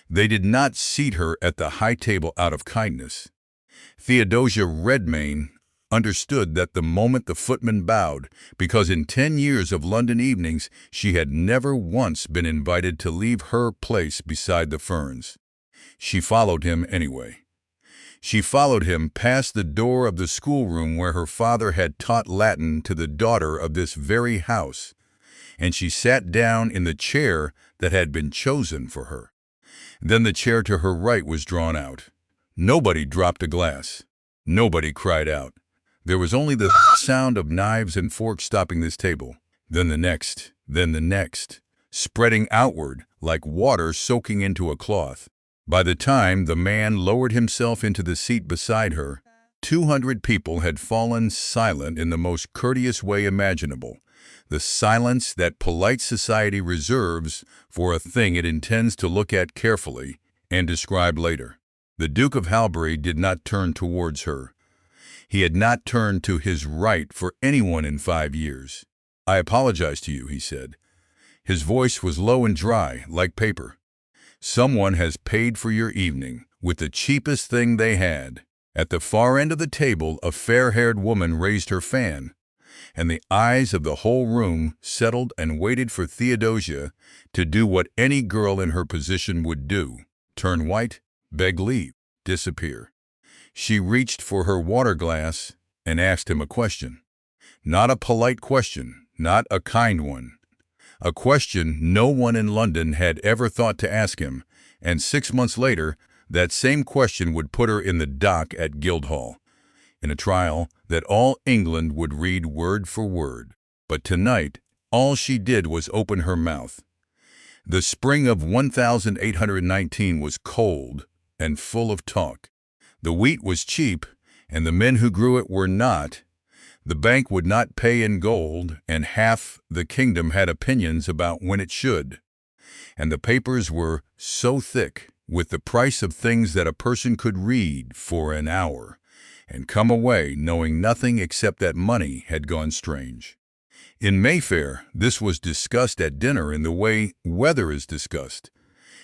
They did not seat her at the high table out of kindness. Theodosia Redmayne understood that the moment the footman bowed, because in 10 years of London evenings she had never once been invited to leave her place beside the ferns. She followed him anyway. She followed him past the door of the schoolroom where her father had taught Latin to the daughter of this very house, and she sat down in the chair that had been chosen for her. Then the chair to her right was drawn out. Nobody dropped a glass. Nobody cried out. There was only the sound of knives and forks stopping this table. Then the next, spreading outward like water soaking into a cloth. By the time the man lowered himself into the seat beside her, 200 people had fallen silent in the most courteous way imaginable, the silence that polite society reserves for a thing it intends to look at carefully and describe later. The Duke of Halbury did not turn towards her. He had not turned to his right for anyone in 5 years. "I apologize to you," he said. His voice was low and dry, like paper. "Someone has paid for your evening with the cheapest thing they had." At the far end of the table, a fair-haired woman raised her fan, and the eyes of the whole room settled and waited for Theodosia to do what any girl in her position would do: turn white, beg leave, disappear. She reached for her water glass and asked him a question. Not a polite question, not a kind one. A question no one in London had ever thought to ask him, and 6 months later, that same question would put her in the dock at Guildhall, in a trial that all England would read word for word. But tonight, all she did was open her mouth. The spring of 1819 was cold and full of talk. The wheat was cheap, and the men who grew it were not. The bank would not pay in gold, and half the kingdom had opinions about when it should. And the papers were so thick with the price of things that a person could read for an hour and come away knowing nothing except that money had gone strange. In Mayfair, this was discussed at dinner in the way weather is discussed,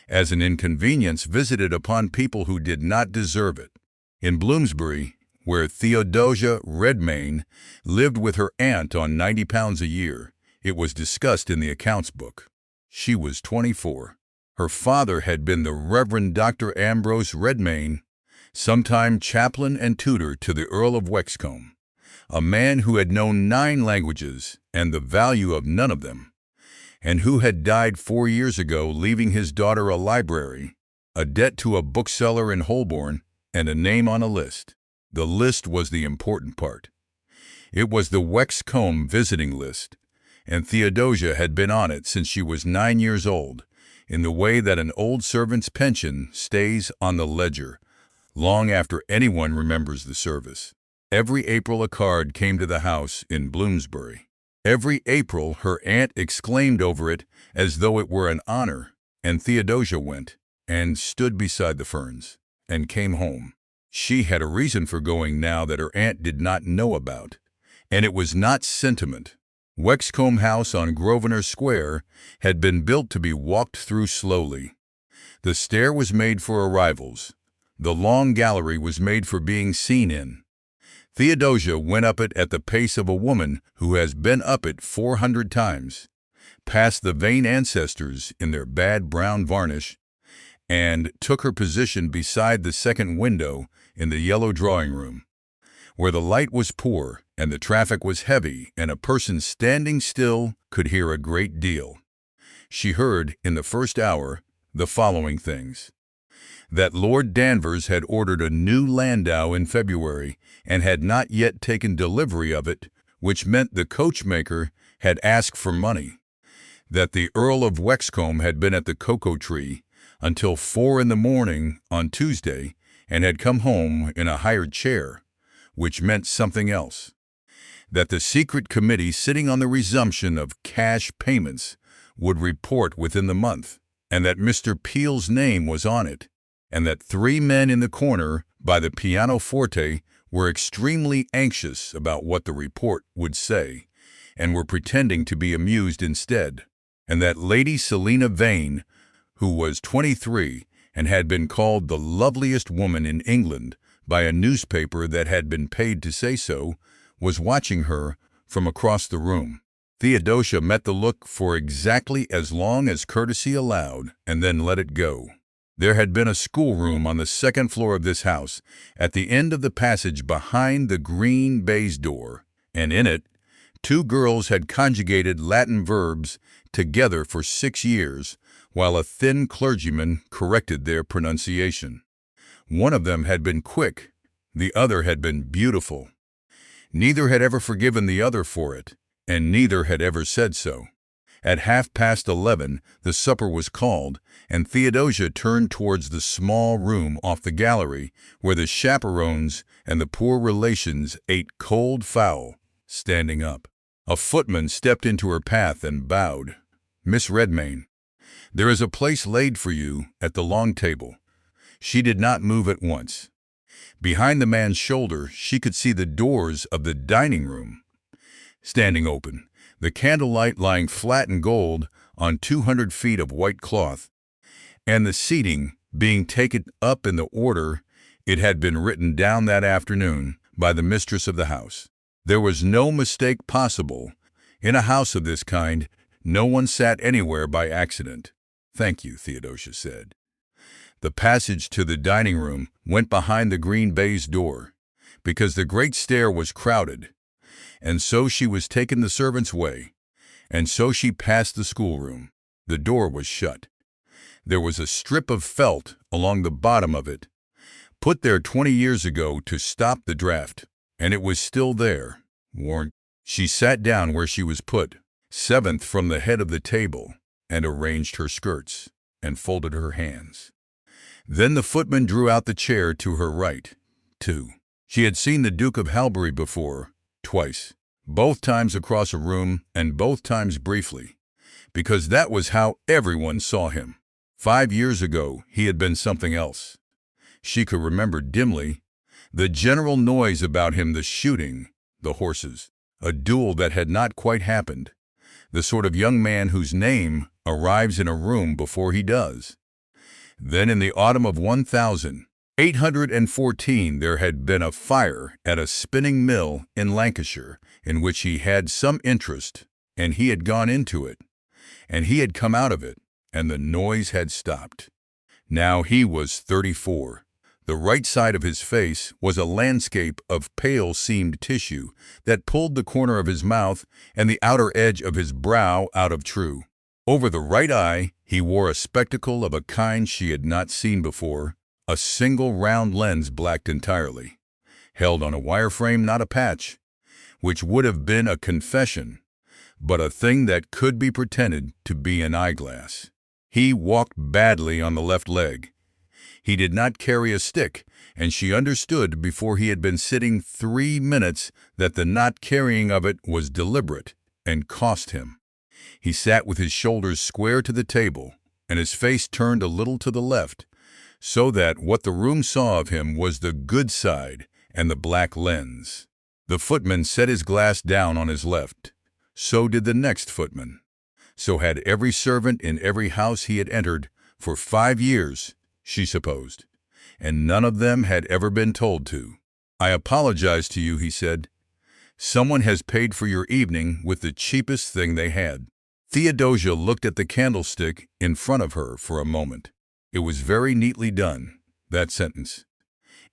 as an inconvenience visited upon people who did not deserve it. In Bloomsbury, where Theodosia Redmayne lived with her aunt on £90 a year, it was discussed in the accounts book. She was 24. Her father had been the Reverend Dr. Ambrose Redmayne, sometime chaplain and tutor to the Earl of Wexcombe, a man who had known 9 languages and the value of none of them, and who had died 4 years ago, leaving his daughter a library, a debt to a bookseller in Holborn, and a name on a list. The list was the important part. It was the Wexcombe visiting list, and Theodosia had been on it since she was 9 years old, in the way that an old servant's pension stays on the ledger long after anyone remembers the service. Every April a card came to the house in Bloomsbury. Every April her aunt exclaimed over it as though it were an honor, and Theodosia went and stood beside the ferns and came home. She had a reason for going now that her aunt did not know about, and it was not sentiment. Wexcombe House on Grosvenor Square had been built to be walked through slowly. The stair was made for arrivals. The long gallery was made for being seen in. Theodosia went up it at the pace of a woman who has been up it 400 times, past the vain ancestors in their bad brown varnish, and took her position beside the second window in the yellow drawing-room, where the light was poor and the traffic was heavy and a person standing still could hear a great deal. She heard, in the first hour, the following things: that Lord Danvers had ordered a new landau in February and had not yet taken delivery of it, which meant the coachmaker had asked for money; that the Earl of Wexcombe had been at the Cocoa Tree until 4 in the morning on Tuesday and had come home in a hired chair, which meant something else; that the secret committee sitting on the resumption of cash payments would report within the month, and that Mr. Peel's name was on it, and that 3 men in the corner by the pianoforte were extremely anxious about what the report would say, and were pretending to be amused instead, and that Lady Selina Vane, who was 23 and had been called the loveliest woman in England by a newspaper that had been paid to say so, was watching her from across the room. Theodosia met the look for exactly as long as courtesy allowed and then let it go. There had been a schoolroom on the second floor of this house, at the end of the passage behind the green baize door, and in it, two girls had conjugated Latin verbs together for 6 years, while a thin clergyman corrected their pronunciation. One of them had been quick, the other had been beautiful. Neither had ever forgiven the other for it, and neither had ever said so. At 11:30, the supper was called, and Theodosia turned towards the small room off the gallery where the chaperones and the poor relations ate cold fowl, standing up. A footman stepped into her path and bowed. "Miss Redmayne, there is a place laid for you at the long table." She did not move at once. Behind the man's shoulder, she could see the doors of the dining room standing open, the candlelight lying flat in gold on 200 feet of white cloth, and the seating being taken up in the order it had been written down that afternoon by the mistress of the house. There was no mistake possible. In a house of this kind, no one sat anywhere by accident. "Thank you," Theodosia said. The passage to the dining room went behind the green baize door, because the great stair was crowded, and so she was taken the servant's way, and so she passed the schoolroom. The door was shut. There was a strip of felt along the bottom of it, put there 20 years ago to stop the draft, and it was still there, worn. She sat down where she was put, 7th from the head of the table, and arranged her skirts, and folded her hands. Then the footman drew out the chair to her right, too. She had seen the Duke of Halbury before, twice, both times across a room and both times briefly, because that was how everyone saw him. 5 years ago, he had been something else. She could remember dimly the general noise about him, the shooting, the horses, a duel that had not quite happened, the sort of young man whose name arrives in a room before he does. Then in the autumn of 1814 there had been a fire at a spinning mill in Lancashire in which he had some interest, and he had gone into it, and he had come out of it, and the noise had stopped. Now he was 34. The right side of his face was a landscape of pale seamed tissue that pulled the corner of his mouth and the outer edge of his brow out of true. Over the right eye he wore a spectacle of a kind she had not seen before, a single round lens blacked entirely, held on a wire frame, not a patch, which would have been a confession, but a thing that could be pretended to be an eyeglass. He walked badly on the left leg. He did not carry a stick, and she understood before he had been sitting 3 minutes that the not carrying of it was deliberate and cost him. He sat with his shoulders square to the table, and his face turned a little to the left, so that what the room saw of him was the good side and the black lens. The footman set his glass down on his left. So did the next footman. So had every servant in every house he had entered for 5 years, she supposed, and none of them had ever been told to. "I apologize to you," he said. "Someone has paid for your evening with the cheapest thing they had." Theodosia looked at the candlestick in front of her for a moment. It was very neatly done, that sentence.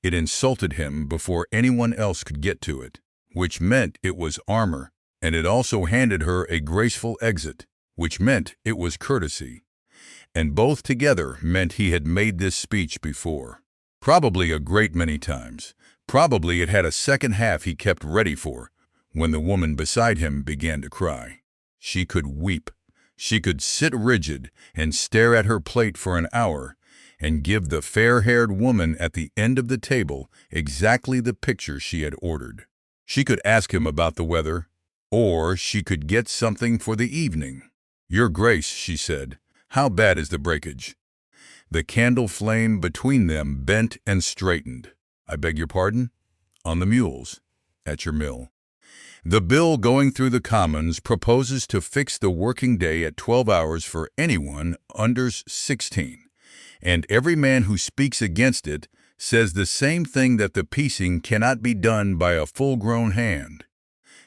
It insulted him before anyone else could get to it, which meant it was armor, and it also handed her a graceful exit, which meant it was courtesy. And both together meant he had made this speech before. Probably a great many times. Probably it had a second half he kept ready for, when the woman beside him began to cry. She could weep. She could sit rigid and stare at her plate for an hour and give the fair-haired woman at the end of the table exactly the picture she had ordered. She could ask him about the weather, or she could get something for the evening. "Your Grace," she said, "how bad is the breakage?" The candle flame between them bent and straightened. "I beg your pardon?" "On the mules, at your mill. The bill going through the Commons proposes to fix the working day at 12 hours for anyone under 16, and every man who speaks against it says the same thing, that the piecing cannot be done by a full-grown hand.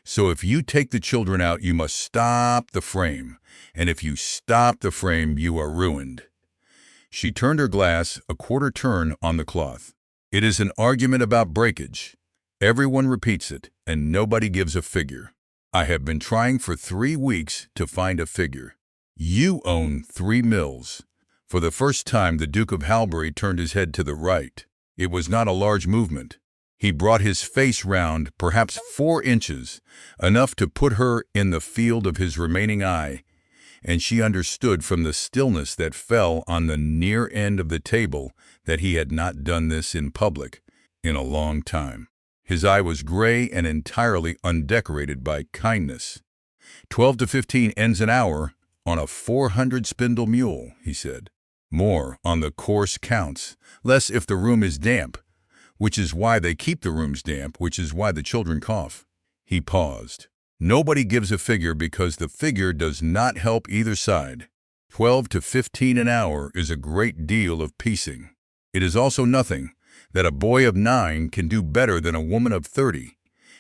So if you take the children out, you must stop the frame, and if you stop the frame, you are ruined. She turned her glass a quarter turn on the cloth. It is an argument about breakage. Everyone repeats it, and nobody gives a figure. I have been trying for 3 weeks to find a figure. You own 3 mills. For the first time, the Duke of Halbury turned his head to the right. It was not a large movement. He brought his face round, perhaps 4 inches, enough to put her in the field of his remaining eye, and she understood from the stillness that fell on the near end of the table that he had not done this in public in a long time. His eye was gray and entirely undecorated by kindness. 12 to 15 ends an hour on a 400-spindle mule, he said. More on the course counts, less if the room is damp, which is why they keep the rooms damp, which is why the children cough. He paused. Nobody gives a figure because the figure does not help either side. 12 to 15 an hour is a great deal of piecing. It is also nothing that a boy of 9 can do better than a woman of 30,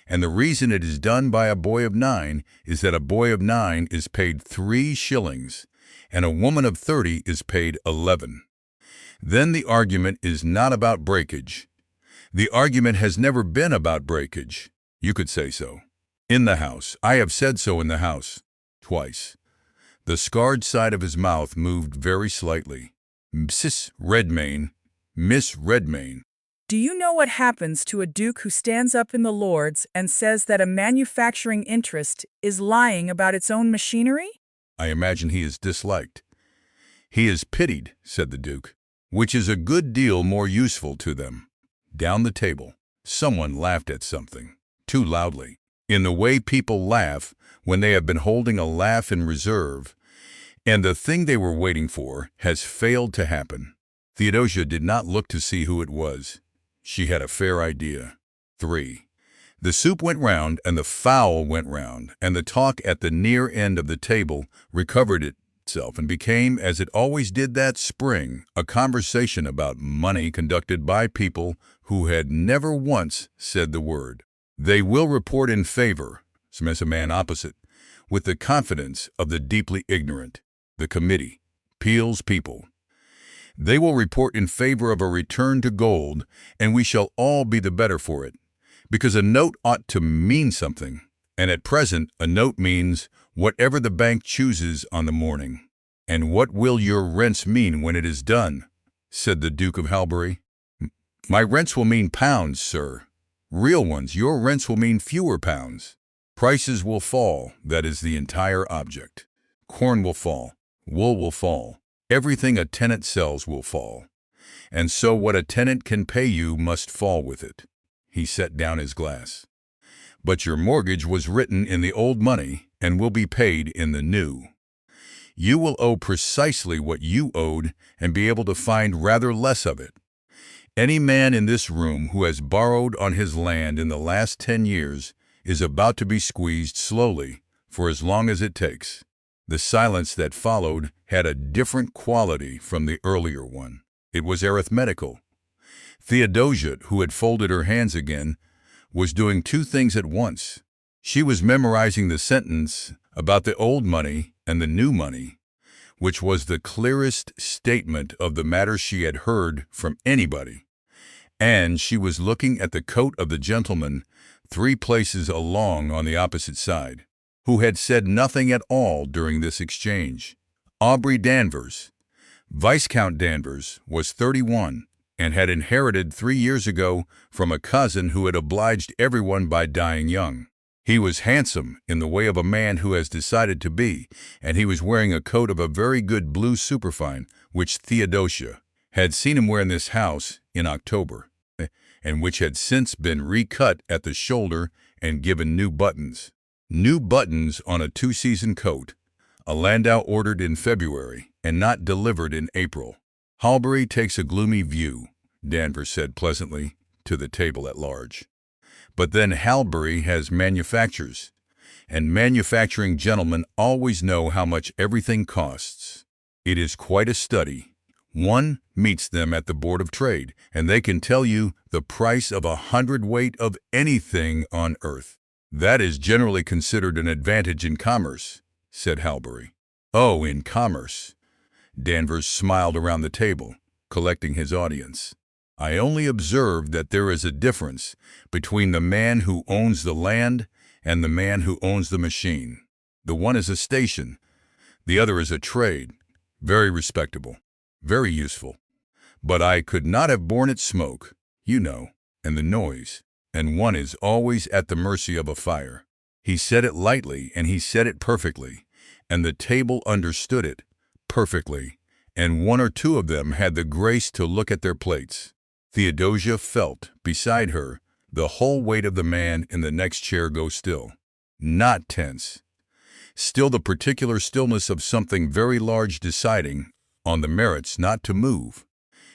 and the reason it is done by a boy of 9 is that a boy of 9 is paid 3 shillings, and a woman of 30 is paid 11. Then the argument is not about breakage. The argument has never been about breakage. You could say so. In the house. I have said so in the house. Twice. The scarred side of his mouth moved very slightly. Mrs. Redmayne. Miss Redmayne. Do you know what happens to a duke who stands up in the Lords and says that a manufacturing interest is lying about its own machinery? I imagine he is disliked. He is pitied, said the Duke, which is a good deal more useful to them. Down the table, someone laughed at something, too loudly, in the way people laugh when they have been holding a laugh in reserve, and the thing they were waiting for has failed to happen. Theodosia did not look to see who it was. She had a fair idea. 3. The soup went round, and the fowl went round, and the talk at the near end of the table recovered itself and became, as it always did that spring, a conversation about money conducted by people who had never once said the word. They will report in favor, says a man opposite, with the confidence of the deeply ignorant. The committee, Peel's people. They will report in favor of a return to gold, and we shall all be the better for it, because a note ought to mean something, and at present a note means whatever the bank chooses on the morning. And what will your rents mean when it is done? Said the Duke of Halbury. My rents will mean pounds, sir. Real ones. Your rents will mean fewer pounds. Prices will fall. That is the entire object. Corn will fall. Wool will fall. Everything a tenant sells will fall. And so what a tenant can pay you must fall with it. He set down his glass. But your mortgage was written in the old money and will be paid in the new. You will owe precisely what you owed and be able to find rather less of it. Any man in this room who has borrowed on his land in the last 10 years is about to be squeezed slowly for as long as it takes. The silence that followed had a different quality from the earlier one. It was arithmetical. Theodosia, who had folded her hands again, was doing 2 things at once. She was memorizing the sentence about the old money and the new money, which was the clearest statement of the matter she had heard from anybody. And she was looking at the coat of the gentleman 3 places along on the opposite side, who had said nothing at all during this exchange. Aubrey Danvers, Viscount Danvers, was 31 and had inherited 3 years ago from a cousin who had obliged everyone by dying young. He was handsome in the way of a man who has decided to be, and he was wearing a coat of a very good blue superfine, which Theodosia had seen him wear in this house in October, and which had since been recut at the shoulder and given new buttons. New buttons on a 2-season coat, a landau ordered in February and not delivered in April. Halbury takes a gloomy view, Danvers said pleasantly to the table at large. But then Halbury has manufactures, and manufacturing gentlemen always know how much everything costs. It is quite a study, One meets them at the Board of Trade, and they can tell you the price of 100 weight of anything on earth. That is generally considered an advantage in commerce, said Halberry. Oh, in commerce. Danvers smiled around the table, collecting his audience. I only observed that there is a difference between the man who owns the land and the man who owns the machine. The one is a station, the other is a trade. Very respectable, very useful. But I could not have borne its smoke, you know, and the noise, and one is always at the mercy of a fire. He said it lightly, and he said it perfectly, and the table understood it perfectly, and one or two of them had the grace to look at their plates. Theodosia felt, beside her, the whole weight of the man in the next chair go still. Not tense. Still the particular stillness of something very large deciding on the merits not to move.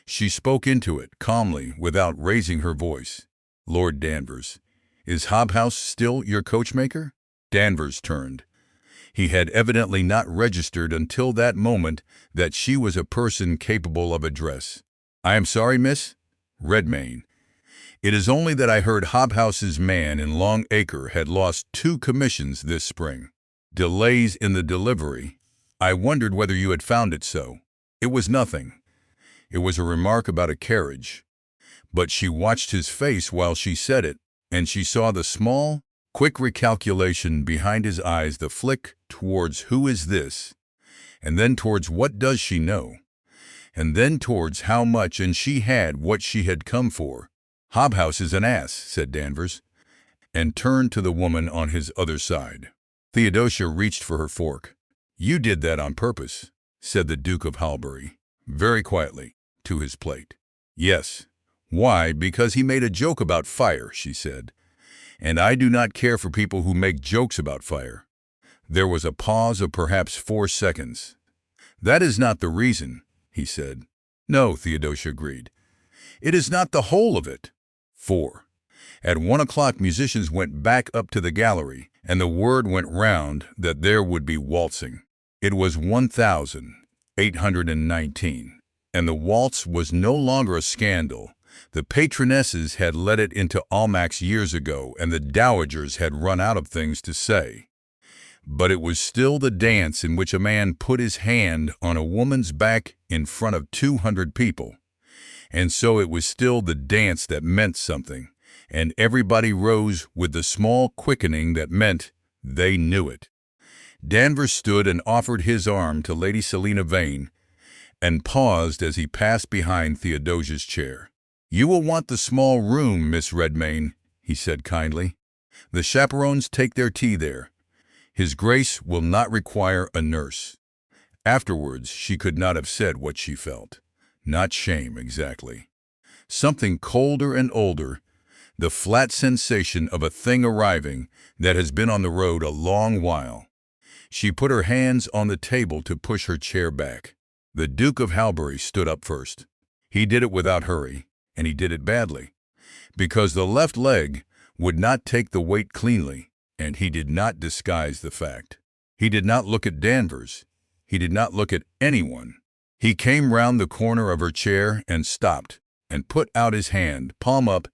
She spoke into it, calmly, without raising her voice. Lord Danvers, is Hobhouse still your coachmaker? Danvers turned. He had evidently not registered until that moment that she was a person capable of address. I am sorry, miss? Redmayne. It is only that I heard Hobhouse's man in Long Acre had lost 2 commissions this spring. Delays in the delivery. I wondered whether you had found it so. It was nothing. It was a remark about a carriage. But she watched his face while she said it, and she saw the small, quick recalculation behind his eyes, the flick towards who is this, and then towards what does she know, and then towards how much, and she had what she had come for. Hobhouse is an ass, said Danvers, and turned to the woman on his other side. Theodosia reached for her fork. You did that on purpose, said the Duke of Halberry, very quietly, to his plate. Yes. Why? Because he made a joke about fire, she said. And I do not care for people who make jokes about fire. There was a pause of perhaps 4 seconds. That is not the reason, he said. No, Theodosia agreed. It is not the whole of it. 4. At 1 o'clock musicians went back up to the gallery, and the word went round that there would be waltzing. It was 1,819, and the waltz was no longer a scandal. The patronesses had let it into Almack's years ago, and the dowagers had run out of things to say. But it was still the dance in which a man put his hand on a woman's back in front of 200 people. And so it was still the dance that meant something, and everybody rose with the small quickening that meant they knew it. Danvers stood and offered his arm to Lady Selina Vane, and paused as he passed behind Theodosia's chair. You will want the small room, Miss Redmayne, he said kindly. The chaperons take their tea there. His Grace will not require a nurse. Afterwards, she could not have said what she felt. Not shame, exactly. Something colder and older, the flat sensation of a thing arriving that has been on the road a long while. She put her hands on the table to push her chair back. The Duke of Halberry stood up first. He did it without hurry, and he did it badly, because the left leg would not take the weight cleanly, and he did not disguise the fact. He did not look at Danvers. He did not look at anyone. He came round the corner of her chair and stopped, and put out his hand, palm up,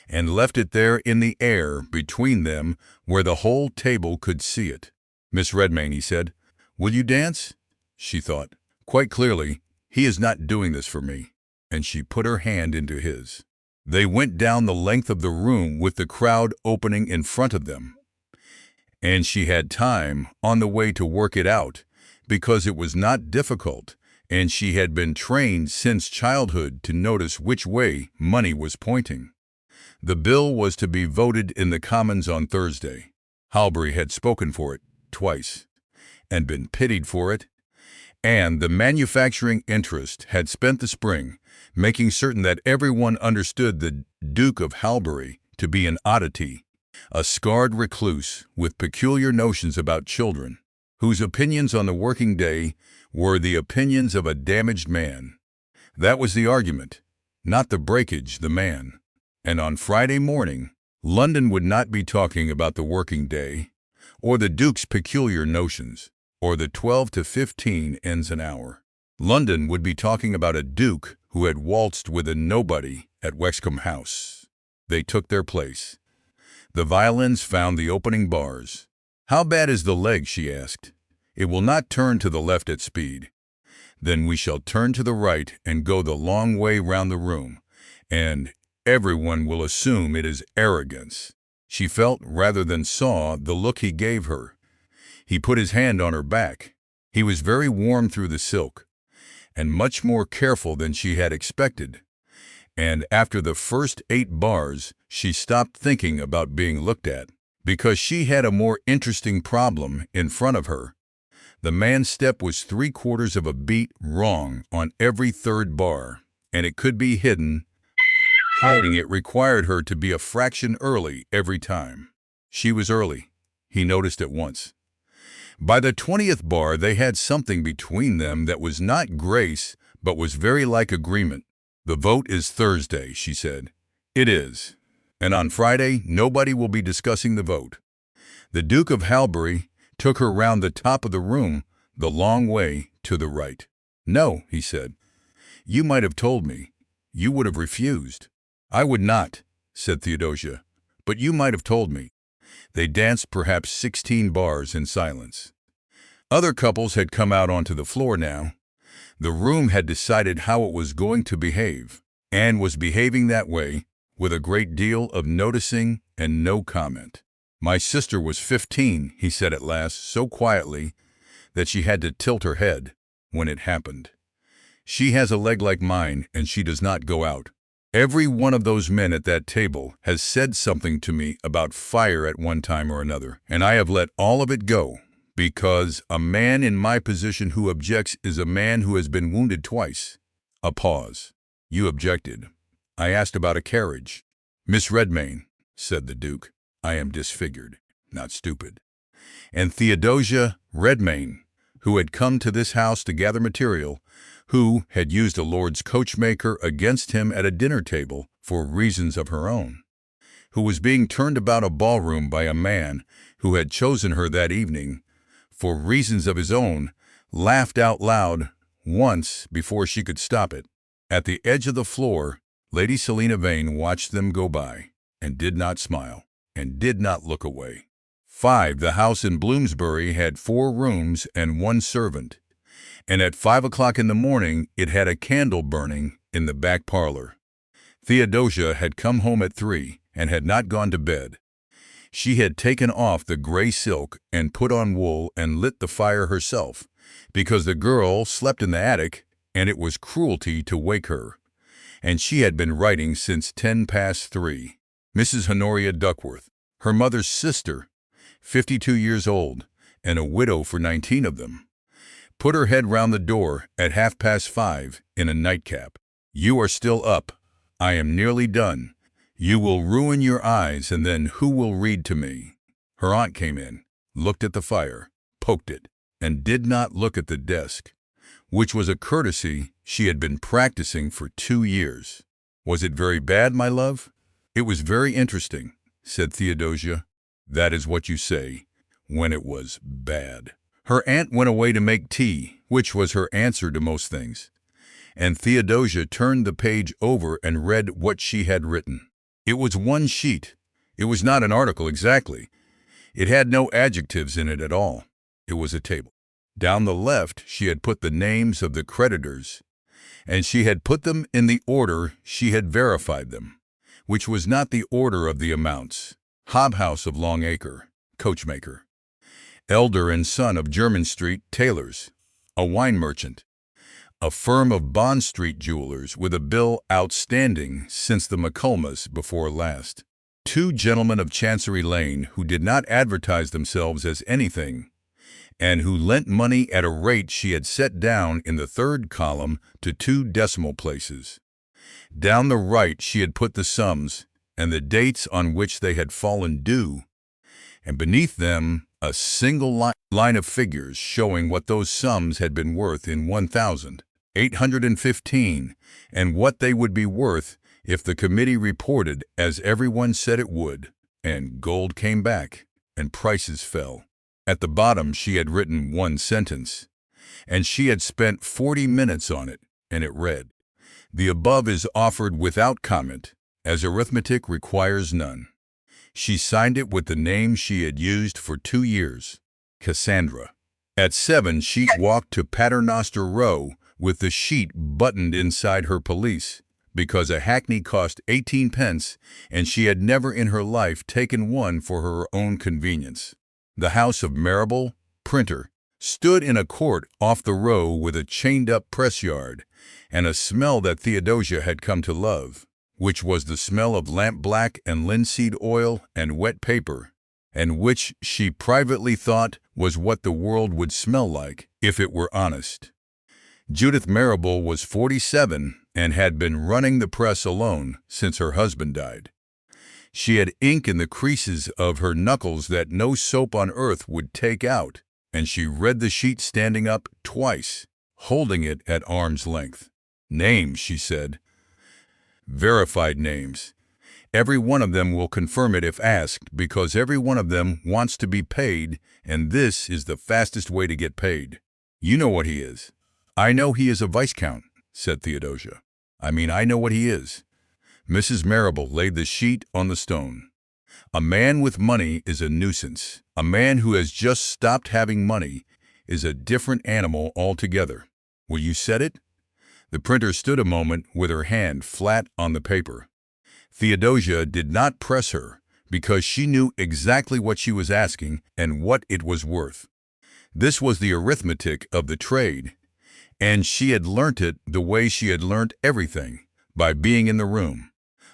and left it there in the air between them where the whole table could see it. Miss Redmayne, he said, will you dance? She thought, quite clearly, he is not doing this for me, and she put her hand into his. They went down the length of the room with the crowd opening in front of them, and she had time on the way to work it out, because it was not difficult, and she had been trained since childhood to notice which way money was pointing. The bill was to be voted in the Commons on Thursday. Halberry had spoken for it twice, and been pitied for it, and the manufacturing interest had spent the spring making certain that everyone understood the Duke of Halberry to be an oddity, a scarred recluse with peculiar notions about children, whose opinions on the working day were the opinions of a damaged man. That was the argument, not the breakage, the man. And on Friday morning, London would not be talking about the working day, or the Duke's peculiar notions, or the 12 to 15 ends an hour. London would be talking about a duke who had waltzed with a nobody at Wexcombe House. They took their place. The violins found the opening bars. "How bad is the leg?" she asked. "It will not turn to the left at speed. Then we shall turn to the right and go the long way round the room, and everyone will assume it is arrogance." She felt rather than saw the look he gave her. He put his hand on her back. He was very warm through the silk, and much more careful than she had expected. And after the first 8 bars, she stopped thinking about being looked at, because she had a more interesting problem in front of her. The man's step was 3/4 of a beat wrong on every 3rd bar, and it could be hidden. Hiding it required her to be a fraction early every time. She was early. He noticed at once. By the 20th bar, they had something between them that was not grace, but was very like agreement. "The vote is Thursday," she said. "It is. And on Friday, nobody will be discussing the vote." The Duke of Halbury took her round the top of the room, the long way to the right. "No," he said. "You might have told me. You would have refused." "I would not," said Theodosia, "but you might have told me." They danced perhaps 16 bars in silence. Other couples had come out onto the floor now. The room had decided how it was going to behave, and was behaving that way, with a great deal of noticing and no comment. "My sister was 15, he said at last, so quietly that she had to tilt her head when it happened. "She has a leg like mine, and she does not go out. Every one of those men at that table has said something to me about fire at one time or another, and I have let all of it go, because a man in my position who objects is a man who has been wounded twice." A pause. "You objected. I asked about a carriage." "Miss Redmayne," said the Duke, "I am disfigured, not stupid." And Theodosia Redmayne, who had come to this house to gather material, who had used a lord's coachmaker against him at a dinner table for reasons of her own, who was being turned about a ballroom by a man who had chosen her that evening for reasons of his own, laughed out loud once before she could stop it. At the edge of the floor, Lady Selina Vane watched them go by, and did not smile, and did not look away. 5. The house in Bloomsbury had 4 rooms and 1 servant, and at 5 o'clock in the morning it had a candle burning in the back parlor. Theodosia had come home at 3 and had not gone to bed. She had taken off the gray silk and put on wool and lit the fire herself, because the girl slept in the attic and it was cruelty to wake her, and she had been writing since 3:10. Mrs. Honoria Duckworth, her mother's sister, 52 years old, and a widow for 19 of them, put her head round the door at 5:30 in a nightcap. "You are still up. I am nearly done. You will ruin your eyes, and then who will read to me?" Her aunt came in, looked at the fire, poked it, and did not look at the desk, which was a courtesy she had been practicing for 2 years. "Was it very bad, my love?" "It was very interesting," said Theodosia. "That is what you say, when it was bad." Her aunt went away to make tea, which was her answer to most things, and Theodosia turned the page over and read what she had written. It was 1 sheet. It was not an article exactly. It had no adjectives in it at all. It was a table. Down the left she had put the names of the creditors, and she had put them in the order she had verified them, which was not the order of the amounts. Hobhouse of Long Acre, coachmaker. Elder and Son of Jermyn Street, tailors. A wine merchant. A firm of Bond Street jewelers with a bill outstanding since the McCulmas before last. 2 gentlemen of Chancery Lane who did not advertise themselves as anything, and who lent money at a rate she had set down in the 3rd column to 2 decimal places. Down the right she had put the sums and the dates on which they had fallen due, and beneath them a single line of figures showing what those sums had been worth in 1,815, and what they would be worth if the committee reported as everyone said it would, and gold came back, and prices fell. At the bottom she had written 1 sentence, and she had spent 40 minutes on it, and it read, "The above is offered without comment, as arithmetic requires none." She signed it with the name she had used for 2 years, Cassandra. At 7, she walked to Paternoster Row with the sheet buttoned inside her pelisse, because a hackney cost 18 pence, and she had never in her life taken one for her own convenience. The house of Marable, printer, stood in a court off the Row with a chained-up press yard, and a smell that Theodosia had come to love, which was the smell of lampblack and linseed oil and wet paper, and which she privately thought was what the world would smell like if it were honest. Judith Marable was 47 and had been running the press alone since her husband died. She had ink in the creases of her knuckles that no soap on earth would take out, and she read the sheet standing up twice, holding it at arm's length. "Names," she said. "Verified names. Every one of them will confirm it if asked, because every one of them wants to be paid, and this is the fastest way to get paid. You know what he is." "I know he is a viscount," said Theodosia. I know what he is." Mrs. Marable laid the sheet on the stone. "A man with money is a nuisance. A man who has just stopped having money is a different animal altogether. Will you set it?" The printer stood a moment with her hand flat on the paper. Theodosia did not press her, because she knew exactly what she was asking and what it was worth. This was the arithmetic of the trade, and she had learnt it the way she had learnt everything, by being in the room.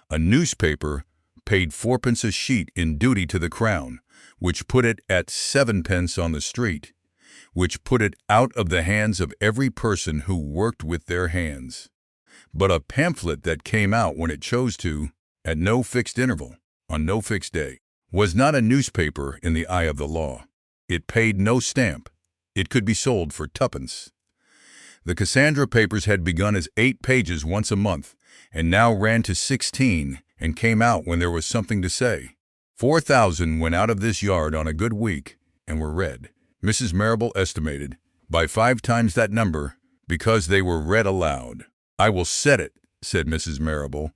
A newspaper paid 4 pence a sheet in duty to the Crown, which put it at 7 pence on the street, which put it out of the hands of every person who worked with their hands. But a pamphlet that came out when it chose to, at no fixed interval, on no fixed day, was not a newspaper in the eye of the law. It paid no stamp. It could be sold for 2 pence. The Cassandra papers had begun as 8 pages once a month, and now ran to 16 and came out when there was something to say. 4,000 went out of this yard on a good week and were read. Mrs. Marable estimated by 5 times that number, because they were read aloud. "I will set it," said Mrs. Marable.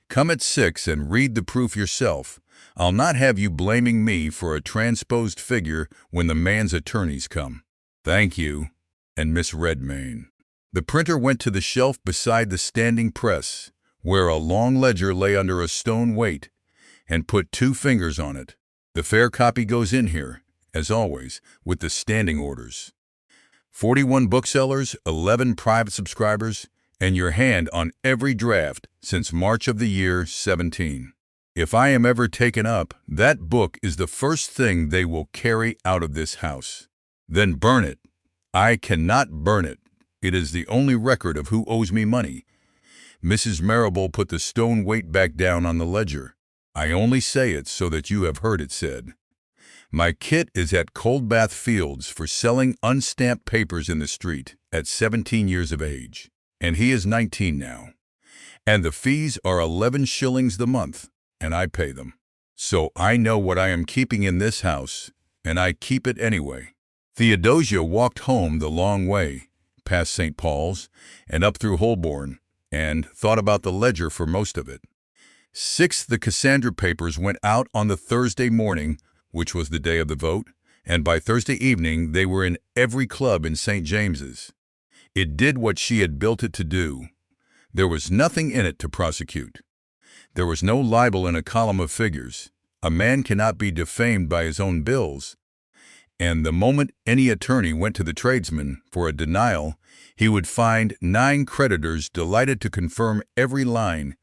"Come at 6 and read the proof yourself. I'll not have you blaming me for a transposed figure when the man's attorneys come." "Thank you," and Miss Redmayne. The printer went to the shelf beside the standing press, where a long ledger lay under a stone weight, and put 2 fingers on it. "The fair copy goes in here, as always, with the standing orders. 41 booksellers, 11 private subscribers, and your hand on every draft since March of the year 17. If I am ever taken up, that book is the first thing they will carry out of this house. Then burn it. I cannot burn it. It is the only record of who owes me money." Mrs. Marable put the stone weight back down on the ledger. "I only say it so that you have heard it said. My kit is at Coldbath Fields for selling unstamped papers in the street at 17 years of age, and he is 19 now. And the fees are 11 shillings the month, and I pay them. So I know what I am keeping in this house, and I keep it anyway." Theodosia walked home the long way, past St. Paul's, and up through Holborn, and thought about the ledger for most of it. 6, the Cassandra papers went out on the Thursday morning, which was the day of the vote, and by Thursday evening they were in every club in St. James's. It did what she had built it to do. There was nothing in it to prosecute. There was no libel in a column of figures. A man cannot be defamed by his own bills, and the moment any attorney went to the tradesman for a denial, he would find 9 creditors delighted to confirm every line,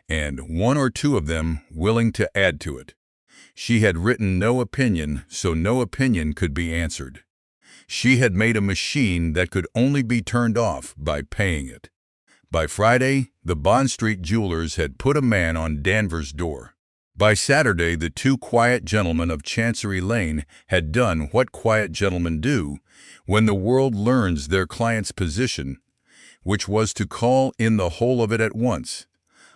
and 1 or 2 of them willing to add to it. She had written no opinion, so no opinion could be answered. She had made a machine that could only be turned off by paying it. By Friday, the Bond Street jewelers had put a man on Danvers' door. By Saturday, the 2 quiet gentlemen of Chancery Lane had done what quiet gentlemen do when the world learns their client's position, which was to call in the whole of it at once,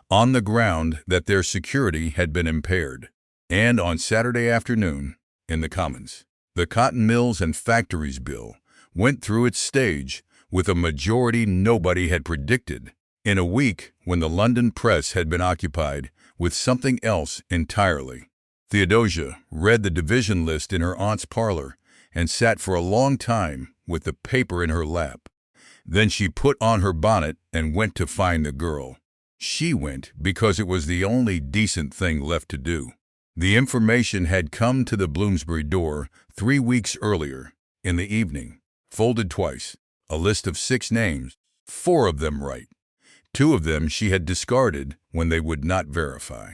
on the ground that their security had been impaired. And on Saturday afternoon, in the Commons, the Cotton Mills and Factories Bill went through its stage with a majority nobody had predicted. In a week, when the London press had been occupied with something else entirely, Theodosia read the division list in her aunt's parlor and sat for a long time with the paper in her lap. Then she put on her bonnet and went to find the girl. She went because it was the only decent thing left to do. The information had come to the Bloomsbury door 3 weeks earlier, in the evening, folded twice, a list of 6 names, 4 of them right. 2 of them she had discarded when they would not verify.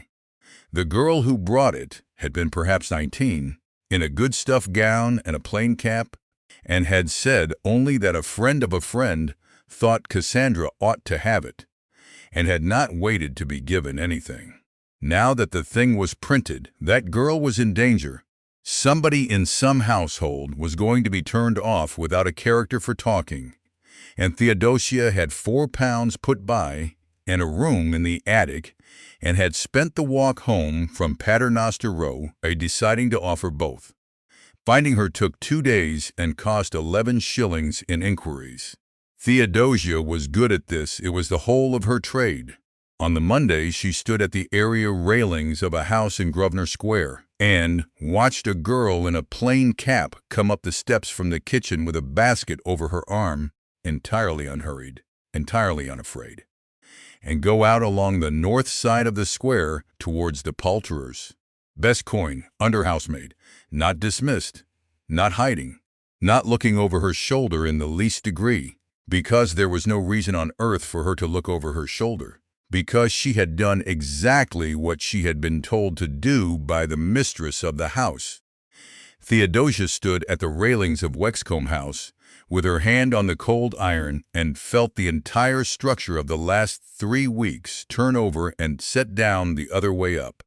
The girl who brought it had been perhaps 19, in a good stuff gown and a plain cap, and had said only that a friend of a friend thought Cassandra ought to have it, and had not waited to be given anything. Now that the thing was printed, that girl was in danger. Somebody in some household was going to be turned off without a character for talking, and Theodosia had £4 put by and a room in the attic, and had spent the walk home from Paternoster Row deciding to offer both. Finding her took 2 days and cost 11 shillings in inquiries. Theodosia was good at this. It was the whole of her trade. On the Monday, she stood at the area railings of a house in Grosvenor Square and watched a girl in a plain cap come up the steps from the kitchen with a basket over her arm, entirely unhurried, entirely unafraid, and go out along the north side of the square towards the poulterers. Best coin, under housemaid, not dismissed, not hiding, not looking over her shoulder in the least degree, because there was no reason on earth for her to look over her shoulder, because she had done exactly what she had been told to do by the mistress of the house. Theodosia stood at the railings of Wexcombe House with her hand on the cold iron and felt the entire structure of the last 3 weeks turn over and set down the other way up.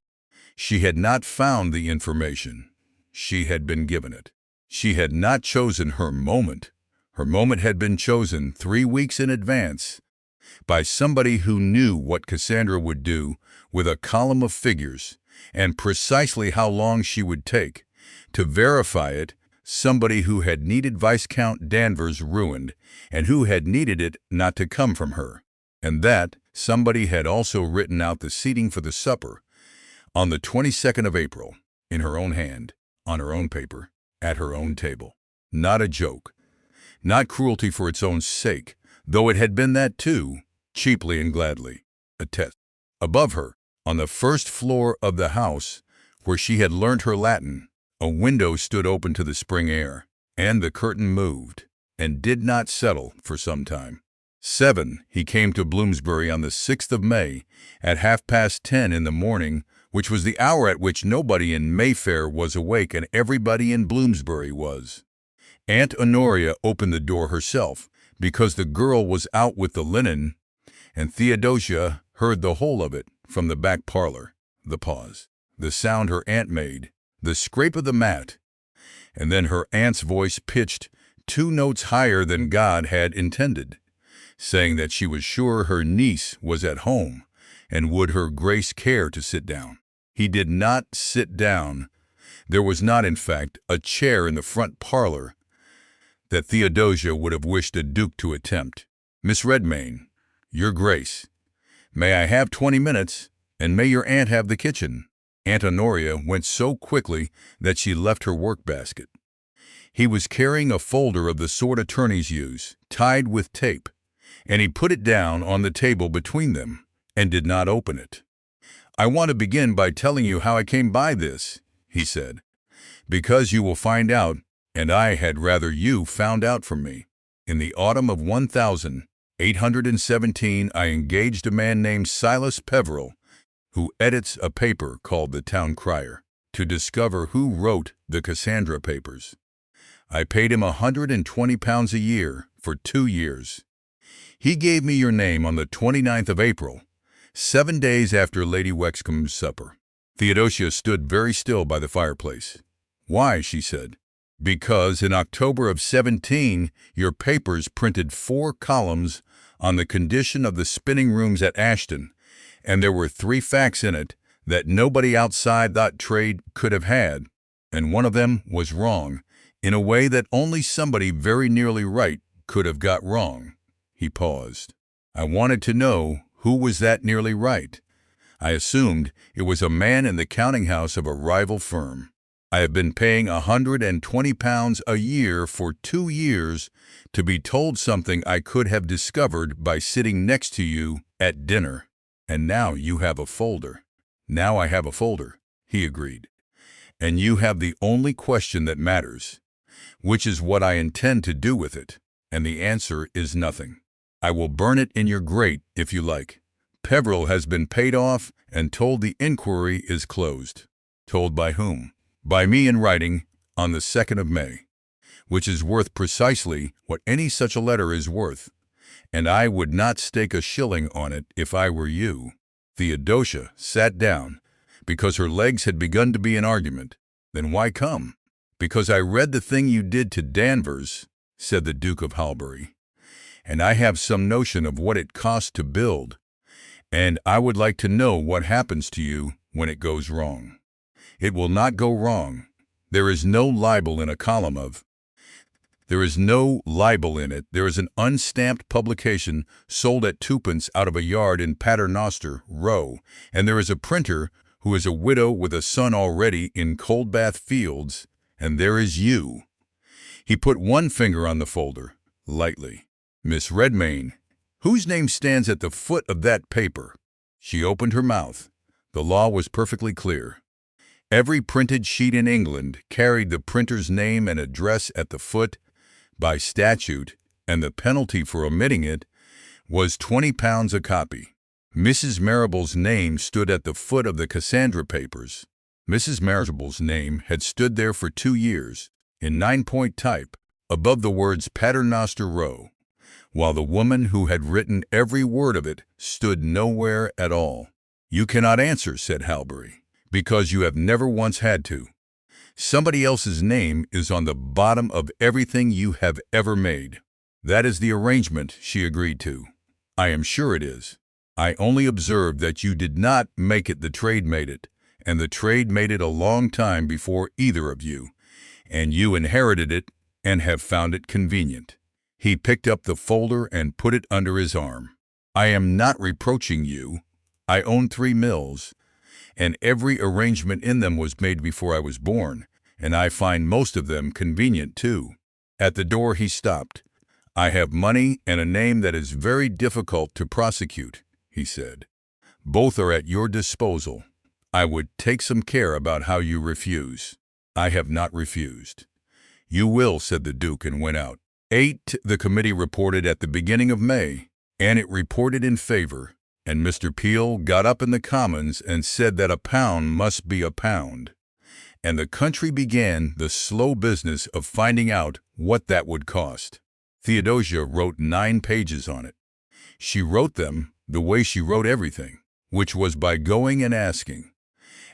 She had not found the information. She had been given it. She had not chosen her moment. Her moment had been chosen 3 weeks in advance by somebody who knew what Cassandra would do with a column of figures and precisely how long she would take. To verify it, somebody who had needed Viscount Danvers ruined and who had needed it not to come from her. And that somebody had also written out the seating for the supper on the 22nd of April, in her own hand, on her own paper, at her own table. Not a joke. Not cruelty for its own sake, though it had been that too, cheaply and gladly. A test. Above her, on the first floor of the house, where she had learnt her Latin, a window stood open to the spring air, and the curtain moved, and did not settle for some time. 7. He came to Bloomsbury on the 6th of May, at 10:30 in the morning, which was the hour at which nobody in Mayfair was awake and everybody in Bloomsbury was. Aunt Honoria opened the door herself, because the girl was out with the linen, and Theodosia heard the whole of it from the back parlor, the pause, the sound her aunt made, the scrape of the mat, and then her aunt's voice pitched 2 notes higher than God had intended, saying that she was sure her niece was at home, and would her grace care to sit down. He did not sit down. There was not, in fact, a chair in the front parlor that Theodosia would have wished a duke to attempt. Miss Redmayne, your grace, may I have 20 minutes, and may your aunt have the kitchen? Aunt Honoria went so quickly that she left her work-basket. He was carrying a folder of the sort attorneys use, tied with tape, and he put it down on the table between them, and did not open it. I want to begin by telling you how I came by this, he said, because you will find out, and I had rather you found out from me. In the autumn of 1817, I engaged a man named Silas Peveril, who edits a paper called the Town Crier, to discover who wrote the Cassandra papers. I paid him £120 a year for 2 years. He gave me your name on the 29th of April, 7 days after Lady Wexcombe's supper. Theodosia stood very still by the fireplace. Why, she said. Because in October of 17, your papers printed 4 columns on the condition of the spinning rooms at Ashton, and there were 3 facts in it that nobody outside that trade could have had, and one of them was wrong, in a way that only somebody very nearly right could have got wrong. He paused. I wanted to know who was that nearly right. I assumed it was a man in the counting house of a rival firm. I have been paying £120 a year for 2 years to be told something I could have discovered by sitting next to you at dinner. And now you have a folder. Now I have a folder, he agreed. And you have the only question that matters, which is what I intend to do with it. And the answer is nothing. I will burn it in your grate if you like. Peveril has been paid off and told the inquiry is closed. Told by whom? By me in writing on the 2nd of May, which is worth precisely what any such a letter is worth, and I would not stake a shilling on it if I were you. Theodosia sat down because her legs had begun to be in argument. Then why come? Because I read the thing you did to Danvers, said the Duke of Halberry, and I have some notion of what it cost to build, and I would like to know what happens to you when it goes wrong. It will not go wrong. There is no libel in a column of. There is no libel in it. There is an unstamped publication sold at 2p out of a yard in Paternoster Row, and there is a printer who is a widow with a son already in Coldbath Fields, and there is you. He put one finger on the folder, lightly. Miss Redmayne, whose name stands at the foot of that paper? She opened her mouth. The law was perfectly clear. Every printed sheet in England carried the printer's name and address at the foot by statute, and the penalty for omitting it was £20 a copy. Mrs. Marrable's name stood at the foot of the Cassandra papers. Mrs. Marrable's name had stood there for 2 years, in 9-point type, above the words Paternoster Row, while the woman who had written every word of it stood nowhere at all. You cannot answer, said Halberry, because you have never once had to. Somebody else's name is on the bottom of everything you have ever made. That is the arrangement she agreed to. I am sure it is. I only observed that you did not make it, the trade made it, and the trade made it a long time before either of you, and you inherited it and have found it convenient. He picked up the folder and put it under his arm. I am not reproaching you. I own 3 mills, and every arrangement in them was made before I was born, and I find most of them convenient too. At the door he stopped. I have money and a name that is very difficult to prosecute, he said. Both are at your disposal. I would take some care about how you refuse. I have not refused. You will, said the Duke, and went out. 8. The committee reported at the beginning of May, and it reported in favor, and Mr. Peel got up in the Commons and said that £1 must be £1, and the country began the slow business of finding out what that would cost. Theodosia wrote 9 pages on it. She wrote them the way she wrote everything, which was by going and asking.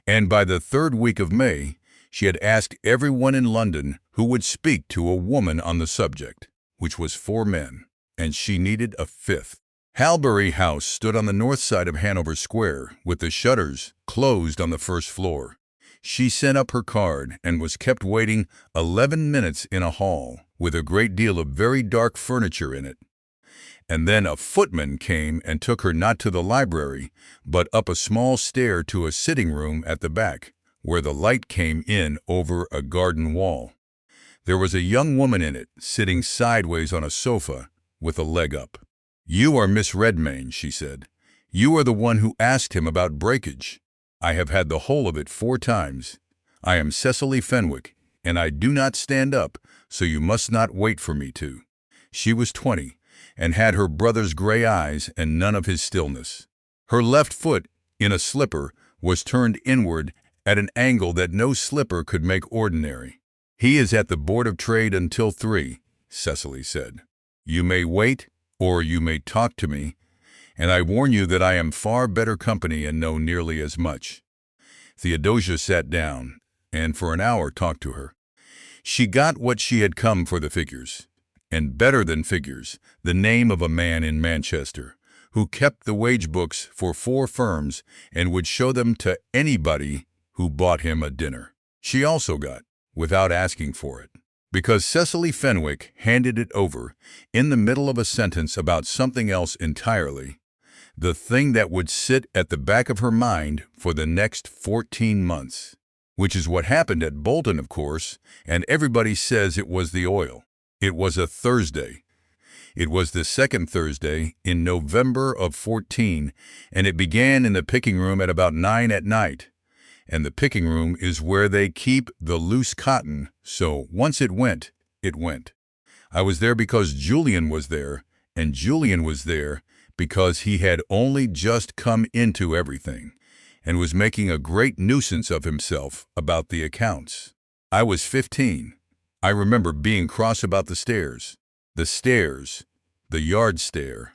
And by the 3rd week of May, she had asked everyone in London who would speak to a woman on the subject, which was 4 men, and she needed a 5th. Halberry House stood on the north side of Hanover Square, with the shutters closed on the first floor. She sent up her card and was kept waiting 11 minutes in a hall, with a great deal of very dark furniture in it. And then a footman came and took her not to the library, but up a small stair to a sitting room at the back, where the light came in over a garden wall. There was a young woman in it, sitting sideways on a sofa, with a leg up. You are Miss Redmayne, she said. You are the one who asked him about breakage. I have had the whole of it 4 times. I am Cecily Fenwick, and I do not stand up, so you must not wait for me to. She was 20, and had her brother's gray eyes and none of his stillness. Her left foot, in a slipper, was turned inward at an angle that no slipper could make ordinary. He is at the Board of Trade until 3, Cecily said. You may wait, or you may talk to me, and I warn you that I am far better company and know nearly as much. Theodosia sat down, and for an hour talked to her. She got what she had come for, the figures, and better than figures, the name of a man in Manchester, who kept the wage books for 4 firms and would show them to anybody who bought him a dinner. She also got, without asking for it, Because Cecily Fenwick handed it over in the middle of a sentence about something else entirely, the thing that would sit at the back of her mind for the next 14 months. Which is what happened at Bolton, of course, and everybody says it was the oil. It was a Thursday. It was the second Thursday in November of 14, and it began in the picking room at about 9 at night. And the picking room is where they keep the loose cotton, so once it went, it went. I was there because Julian was there, and Julian was there because he had only just come into everything and was making a great nuisance of himself about the accounts. I was 15. I remember being cross about the stairs. The stairs, the yard stair.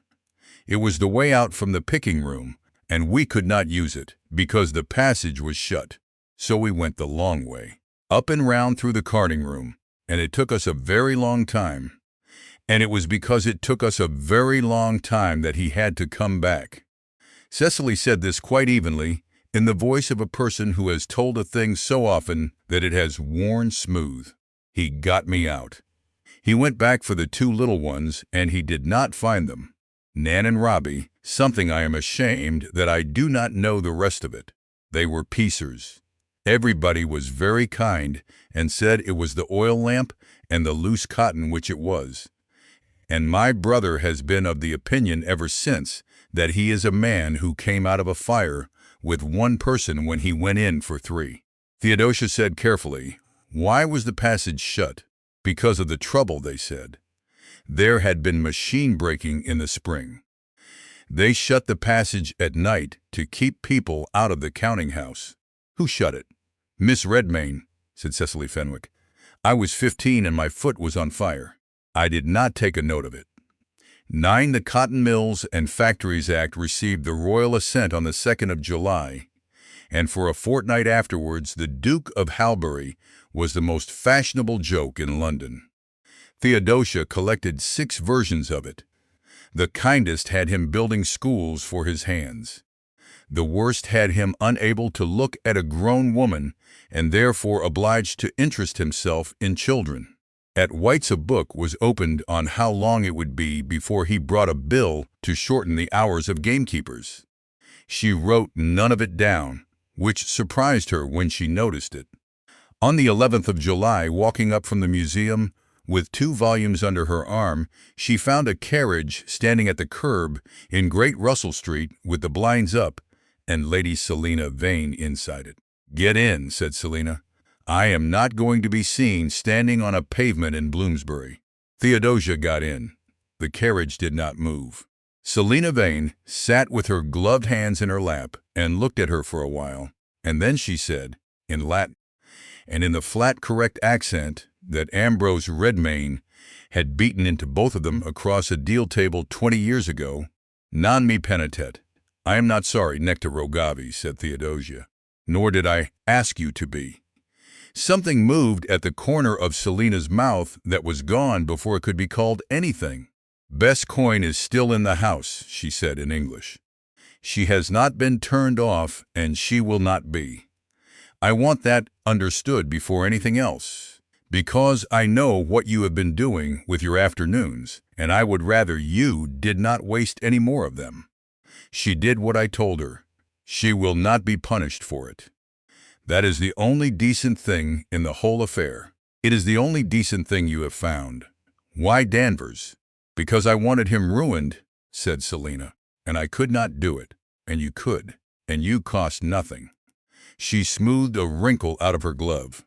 It was the way out from the picking room, and we could not use it because the passage was shut. So we went the long way, up and round through the carding room, and it took us a very long time. And it was because it took us a very long time that he had to come back. Cecily said this quite evenly, in the voice of a person who has told a thing so often that it has worn smooth. He got me out. He went back for the two little ones, and he did not find them. Nan and Robbie, something I am ashamed that I do not know the rest of it. They were piecers. Everybody was very kind and said it was the oil lamp and the loose cotton, which it was. And my brother has been of the opinion ever since that he is a man who came out of a fire with one person when he went in for three. Theodosia said carefully, "Why was the passage shut?" Because of the trouble, they said. There had been machine breaking in the spring. They shut the passage at night to keep people out of the counting house. Who shut it? Miss Redmayne, said Cecily Fenwick. I was 15 and my foot was on fire. I did not take a note of it. 9. The Cotton Mills and Factories Act received the royal assent on the 2nd of July, and for a fortnight afterwards the Duke of Halbury was the most fashionable joke in London. Theodosia collected 6 versions of it. The kindest had him building schools for his hands. The worst had him unable to look at a grown woman and therefore obliged to interest himself in children. At White's a book was opened on how long it would be before he brought a bill to shorten the hours of gamekeepers. She wrote none of it down, which surprised her when she noticed it. On the 11th of July, walking up from the museum, with 2 volumes under her arm, she found a carriage standing at the curb in Great Russell Street with the blinds up and Lady Selina Vane inside it. "Get in," said Selina. "I am not going to be seen standing on a pavement in Bloomsbury." Theodosia got in. The carriage did not move. Selina Vane sat with her gloved hands in her lap and looked at her for a while, and then she said, in Latin, and in the flat correct accent that Ambrose Redmayne had beaten into both of them across a deal table 20 years ago, "Non mi penitet." "I am not sorry, nectar rogavi," said Theodosia. "Nor did I ask you to be." Something moved at the corner of Selina's mouth that was gone before it could be called anything. "Bess Coyne is still in the house," she said in English. "She has not been turned off, and she will not be. I want that understood before anything else, because I know what you have been doing with your afternoons, and I would rather you did not waste any more of them. She did what I told her. She will not be punished for it. That is the only decent thing in the whole affair. It is the only decent thing you have found." "Why Danvers?" "Because I wanted him ruined," said Selina, "and I could not do it, and you could, and you cost nothing." She smoothed a wrinkle out of her glove.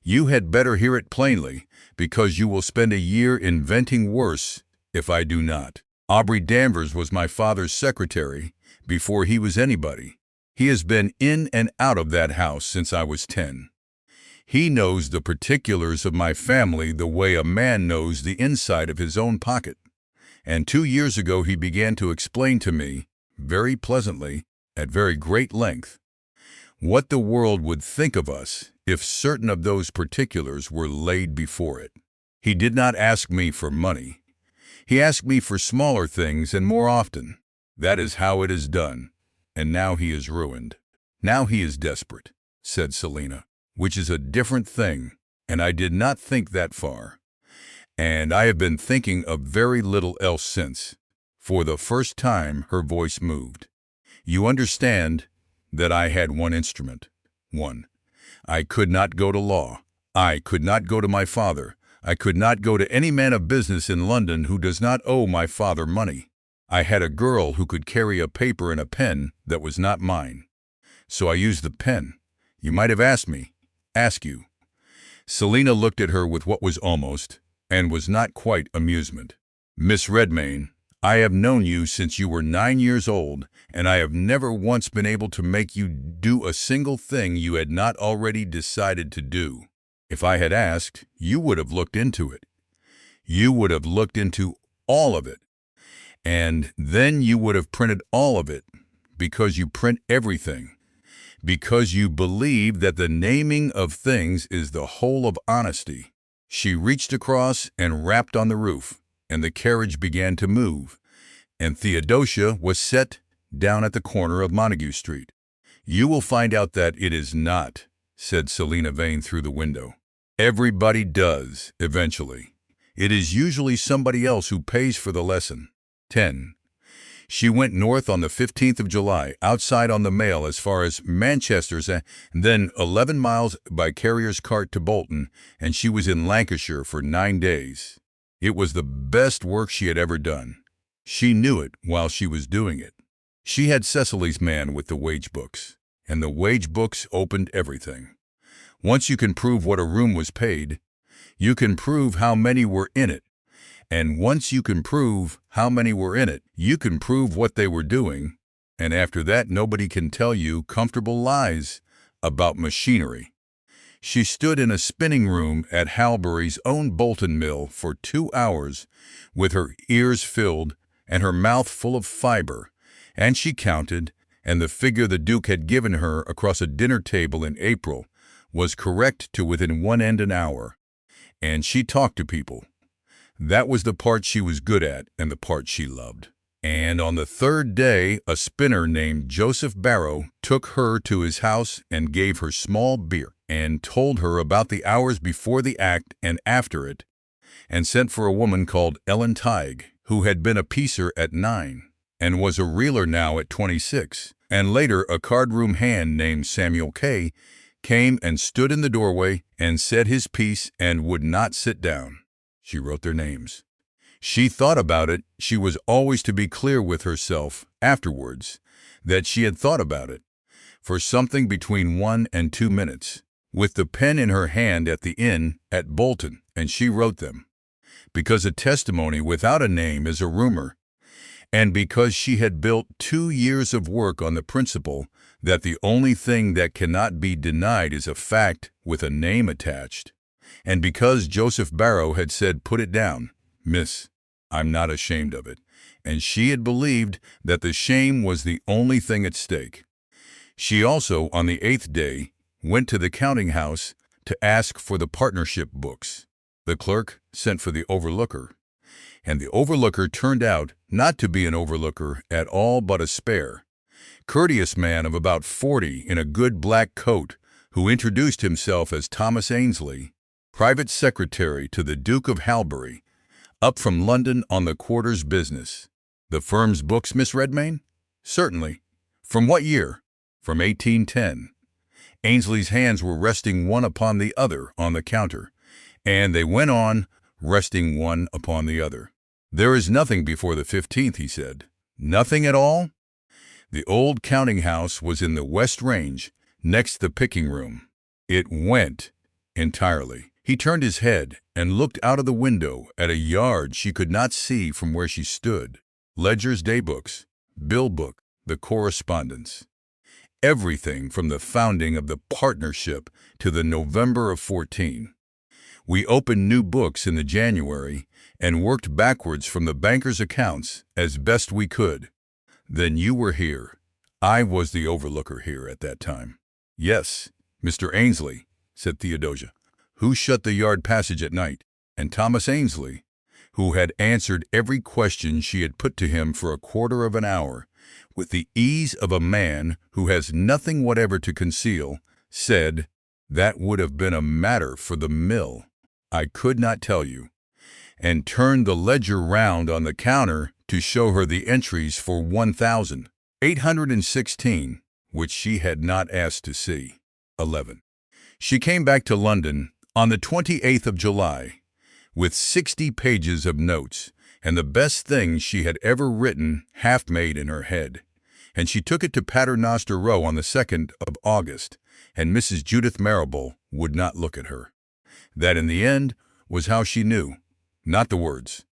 "You had better hear it plainly, because you will spend a year inventing worse if I do not. Aubrey Danvers was my father's secretary before he was anybody. He has been in and out of that house since I was 10. He knows the particulars of my family the way a man knows the inside of his own pocket. And 2 years ago he began to explain to me, very pleasantly, at very great length, what the world would think of us if certain of those particulars were laid before it. He did not ask me for money. He asked me for smaller things and more often. That is how it is done. And now he is ruined. Now he is desperate," said Selina, "which is a different thing. and I did not think that far. And I have been thinking of very little else since. For the first time, her voice moved. You understand that I had one instrument. One. I could not go to law. I could not go to my father. I could not go to any man of business in London who does not owe my father money. I had a girl who could carry a paper and a pen that was not mine. So I used the pen. You might have asked me. Ask you. Selina looked at her with what was almost, and was not quite, amusement. Miss Redmayne, I have known you since you were 9 years old, and I have never once been able to make you do a single thing you had not already decided to do. If I had asked, you would have looked into it. You would have looked into all of it. And then you would have printed all of it, because you print everything. Because you believe that the naming of things is the whole of honesty. She reached across and rapped on the roof, and the carriage began to move, and Theodosia was set down at the corner of Montague Street. You will find out that it is not, said Selina Vane through the window. Everybody does, eventually. It is usually somebody else who pays for the lesson. 10. She went north on the 15th of July, outside on the mail as far as Manchester's, and then 11 miles by carrier's cart to Bolton, and she was in Lancashire for 9 days. It was the best work she had ever done. She knew it while she was doing it. She had Cecily's man with the wage books, and the wage books opened everything. Once you can prove what a room was paid, you can prove how many were in it. And once you can prove how many were in it, you can prove what they were doing, and after that nobody can tell you comfortable lies about machinery. She stood in a spinning room at Halbury's own Bolton mill for 2 hours, with her ears filled and her mouth full of fiber, and she counted, and the figure the Duke had given her across a dinner table in April was correct to within 1 end an hour. And she talked to people. That was the part she was good at and the part she loved. And on the 3rd day, a spinner named Joseph Barrow took her to his house and gave her small beer, and told her about the hours before the act and after it, and sent for a woman called Ellen Tighe, who had been a piecer at 9, and was a reeler now at 26, and later a card-room hand named Samuel Kay came and stood in the doorway and said his piece and would not sit down. She wrote their names. She thought about it. She was always to be clear with herself afterwards that she had thought about it for something between 1 and 2 minutes, with the pen in her hand at the inn at Bolton, and she wrote them. Because a testimony without a name is a rumor, and because she had built 2 years of work on the principle that the only thing that cannot be denied is a fact with a name attached. And because Joseph Barrow had said, "Put it down, miss, I'm not ashamed of it," and she had believed that the shame was the only thing at stake. She also, on the 8th day, went to the counting house to ask for the partnership books. The clerk sent for the overlooker, and the overlooker turned out not to be an overlooker at all but a spare, courteous man of about 40 in a good black coat, who introduced himself as Thomas Ainsley, private secretary to the Duke of Halbury, up from London on the quarter's business. The firm's books, Miss Redmayne? Certainly. From what year? From 1810. Ainsley's hands were resting one upon the other on the counter, and they went on, resting one upon the other. There is nothing before the 15th, he said. Nothing at all? The old counting house was in the West Range, next the picking room. It went entirely. He turned his head and looked out of the window at a yard she could not see from where she stood. Ledgers, daybooks, bill book, the correspondence. Everything from the founding of the partnership to the November of 14. We opened new books in the January and worked backwards from the banker's accounts as best we could. Then you were here. I was the overlooker here at that time. Yes, Mr. Ainsley, said Theodosia, who shut the yard passage at night, and Thomas Ainsley, who had answered every question she had put to him for a quarter of an hour, with the ease of a man who has nothing whatever to conceal, said, That would have been a matter for the mill. I could not tell you. And turned the ledger round on the counter to show her the entries for 1,816, which she had not asked to see. 11. She came back to London on the 28th of July with 60 pages of notes and the best things she had ever written half made in her head. And she took it to Paternoster Row on the 2nd of August, and Mrs. Judith Marrable would not look at her. That, in the end, was how she knew, not the words.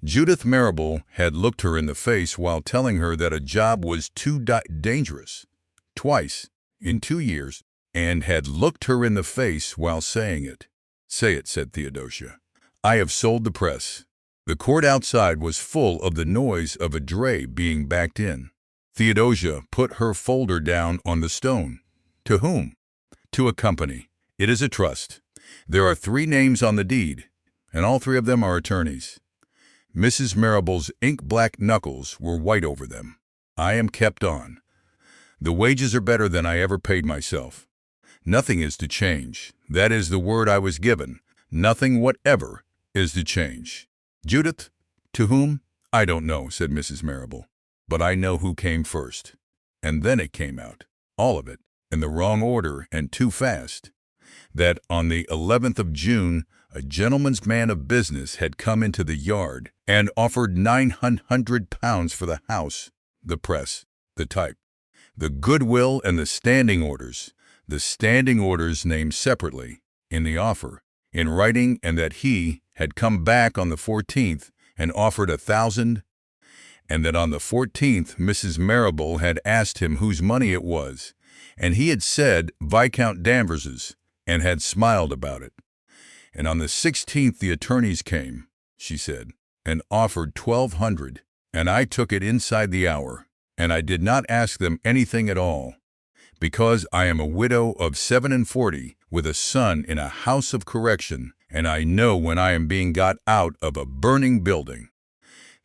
Judith Marrable had looked her in the face while telling her that a job was too dangerous, twice, in 2 years, and had looked her in the face while saying it. "Say it," said Theodosia. "I have sold the press." The court outside was full of the noise of a dray being backed in. Theodosia put her folder down on the stone. "To whom?" "To a company. It is a trust. There are 3 names on the deed, and all 3 of them are attorneys." Mrs. Marrable's ink-black knuckles were white over them. "I am kept on. The wages are better than I ever paid myself. Nothing is to change. That is the word I was given. Nothing whatever is to change." "Judith, to whom?" "I don't know," said Mrs. Marrable. "But I know who came first." And then it came out, all of it, in the wrong order and too fast, that on the 11th of June a gentleman's man of business had come into the yard and offered £900 for the house, the press, the type, the goodwill, and the standing orders named separately, in the offer, in writing, and that he had come back on the 14th and offered 1,000, and that on the 14th Mrs. Marrable had asked him whose money it was, and he had said Viscount Danvers's, and had smiled about it. And on the 16th the attorneys came, she said, and offered 1,200, and I took it inside the hour, and I did not ask them anything at all, because I am a widow of 47 with a son in a house of correction, and I know when I am being got out of a burning building.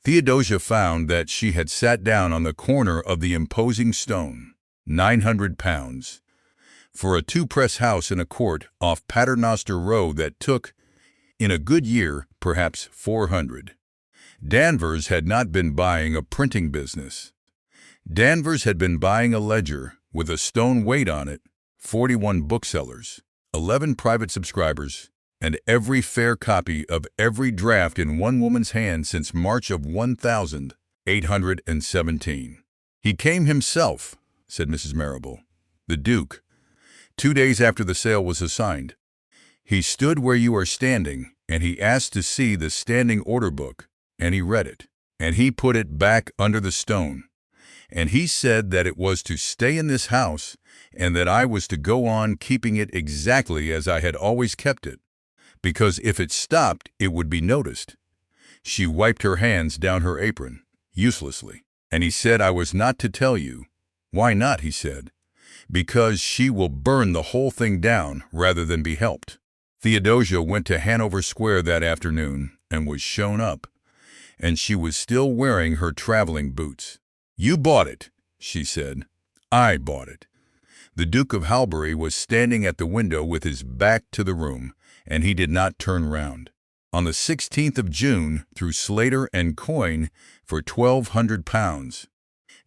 Theodosia found that she had sat down on the corner of the imposing stone. £900 for a 2-press house in a court off Paternoster Row that took, in a good year, perhaps 400. Danvers had not been buying a printing business. Danvers had been buying a ledger with a stone weight on it, 41 booksellers, 11 private subscribers, and every fair copy of every draft in one woman's hand since March of 1817. "He came himself," said Mrs. Marrable, "the Duke, 2 days after the sale was assigned. He stood where you are standing, and he asked to see the standing order book, and he read it, and he put it back under the stone, and he said that it was to stay in this house, and that I was to go on keeping it exactly as I had always kept it, because if it stopped it would be noticed." She wiped her hands down her apron, uselessly, and he said I was not to tell you. "Why not?" he said. "Because she will burn the whole thing down rather than be helped." Theodosia went to Hanover Square that afternoon and was shown up, and she was still wearing her traveling boots. "You bought it," she said. "I bought it." The Duke of Halbury was standing at the window with his back to the room, and he did not turn round. On the 16th of June, through Slater and Coyne, for £1,200.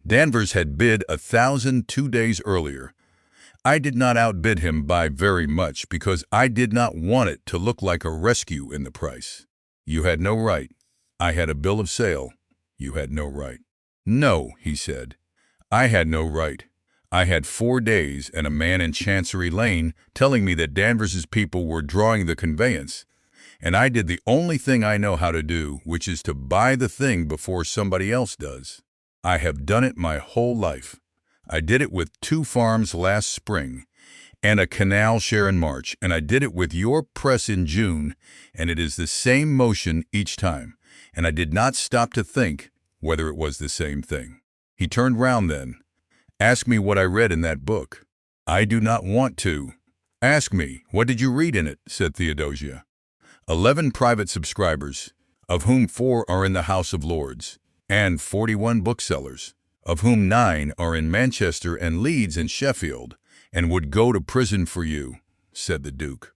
Danvers had bid 1,000 2 days earlier. I did not outbid him by very much because I did not want it to look like a rescue in the price. "You had no right." "I had a bill of sale." "You had no right." "No," he said. "I had no right. I had 4 days and a man in Chancery Lane telling me that Danvers's people were drawing the conveyance, and I did the only thing I know how to do, which is to buy the thing before somebody else does. I have done it my whole life. I did it with 2 farms last spring, and a canal share in March, and I did it with your press in June, and it is the same motion each time, and I did not stop to think whether it was the same thing." He turned round then. "Ask me what I read in that book." "I do not want to." "Ask me, what did you read in it?" said Theodosia. 11 private subscribers, of whom 4 are in the House of Lords, and 41 booksellers, of whom 9 are in Manchester and Leeds and Sheffield, and would go to prison for you, said the Duke,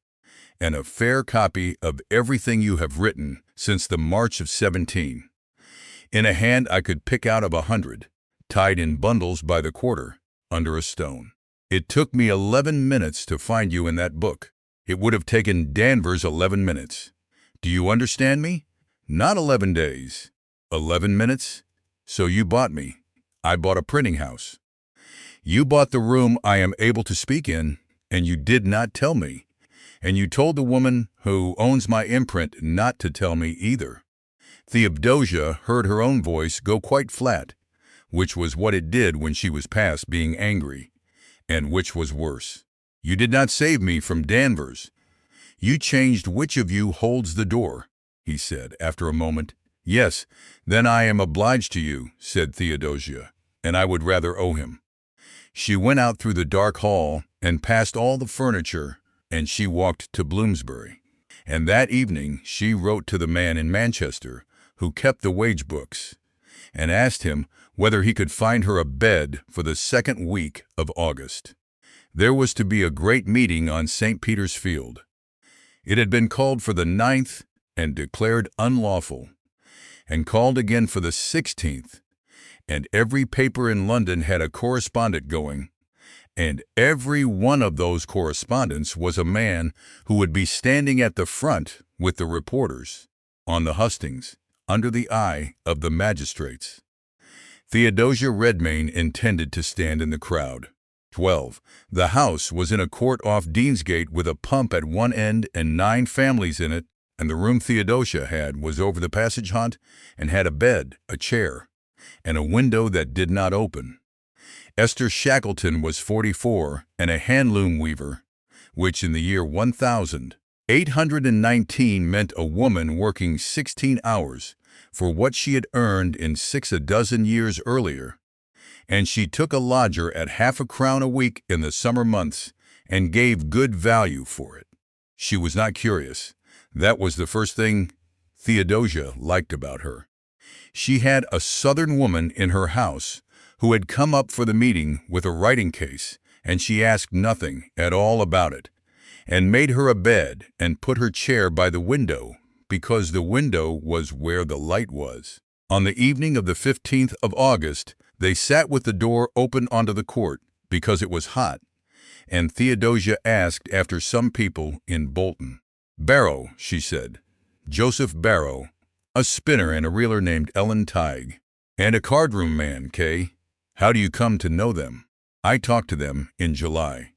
"and a fair copy of everything you have written since the March of 17. In a hand I could pick out of 100, tied in bundles by the quarter, under a stone. It took me 11 minutes to find you in that book. It would have taken Danvers 11 minutes. Do you understand me? Not 11 days. 11 minutes? So you bought me. I bought a printing house. You bought the room I am able to speak in, and you did not tell me. And you told the woman who owns my imprint not to tell me either." Theodosia heard her own voice go quite flat, which was what it did when she was past being angry, and which was worse. "You did not save me from Danvers. You changed which of you holds the door," he said after a moment. "Yes, then I am obliged to you," said Theodosia, "and I would rather owe him." She went out through the dark hall and past all the furniture, and she walked to Bloomsbury. And that evening she wrote to the man in Manchester who kept the wage books, and asked him whether he could find her a bed for the second week of August. There was to be a great meeting on St. Peter's Field. It had been called for the 9th and declared unlawful, and called again for the 16th, and every paper in London had a correspondent going, and every one of those correspondents was a man who would be standing at the front with the reporters, on the hustings, under the eye of the magistrates. Theodosia Redmayne intended to stand in the crowd. 12. The house was in a court off Deansgate with a pump at one end and 9 families in it, and the room Theodosia had was over the passage haunt and had a bed, a chair, and a window that did not open. Esther Shackleton was 44 and a handloom weaver, which in the year 1819 meant a woman working 16 hours for what she had earned in 6 a dozen years earlier. And she took a lodger at half a crown a week in the summer months and gave good value for it. She was not curious. That was the first thing Theodosia liked about her. She had a Southern woman in her house who had come up for the meeting with a writing case, and she asked nothing at all about it, and made her a bed and put her chair by the window, because the window was where the light was. On the evening of the 15th of August, they sat with the door open onto the court, because it was hot, and Theodosia asked after some people in Bolton. "Barrow," she said. "Joseph Barrow, a spinner and a reeler named Ellen Tighe, and a cardroom man, Kay. How do you come to know them?" "I talked to them in July."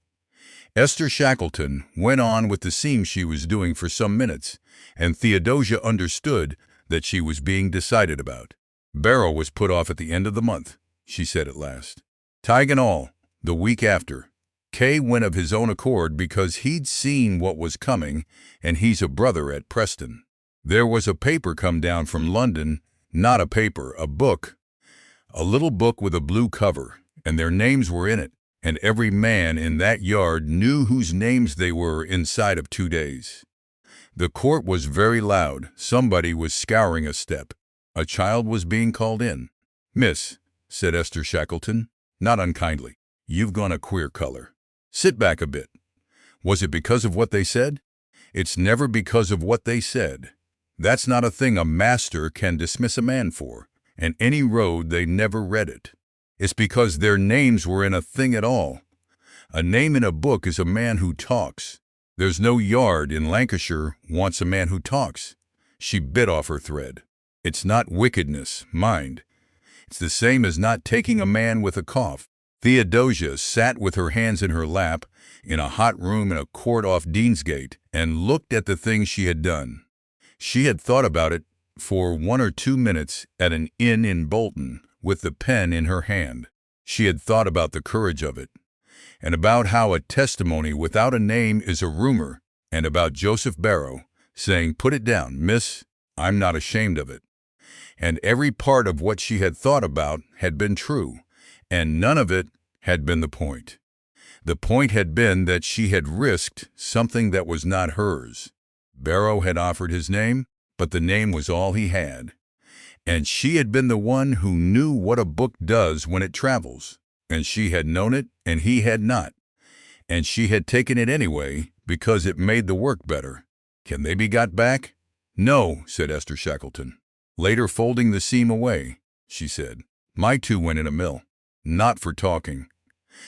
Esther Shackleton went on with the seam she was doing for some minutes, and Theodosia understood that she was being decided about. "Barrow was put off at the end of the month," she said at last. "Tighe and all, the week after. Kay went of his own accord because he'd seen what was coming, and he's a brother at Preston. There was a paper come down from London, not a paper, a book, a little book with a blue cover, and their names were in it, and every man in that yard knew whose names they were inside of 2 days. The court was very loud. Somebody was scouring a step. A child was being called in. "Miss," said Esther Shackleton, not unkindly, "you've gone a queer color. Sit back a bit. Was it because of what they said?" "It's never because of what they said. That's not a thing a master can dismiss a man for, and any road they never read it. It's because their names were in a thing at all. A name in a book is a man who talks. There's no yard in Lancashire wants a man who talks." She bit off her thread. "It's not wickedness, mind. It's the same as not taking a man with a cough." Theodosia sat with her hands in her lap in a hot room in a court off Deansgate and looked at the thing she had done. She had thought about it for 1 or 2 minutes at an inn in Bolton with the pen in her hand. She had thought about the courage of it, and about how a testimony without a name is a rumor, and about Joseph Barrow saying, "Put it down, miss, I'm not ashamed of it." And every part of what she had thought about had been true, and none of it had been the point. The point had been that she had risked something that was not hers. Barrow had offered his name, but the name was all he had. And she had been the one who knew what a book does when it travels, and she had known it and he had not. And she had taken it anyway because it made the work better. Can they be got back? No, said Esther Shackleton. Later folding the seam away, she said. My two went in a mill. Not for talking.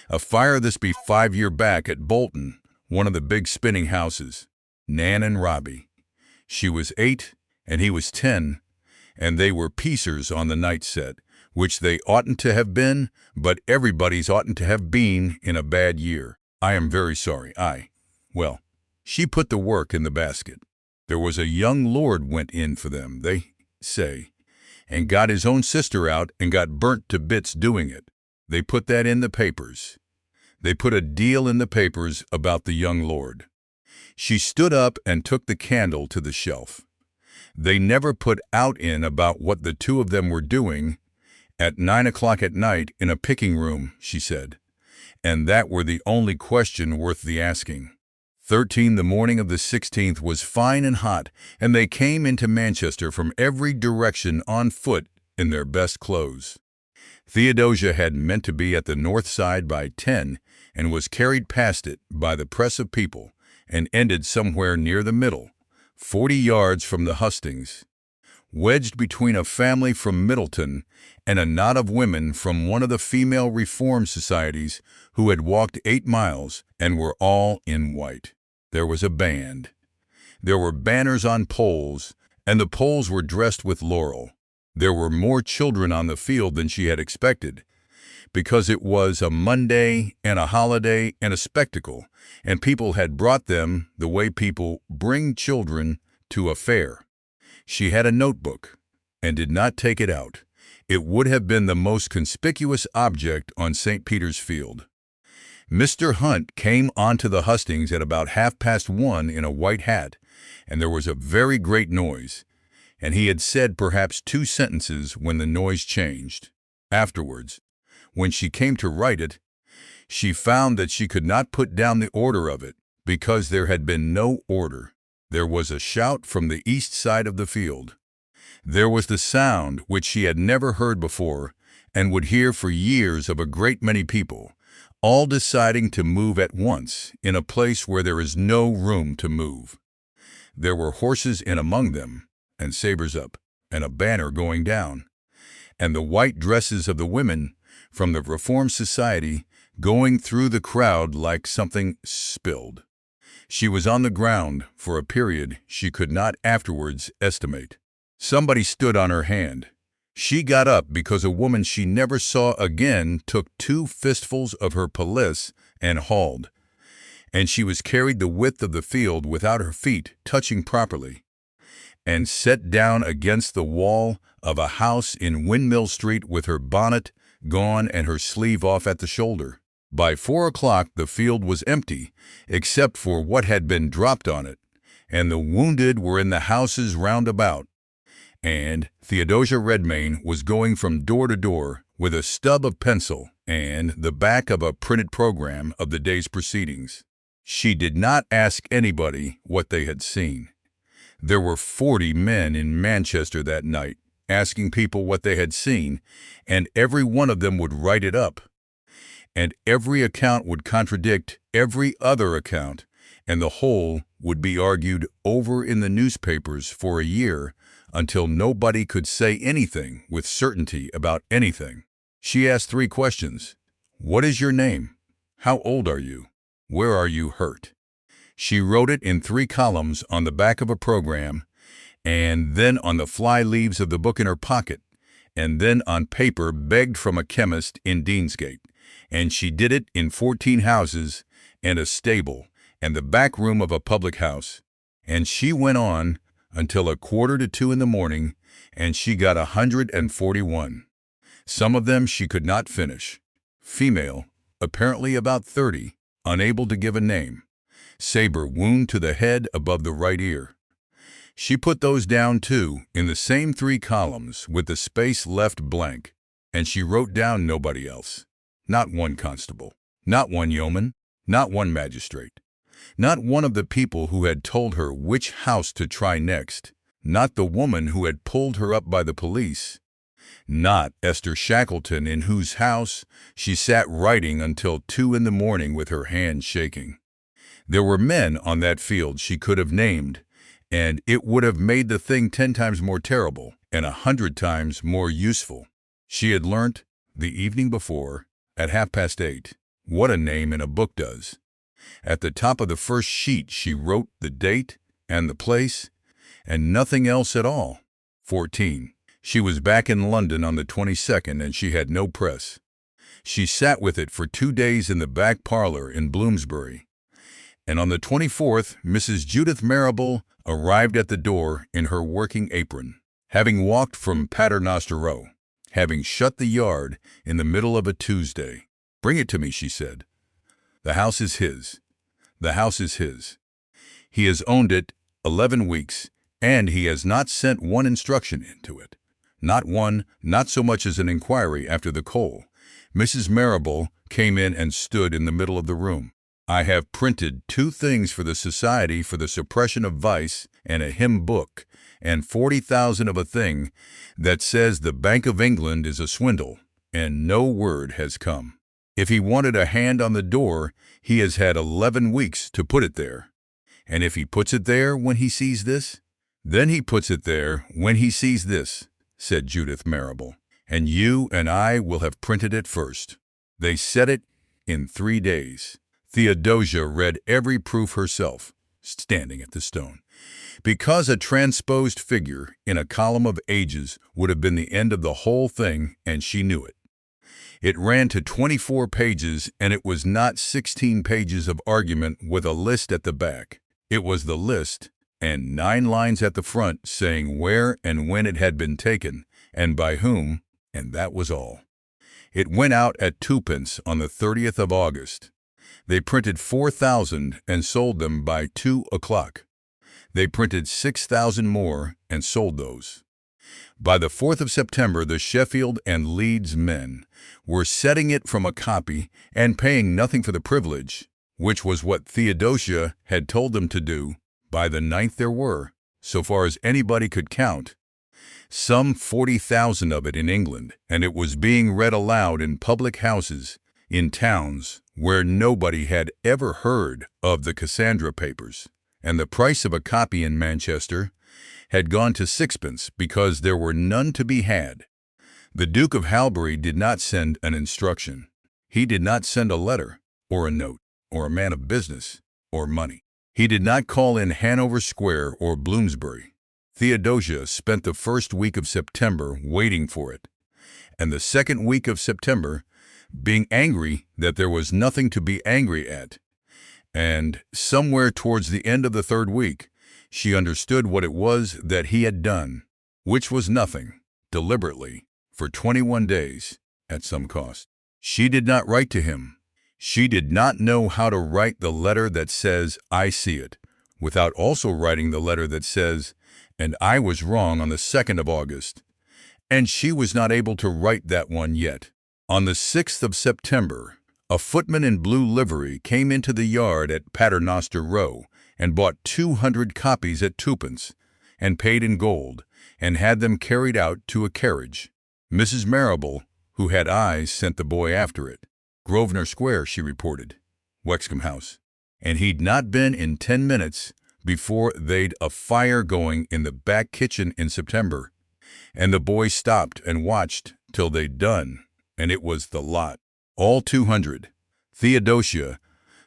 A fire this be 5 year back at Bolton, one of the big spinning houses. Nan and Robbie. She was 8 and he was 10, and they were piecers on the night set, which they oughtn't to have been, but everybody's oughtn't to have been in a bad year. I am very sorry. Well, she put the work in the basket. There was a young lord went in for them, they say, and got his own sister out and got burnt to bits doing it. They put that in the papers. They put a deal in the papers about the young lord. She stood up and took the candle to the shelf. They never put out in about what the two of them were doing at 9 o'clock at night in a picking room, she said, and that were the only question worth the asking. 13 the morning of the 16th was fine and hot, and they came into Manchester from every direction on foot in their best clothes. Theodosia had meant to be at the north side by 10 and was carried past it by the press of people and ended somewhere near the middle, 40 yards from the hustings, wedged between a family from Middleton and a knot of women from one of the female reform societies who had walked 8 miles and were all in white. There was a band. There were banners on poles, and the poles were dressed with laurel. There were more children on the field than she had expected, because it was a Monday and a holiday and a spectacle, and people had brought them the way people bring children to a fair. She had a notebook and did not take it out. It would have been the most conspicuous object on St. Peter's Field. Mr. Hunt came onto the hustings at about 1:30 in a white hat, and there was a very great noise, and he had said perhaps 2 sentences when the noise changed. Afterwards, when she came to write it, she found that she could not put down the order of it, because there had been no order. There was a shout from the east side of the field. There was the sound which she had never heard before and would hear for years of a great many people, all deciding to move at once in a place where there is no room to move. There were horses in among them, and sabers up, and a banner going down, and the white dresses of the women from the Reform Society going through the crowd like something spilled. She was on the ground for a period she could not afterwards estimate. Somebody stood on her hand. She got up because a woman she never saw again took 2 fistfuls of her pelisse and hauled, and she was carried the width of the field without her feet touching properly, and set down against the wall of a house in Windmill Street with her bonnet gone and her sleeve off at the shoulder. By 4 o'clock the field was empty, except for what had been dropped on it, and the wounded were in the houses round about, and Theodosia Redmayne was going from door to door with a stub of pencil and the back of a printed program of the day's proceedings. She did not ask anybody what they had seen. There were 40 men in Manchester that night asking people what they had seen, and every one of them would write it up. And every account would contradict every other account, and the whole would be argued over in the newspapers for a year until nobody could say anything with certainty about anything. She asked 3 questions. What is your name? How old are you? Where are you hurt? She wrote it in 3 columns on the back of a program, and then on the fly leaves of the book in her pocket, and then on paper begged from a chemist in Deansgate. And she did it in 14 houses and a stable and the back room of a public house. And she went on until 1:45 in the morning, and she got 141. Some of them she could not finish. Female, apparently about 30, unable to give a name. Saber wound to the head above the right ear. She put those down too, in the same 3 columns, with the space left blank, and she wrote down nobody else. Not one constable, not one yeoman, not one magistrate, not one of the people who had told her which house to try next, not the woman who had pulled her up by the police, not Esther Shackleton, in whose house she sat writing until 2 in the morning with her hand shaking. There were men on that field she could have named, and it would have made the thing 10 times more terrible and 100 times more useful. She had learnt the evening before, at 8:30, what a name in a book does. At the top of the first sheet she wrote the date and the place, and nothing else at all. 14. She was back in London on the 22nd, and she had no press. She sat with it for 2 days in the back parlor in Bloomsbury. And on the 24th, Mrs. Judith Marrable arrived at the door in her working apron, having walked from Paternoster Row, having shut the yard in the middle of a Tuesday. "Bring it to me," she said. "The house is his. The house is his. He has owned it 11 weeks, and he has not sent one instruction into it. Not one, not so much as an inquiry after the coal." Mrs. Marrable came in and stood in the middle of the room. "I have printed 2 things for the Society for the Suppression of Vice and a hymn book, and 40,000 of a thing that says the Bank of England is a swindle, and no word has come. If he wanted a hand on the door, he has had 11 weeks to put it there. And if he puts it there when he sees this, then he puts it there when he sees this," said Judith Marrable. "And you and I will have printed it first." They said it in 3 days. Theodosia read every proof herself, standing at the stone, because a transposed figure in a column of ages would have been the end of the whole thing, and she knew it. It ran to 24 pages, and it was not 16 pages of argument with a list at the back. It was the list, and 9 lines at the front saying where and when it had been taken, and by whom, and that was all. It went out at 2d on the 30th of August. They printed 4,000 and sold them by 2 o'clock. They printed 6,000 more and sold those. By the 4th of September, the Sheffield and Leeds men were setting it from a copy and paying nothing for the privilege, which was what Theodosia had told them to do. By the 9th there were, so far as anybody could count, some 40,000 of it in England, and it was being read aloud in public houses in towns where nobody had ever heard of the Cassandra papers, and the price of a copy in Manchester had gone to 6d because there were none to be had. The Duke of Halbury did not send an instruction. He did not send a letter, or a note, or a man of business, or money. He did not call in Hanover Square or Bloomsbury. Theodosia spent the first week of September waiting for it, and the second week of September being angry that there was nothing to be angry at. And somewhere towards the end of the 3rd week, she understood what it was that he had done, which was nothing, deliberately, for 21 days, at some cost. She did not write to him. She did not know how to write the letter that says, "I see it," without also writing the letter that says, "And I was wrong on the 2nd of August." And she was not able to write that one yet. On the 6th of September, a footman in blue livery came into the yard at Paternoster Row and bought 200 copies at 2d, and paid in gold, and had them carried out to a carriage. Mrs. Marrable, who had eyes, sent the boy after it. "Grosvenor Square," she reported, "Wexcombe House." And he'd not been in 10 minutes before they'd a fire going in the back kitchen in September, and the boy stopped and watched till they'd done, and it was the lot, all 200. Theodosia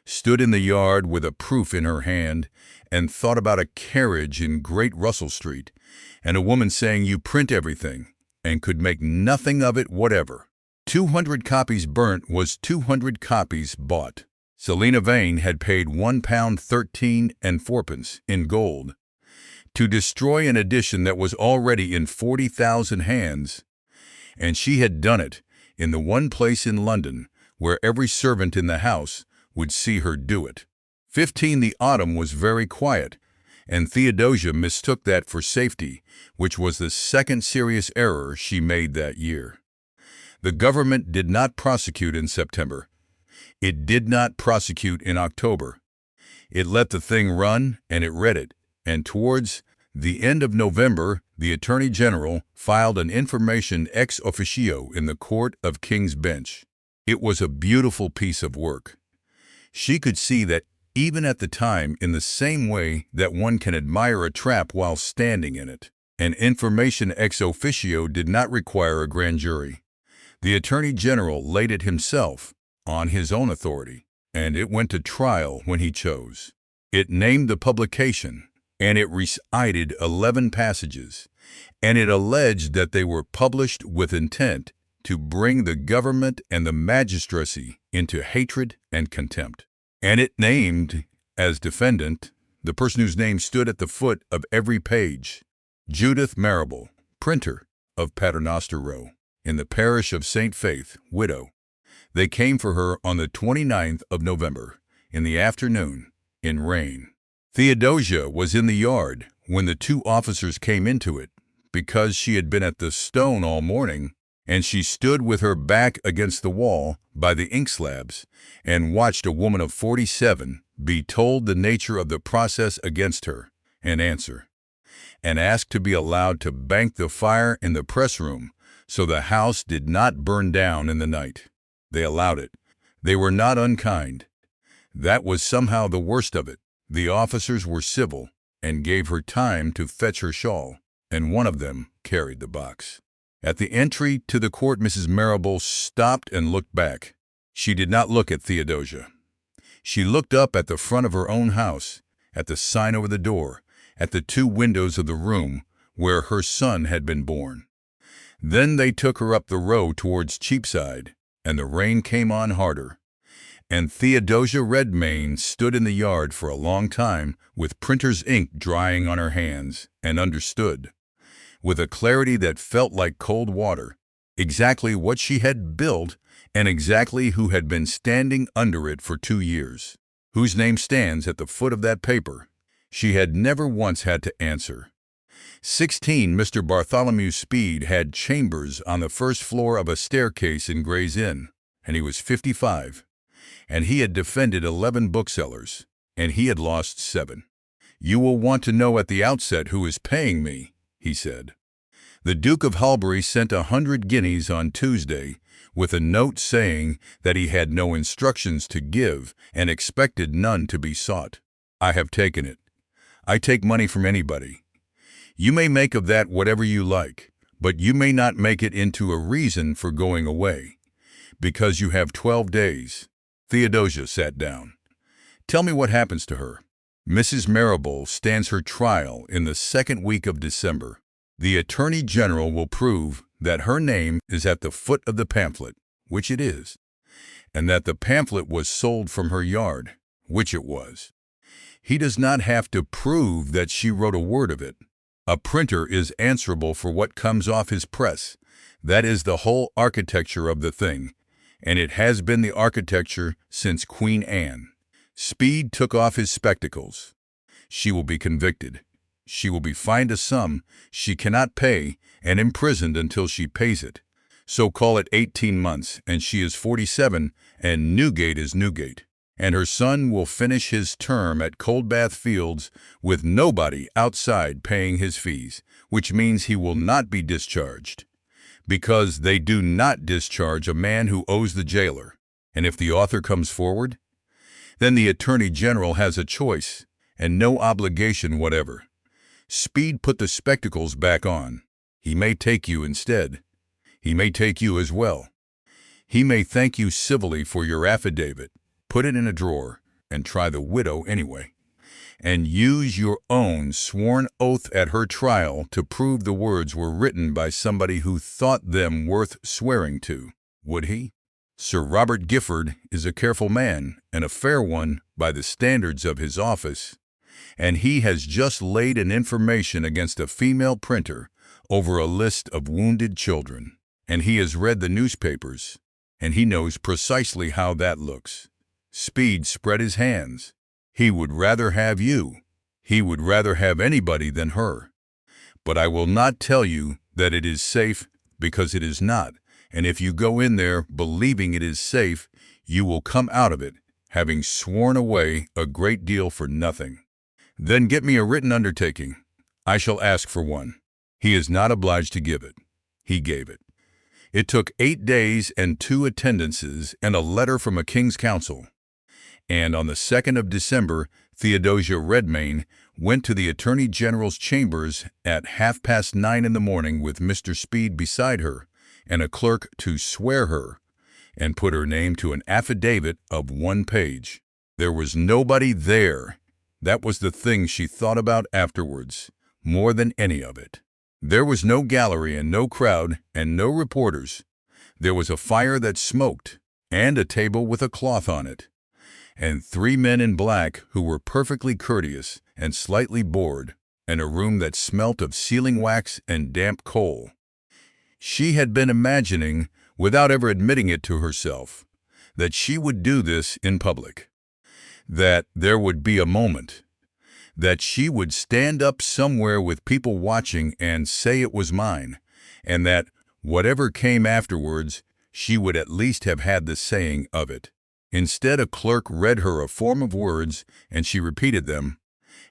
stood in the yard with a proof in her hand and thought about a carriage in Great Russell Street, and a woman saying you print everything, and could make nothing of it whatever. 200 copies burnt was 200 copies bought. Selina Vane had paid £1 13 and 4d in gold to destroy an edition that was already in 40,000 hands, and she had done it in the one place in London where every servant in the house would see her do it. 15. The autumn was very quiet, and Theodosia mistook that for safety, which was the second serious error she made that year. The government did not prosecute in September. It did not prosecute in October. It let the thing run, and it read it, and towards the end of November, the Attorney General filed an information ex officio in the Court of King's Bench. It was a beautiful piece of work. She could see that even at the time, in the same way that one can admire a trap while standing in it. And information ex officio did not require a grand jury. The Attorney General laid it himself, on his own authority, and it went to trial when he chose. It named the publication, and it recited 11 passages, and it alleged that they were published with intent to bring the government and the magistracy into hatred and contempt. And it named, as defendant, the person whose name stood at the foot of every page, Judith Marrable, printer of Paternoster Row, in the parish of St. Faith, widow. They came for her on the 29th of November, in the afternoon, in rain. Theodosia was in the yard when the two officers came into it, because she had been at the stone all morning, and she stood with her back against the wall by the ink slabs and watched a woman of 47 be told the nature of the process against her and answer, and asked to be allowed to bank the fire in the press room so the house did not burn down in the night. They allowed it. They were not unkind. That was somehow the worst of it. The officers were civil and gave her time to fetch her shawl, and one of them carried the box. At the entry to the court, Mrs. Marrable stopped and looked back. She did not look at Theodosia. She looked up at the front of her own house, at the sign over the door, at the two windows of the room where her son had been born. Then they took her up the row towards Cheapside, and the rain came on harder. And Theodosia Redmayne stood in the yard for a long time with printer's ink drying on her hands, and understood, with a clarity that felt like cold water, exactly what she had built and exactly who had been standing under it for 2 years, whose name stands at the foot of that paper. She had never once had to answer. 16 Mr. Bartholomew Speed had chambers on the first floor of a staircase in Gray's Inn, and he was 55, and he had defended 11 booksellers, and he had lost 7. "You will want to know at the outset who is paying me," he said. The Duke of Halbury sent 100 guineas on Tuesday, with a note saying that he had no instructions to give and expected none to be sought. "I have taken it. I take money from anybody. You may make of that whatever you like, but you may not make it into a reason for going away, because you have 12 days. Theodosia sat down. "Tell me what happens to her." "Mrs. Marrable stands her trial in the 2nd week of December. The Attorney General will prove that her name is at the foot of the pamphlet, which it is, and that the pamphlet was sold from her yard, which it was. He does not have to prove that she wrote a word of it. A printer is answerable for what comes off his press. That is the whole architecture of the thing, and it has been the architecture since Queen Anne." Speed took off his spectacles. "She will be convicted. She will be fined a sum she cannot pay and imprisoned until she pays it. So call it 18 months, and she is 47, and Newgate is Newgate. And her son will finish his term at Coldbath Fields with nobody outside paying his fees, which means he will not be discharged, because they do not discharge a man who owes the jailer. And if the author comes forward, then the Attorney General has a choice and no obligation whatever." Speed put the spectacles back on. "He may take you instead. He may take you as well. He may thank you civilly for your affidavit, put it in a drawer, and try the widow anyway, and use your own sworn oath at her trial to prove the words were written by somebody who thought them worth swearing to. Would he? Sir Robert Gifford is a careful man, and a fair one by the standards of his office, and he has just laid an information against a female printer over a list of wounded children, and he has read the newspapers, and he knows precisely how that looks." Speed spread his hands. "He would rather have you. He would rather have anybody than her. But I will not tell you that it is safe, because it is not, and if you go in there believing it is safe, you will come out of it having sworn away a great deal for nothing. Then get me a written undertaking. I shall ask for one." He is not obliged to give it. He gave it. It took 8 days and 2 attendances and a letter from a king's counsel. And on the 2nd of December, Theodosia Redmayne went to the Attorney General's chambers at 9:30 in the morning with Mr. Speed beside her and a clerk to swear her and put her name to an affidavit of 1 page. There was nobody there. That was the thing she thought about afterwards, more than any of it. There was no gallery and no crowd and no reporters. There was a fire that smoked and a table with a cloth on it, and 3 men in black who were perfectly courteous and slightly bored, and a room that smelt of sealing wax and damp coal. She had been imagining, without ever admitting it to herself, that she would do this in public, that there would be a moment, that she would stand up somewhere with people watching and say it was mine, and that, whatever came afterwards, she would at least have had the saying of it. Instead, a clerk read her a form of words, and she repeated them,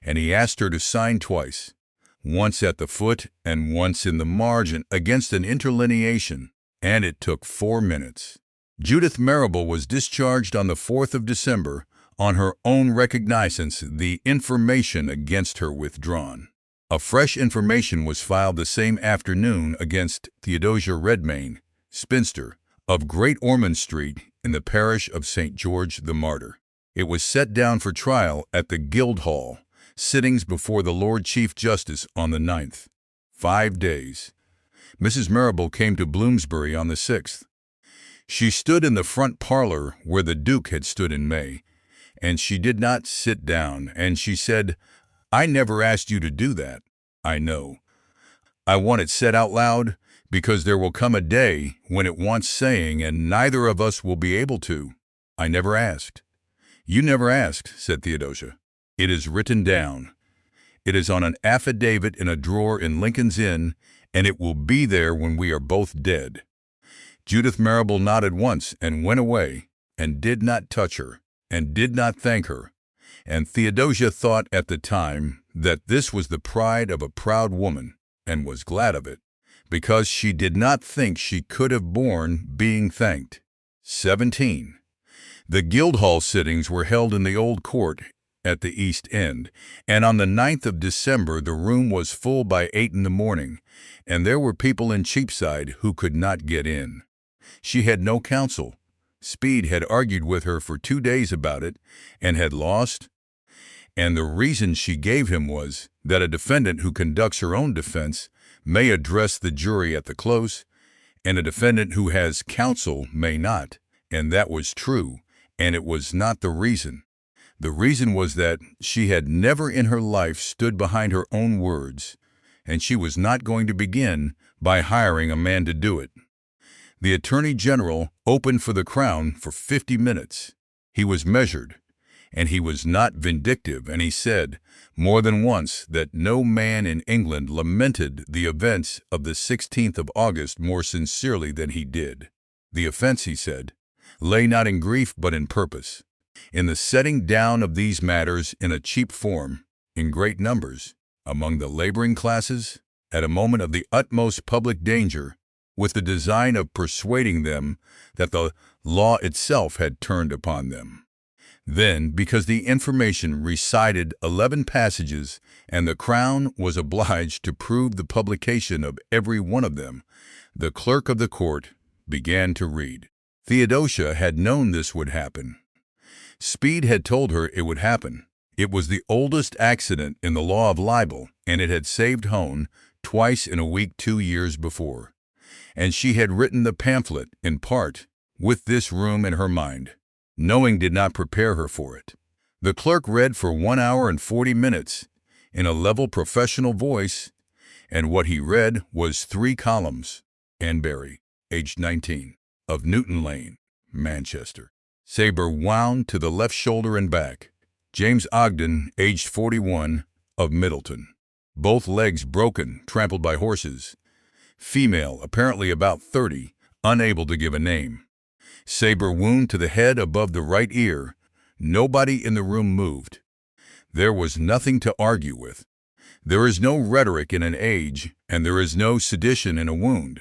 and he asked her to sign twice, once at the foot and once in the margin against an interlineation, and it took 4 minutes. Judith Marrable was discharged on the 4th of December, on her own recognizance, the information against her withdrawn. A fresh information was filed the same afternoon against Theodosia Redmayne, spinster, of Great Ormond Street in the parish of St. George the Martyr. It was set down for trial at the Guildhall, sittings before the Lord Chief Justice on the 9th. 5 days. Mrs. Marrable came to Bloomsbury on the 6th. She stood in the front parlor where the Duke had stood in May, and she did not sit down, and she said, "I never asked you to do that, I know. I want it said out loud, because there will come a day when it wants saying, and neither of us will be able to. I never asked." "You never asked," said Theodosia. "It is written down. It is on an affidavit in a drawer in Lincoln's Inn, and it will be there when we are both dead." Judith Marrable nodded once and went away, and did not touch her, and did not thank her, and Theodosia thought at the time that this was the pride of a proud woman, and was glad of it, because she did not think she could have borne being thanked. 17. The Guildhall sittings were held in the Old Court at the East End, and on the 9th of December the room was full by 8 in the morning, and there were people in Cheapside who could not get in. She had no counsel. Speed had argued with her for 2 days about it, and had lost, and the reason she gave him was that a defendant who conducts her own defense may address the jury at the close, and a defendant who has counsel may not, and that was true, and it was not the reason. The reason was that she had never in her life stood behind her own words, and she was not going to begin by hiring a man to do it. The Attorney General opened for the Crown for 50 minutes. He was measured, and he was not vindictive, and he said more than once that no man in England lamented the events of the 16th of August more sincerely than he did. The offense, he said, lay not in grief but in purpose, in the setting down of these matters in a cheap form, in great numbers, among the laboring classes, at a moment of the utmost public danger, with the design of persuading them that the law itself had turned upon them. Then, because the information recited 11 passages, and the Crown was obliged to prove the publication of every one of them, the clerk of the court began to read. Theodosia had known this would happen. Speed had told her it would happen. It was the oldest accident in the law of libel, and it had saved Hone twice in a week 2 years before. And she had written the pamphlet, in part, with this room in her mind. Knowing did not prepare her for it. The clerk read for 1 hour and 40 minutes, in a level professional voice, and what he read was 3 columns. Anne Barry, aged 19, of Newton Lane, Manchester. Sabre wound to the left shoulder and back. James Ogden, aged 41, of Middleton. Both legs broken, trampled by horses. Female, apparently about 30, unable to give a name. Sabre wound to the head above the right ear. Nobody in the room moved. There was nothing to argue with. There is no rhetoric in an age, and there is no sedition in a wound.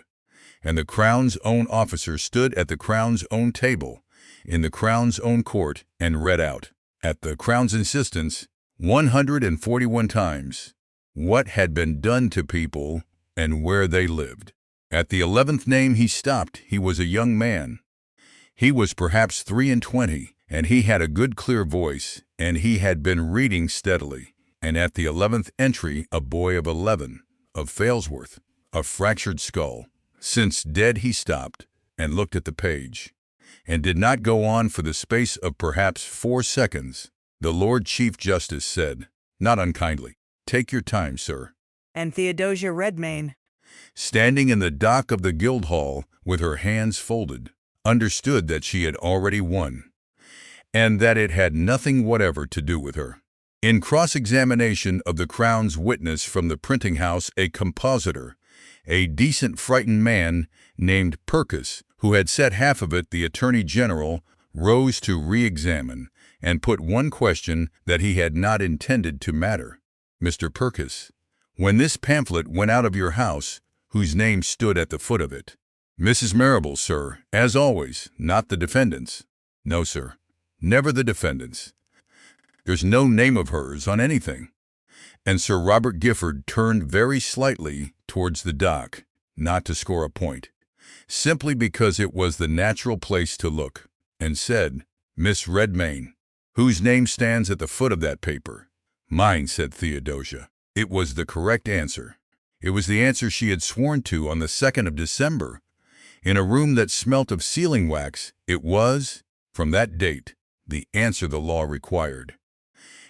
And the Crown's own officer stood at the Crown's own table, in the Crown's own court and read out, at the Crown's insistence, 141 times, what had been done to people and where they lived. At the 11th name he stopped. He was a young man. He was perhaps 23, and he had a good clear voice, and he had been reading steadily. And at the 11th entry, a boy of 11, of Failsworth, a fractured skull. Since dead he stopped, and looked at the page, and did not go on for the space of perhaps 4 seconds. The Lord Chief Justice said, not unkindly, "Take your time, sir." And Theodosia Redmayne, standing in the dock of the Guildhall with her hands folded, understood that she had already won, and that it had nothing whatever to do with her. In cross-examination of the Crown's witness from the printing house, a compositor, a decent frightened man named Purkis, who had said half of it, the Attorney General rose to re-examine and put one question that he had not intended to matter. "Mr. Purkis, when this pamphlet went out of your house, whose name stood at the foot of it?" "Mrs. Marrable, sir, as always, not the defendant's." "No, sir, never the defendant's. There's no name of hers on anything." And Sir Robert Gifford turned very slightly towards the dock, not to score a point, simply because it was the natural place to look, and said, "Miss Redmayne, whose name stands at the foot of that paper?" "Mine," said Theodosia. It was the correct answer. It was the answer she had sworn to on the 2nd of December, in a room that smelt of sealing wax. It was, from that date, the answer the law required.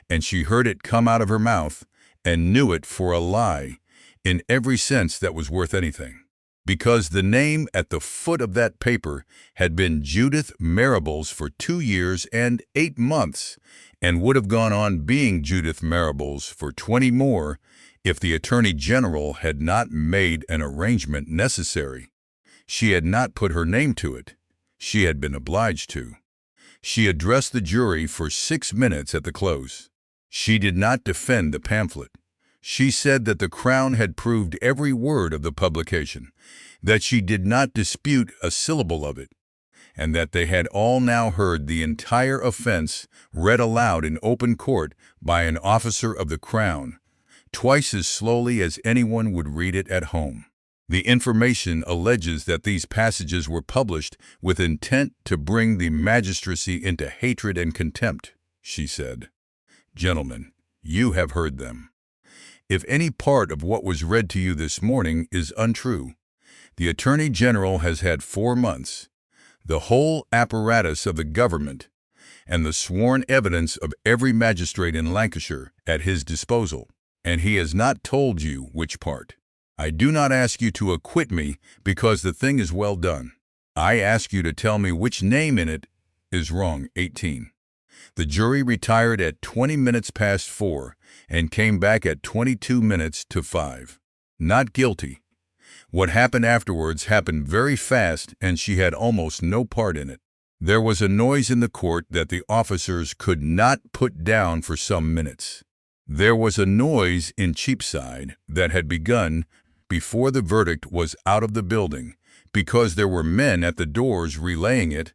And she heard it come out of her mouth, and knew it for a lie, in every sense that was worth anything. Because the name at the foot of that paper had been Judith Marrable's for 2 years and 8 months, and would have gone on being Judith Marrable's for 20 more if the Attorney General had not made an arrangement necessary. She had not put her name to it. She had been obliged to. She addressed the jury for 6 minutes at the close. She did not defend the pamphlet. She said that the Crown had proved every word of the publication, that she did not dispute a syllable of it, and that they had all now heard the entire offense read aloud in open court by an officer of the Crown, twice as slowly as anyone would read it at home. The information alleges that these passages were published with intent to bring the magistracy into hatred and contempt, she said. Gentlemen, you have heard them. If any part of what was read to you this morning is untrue, the Attorney General has had 4 months, the whole apparatus of the government, and the sworn evidence of every magistrate in Lancashire at his disposal, and he has not told you which part. I do not ask you to acquit me because the thing is well done. I ask you to tell me which name in it is wrong. 18. The jury retired at 20 minutes past 4 and came back at 22 minutes to 5. Not guilty. What happened afterwards happened very fast, and she had almost no part in it. There was a noise in the court that the officers could not put down for some minutes. There was a noise in Cheapside that had begun before the verdict was out of the building, because there were men at the doors relaying it,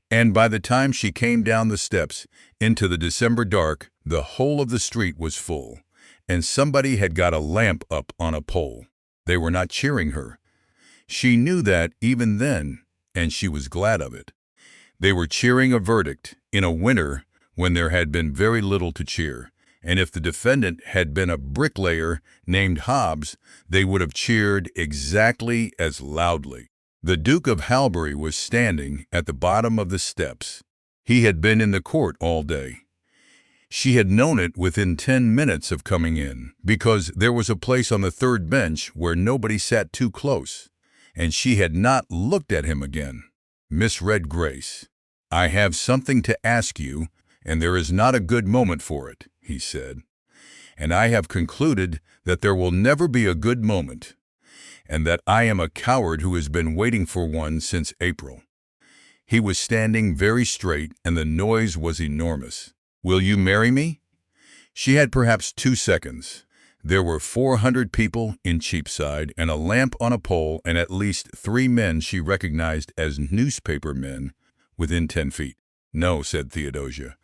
and by the time she came down the steps into the December dark, the whole of the street was full, and somebody had got a lamp up on a pole. They were not cheering her. She knew that even then, and she was glad of it. They were cheering a verdict in a winter when there had been very little to cheer, and if the defendant had been a bricklayer named Hobbs, they would have cheered exactly as loudly. The Duke of Halbury was standing at the bottom of the steps. He had been in the court all day. She had known it within 10 minutes of coming in, because there was a place on the third bench where nobody sat too close, and she had not looked at him again. Misread Grace. "I have something to ask you, and there is not a good moment for it," he said. "And I have concluded that there will never be a good moment, and that I am a coward who has been waiting for one since April." He was standing very straight, and the noise was enormous. "Will you marry me?" She had perhaps 2 seconds. There were 400 people in Cheapside, and a lamp on a pole, and at least 3 men she recognized as newspaper men, Within 10 feet. No, said Theodosia.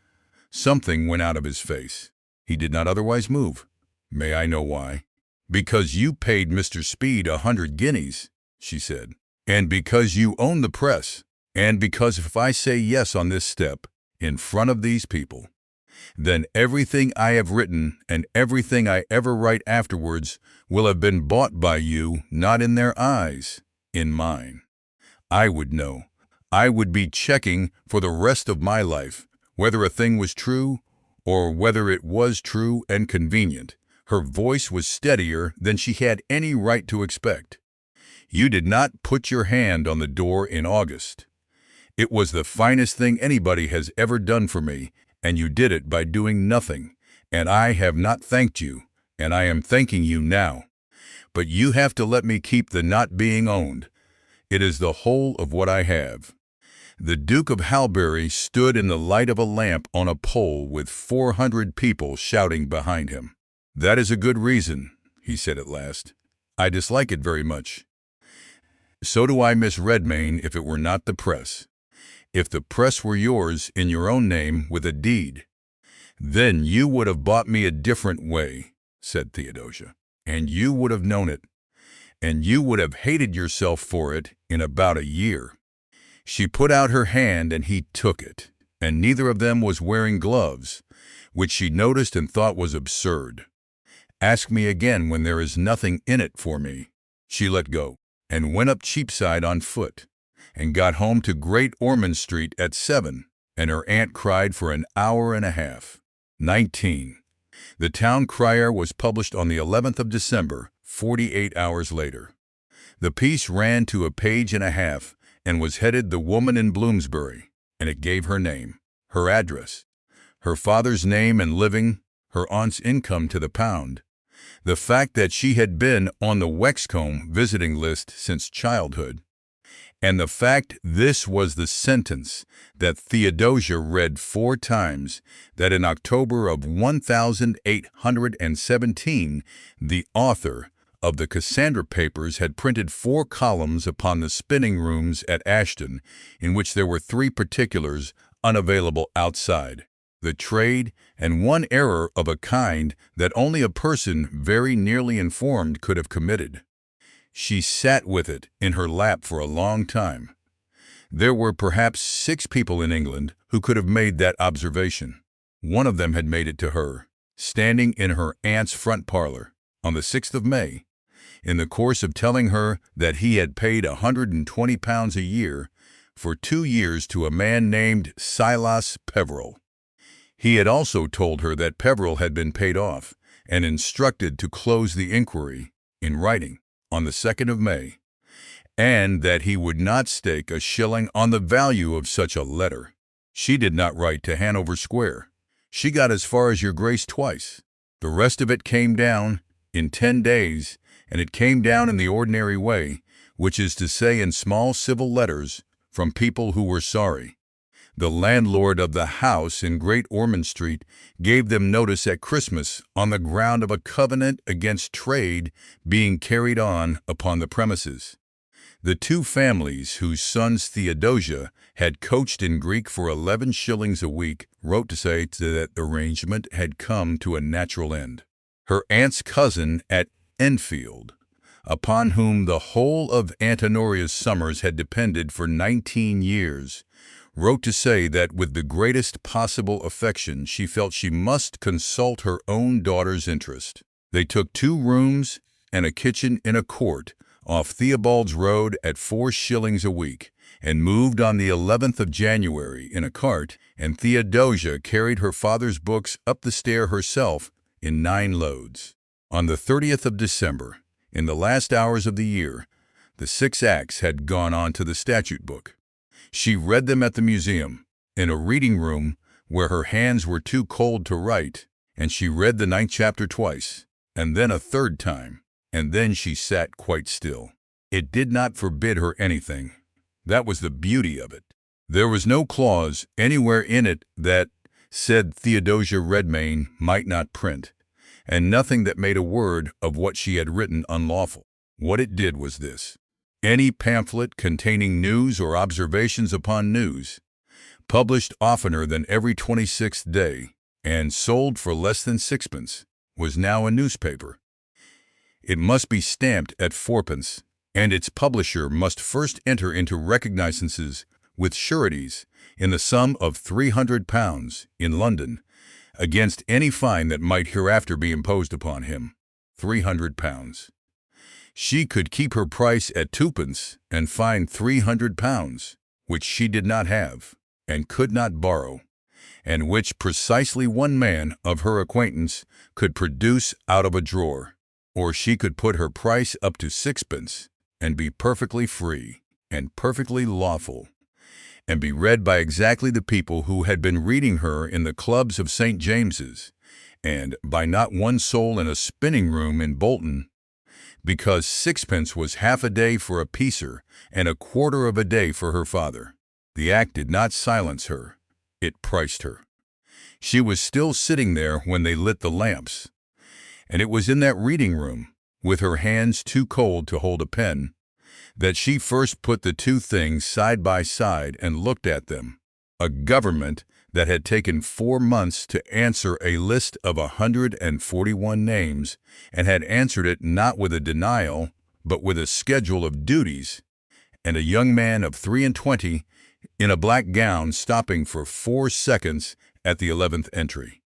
Something went out of his face. He did not otherwise move. May I know why? Because you paid Mr. Speed 100 guineas, she said. And because you own the press. And because if I say yes on this step, in front of these people, then everything I have written and everything I ever write afterwards will have been bought by you, not in their eyes, in mine. I would know. I would be checking for the rest of my life whether a thing was true or whether it was true and convenient. Her voice was steadier than she had any right to expect. You did not put your hand on the door in August. It was the finest thing anybody has ever done for me, and you did it by doing nothing, and I have not thanked you, and I am thanking you now. But you have to let me keep the not being owned. It is the whole of what I have. The Duke of Halberry stood in the light of a lamp on a pole with 400 people shouting behind him. That is a good reason, he said at last. I dislike it very much. So do I, Miss Redmayne, if it were not the press. If the press were yours in your own name with a deed, then you would have bought me a different way, said Theodosia, and you would have known it, and you would have hated yourself for it in about a year. She put out her hand and he took it, and neither of them was wearing gloves, which she noticed and thought was absurd. Ask me again when there is nothing in it for me. She let go, and went up Cheapside on foot, and got home to Great Ormond Street at 7, and her aunt cried for an hour and a half. 19. The Town Crier was published on the 11th of December, 48 hours later. The piece ran to a page and a half, and was headed "The Woman in Bloomsbury," and it gave her name, her address, her father's name and living, her aunt's income to the pound, the fact that she had been on the Wexcombe visiting list since childhood, and the fact this was the sentence that Theodosia read 4 times, that in October of 1817 the author of the Cassandra Papers had printed 4 columns upon the spinning rooms at Ashton, in which there were 3 particulars unavailable outside: the trade, and 1 error of a kind that only a person very nearly informed could have committed. She sat with it in her lap for a long time. There were perhaps 6 people in England who could have made that observation. One of them had made it to her, standing in her aunt's front parlor, on the 6th of May, in the course of telling her that he had paid £120 a year for 2 years to a man named Silas Peveril. He had also told her that Peveril had been paid off, and instructed to close the inquiry, in writing, on the 2nd of May, and that he would not stake a shilling on the value of such a letter. She did not write to Hanover Square. She got as far as your Grace twice. The rest of it came down in 10 days, and it came down in the ordinary way, which is to say in small civil letters from people who were sorry. The landlord of the house in Great Ormond Street gave them notice at Christmas on the ground of a covenant against trade being carried on upon the premises. The 2 families whose sons Theodosia had coached in Greek for 11 shillings a week wrote to say that the arrangement had come to a natural end. Her aunt's cousin at Enfield, upon whom the whole of Aunt Honoria's summers had depended for 19 years, wrote to say that with the greatest possible affection she felt she must consult her own daughter's interest. They took 2 rooms and a kitchen in a court off Theobald's Road at 4 shillings a week, and moved on the 11th of January in a cart, and Theodosia carried her father's books up the stair herself in 9 loads. On the 30th of December, in the last hours of the year, the 6 acts had gone on to the statute book. She read them at the museum, in a reading room where her hands were too cold to write, and she read the 9th chapter twice, and then a 3rd time, and then she sat quite still. It did not forbid her anything. That was the beauty of it. There was no clause anywhere in it that said Theodosia Redmayne might not print, and nothing that made a word of what she had written unlawful. What it did was this: any pamphlet containing news or observations upon news, published oftener than every 26th day, and sold for less than sixpence, was now a newspaper. It must be stamped at fourpence, and its publisher must first enter into recognizances with sureties in the sum of £300 in London, against any fine that might hereafter be imposed upon him. £300. She could keep her price at twopence and find £300, which she did not have, and could not borrow, and which precisely one man of her acquaintance could produce out of a drawer. Or she could put her price up to sixpence and be perfectly free and perfectly lawful, and be read by exactly the people who had been reading her in the clubs of St. James's, and by not one soul in a spinning room in Bolton, because sixpence was half a day for a piecer and a quarter of a day for her father. The act did not silence her, it priced her. She was still sitting there when they lit the lamps, and it was in that reading room, with her hands too cold to hold a pen, that she first put the two things side by side and looked at them. A government that had taken 4 months to answer a list of 141 names, and had answered it not with a denial, but with a schedule of duties, and a young man of 23 in a black gown stopping for 4 seconds at the 11th entry.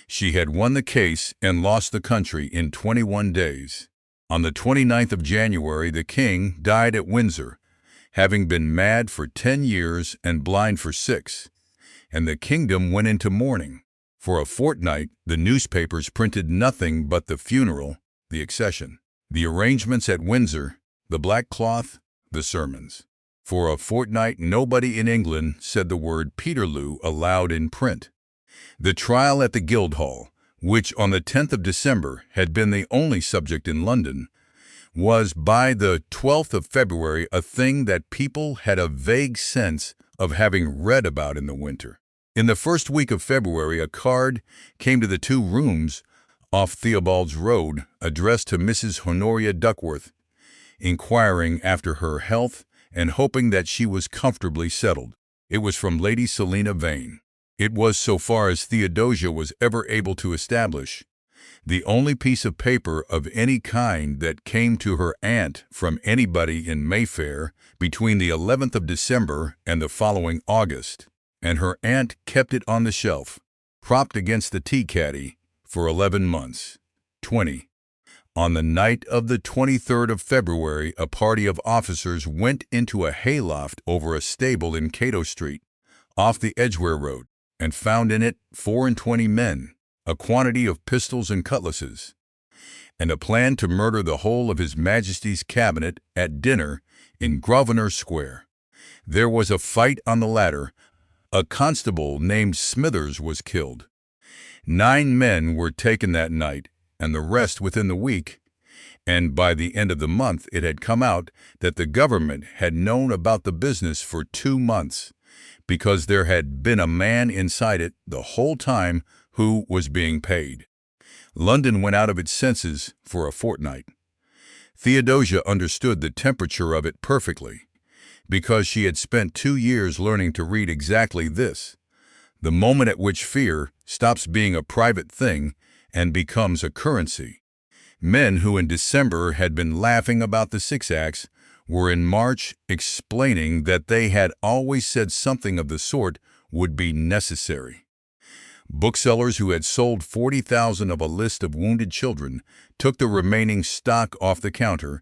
She had won the case and lost the country in 21 days. On the 29th of January, the king died at Windsor, having been mad for 10 years and blind for 6, and the kingdom went into mourning. For a fortnight, the newspapers printed nothing but the funeral, the accession, the arrangements at Windsor, the black cloth, the sermons. For a fortnight, nobody in England said the word Peterloo aloud in print. The trial at the Guildhall, which on the 10th of December had been the only subject in London, was by the 12th of February a thing that people had a vague sense of having read about in the winter. In the first week of February, a card came to the 2 rooms off Theobald's Road, addressed to Mrs. Honoria Duckworth, inquiring after her health and hoping that she was comfortably settled. It was from Lady Selina Vane. It was, so far as Theodosia was ever able to establish, the only piece of paper of any kind that came to her aunt from anybody in Mayfair between the 11th of December and the following August, and her aunt kept it on the shelf, propped against the tea-caddy, for 11 months. 20. On the night of the 23rd of February, a party of officers went into a hayloft over a stable in Cato Street, off the Edgware Road, and found in it 24 men, a quantity of pistols and cutlasses, and a plan to murder the whole of His Majesty's cabinet at dinner in Grosvenor Square. There was a fight on the ladder. A constable named Smithers was killed. 9 men were taken that night, and the rest within the week, and by the end of the month it had come out that the government had known about the business for 2 months, because there had been a man inside it the whole time who was being paid. London went out of its senses for a fortnight. Theodosia understood the temperature of it perfectly, because she had spent 2 years learning to read exactly this: the moment at which fear stops being a private thing and becomes a currency. Men who in December had been laughing about the 6 acts were in March explaining that they had always said something of the sort would be necessary. Booksellers who had sold 40,000 of a list of wounded children took the remaining stock off the counter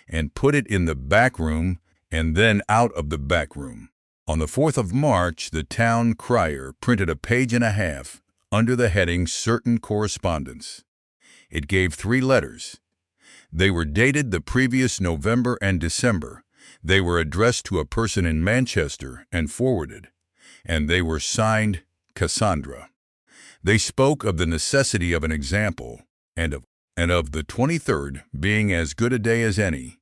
and put it in the back room and then out of the back room. On the 4th of March, the Town Crier printed a page and a half under the heading Certain Correspondence. It gave 3 letters. They were dated the previous November and December. They were addressed to a person in Manchester and forwarded, and they were signed Cassandra. They spoke of the necessity of an example, and of the 23rd being as good a day as any,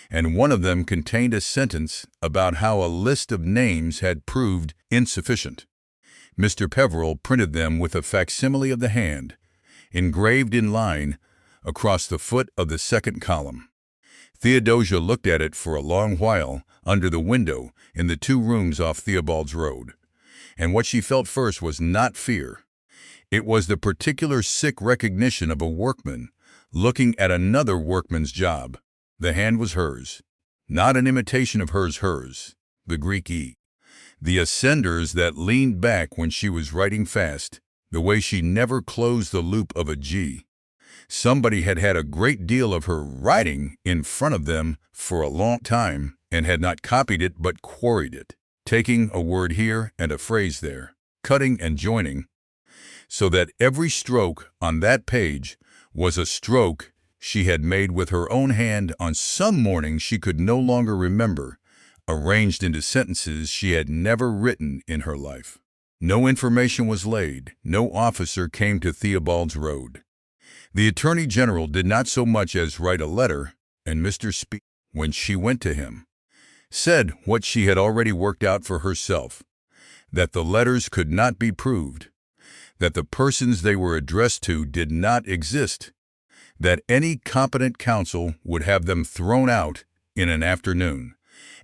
and one of them contained a sentence about how a list of names had proved insufficient. Mr. Peveril printed them with a facsimile of the hand, engraved in line, across the foot of the 2nd column. Theodosia looked at it for a long while under the window in the 2 rooms off Theobald's Road. And what she felt first was not fear. It was the particular sick recognition of a workman looking at another workman's job. The hand was hers, not an imitation of hers, the Greek E. The ascenders that leaned back when she was writing fast, the way she never closed the loop of a G. Somebody had had a great deal of her writing in front of them for a long time and had not copied it but quarried it, taking a word here and a phrase there, cutting and joining, so that every stroke on that page was a stroke she had made with her own hand on some morning she could no longer remember, arranged into sentences she had never written in her life. No information was laid. No officer came to Theobald's Road. The Attorney General did not so much as write a letter, and Mr. Speed, when she went to him, said what she had already worked out for herself, that the letters could not be proved, that the persons they were addressed to did not exist, that any competent counsel would have them thrown out in an afternoon,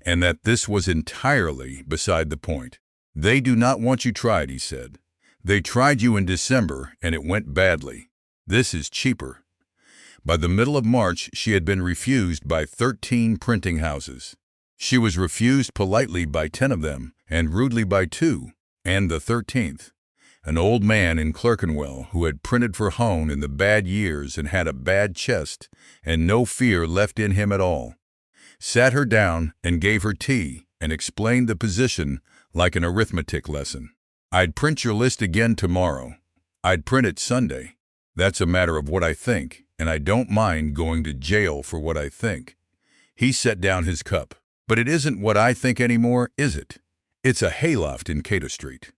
and that this was entirely beside the point. They do not want you tried, he said. They tried you in December, and it went badly. This is cheaper. By the middle of March, she had been refused by 13 printing houses. She was refused politely by 10 of them, and rudely by 2, and the 13th. An old man in Clerkenwell, who had printed for Hone in the bad years and had a bad chest, and no fear left in him at all, sat her down and gave her tea and explained the position like an arithmetic lesson. I'd print your list again tomorrow. I'd print it Sunday. That's a matter of what I think, and I don't mind going to jail for what I think. He set down his cup. But it isn't what I think anymore, is it? It's a hayloft in Cato Street.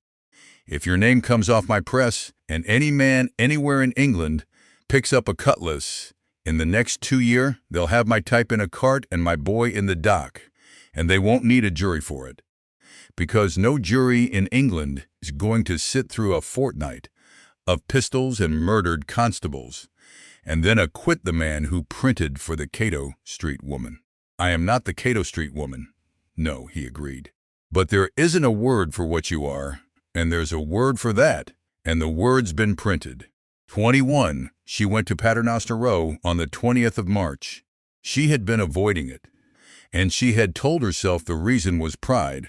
If your name comes off my press, and any man anywhere in England picks up a cutlass, in the next 2 years, they'll have my type in a cart and my boy in the dock, and they won't need a jury for it. Because no jury in England is going to sit through a fortnight of pistols and murdered constables, and then acquit the man who printed for the Cato Street woman. I am not the Cato Street woman. No, he agreed. But there isn't a word for what you are, and there's a word for that, and the word's been printed. 21, she went to Paternoster Row on the 20th of March. She had been avoiding it, and she had told herself the reason was pride,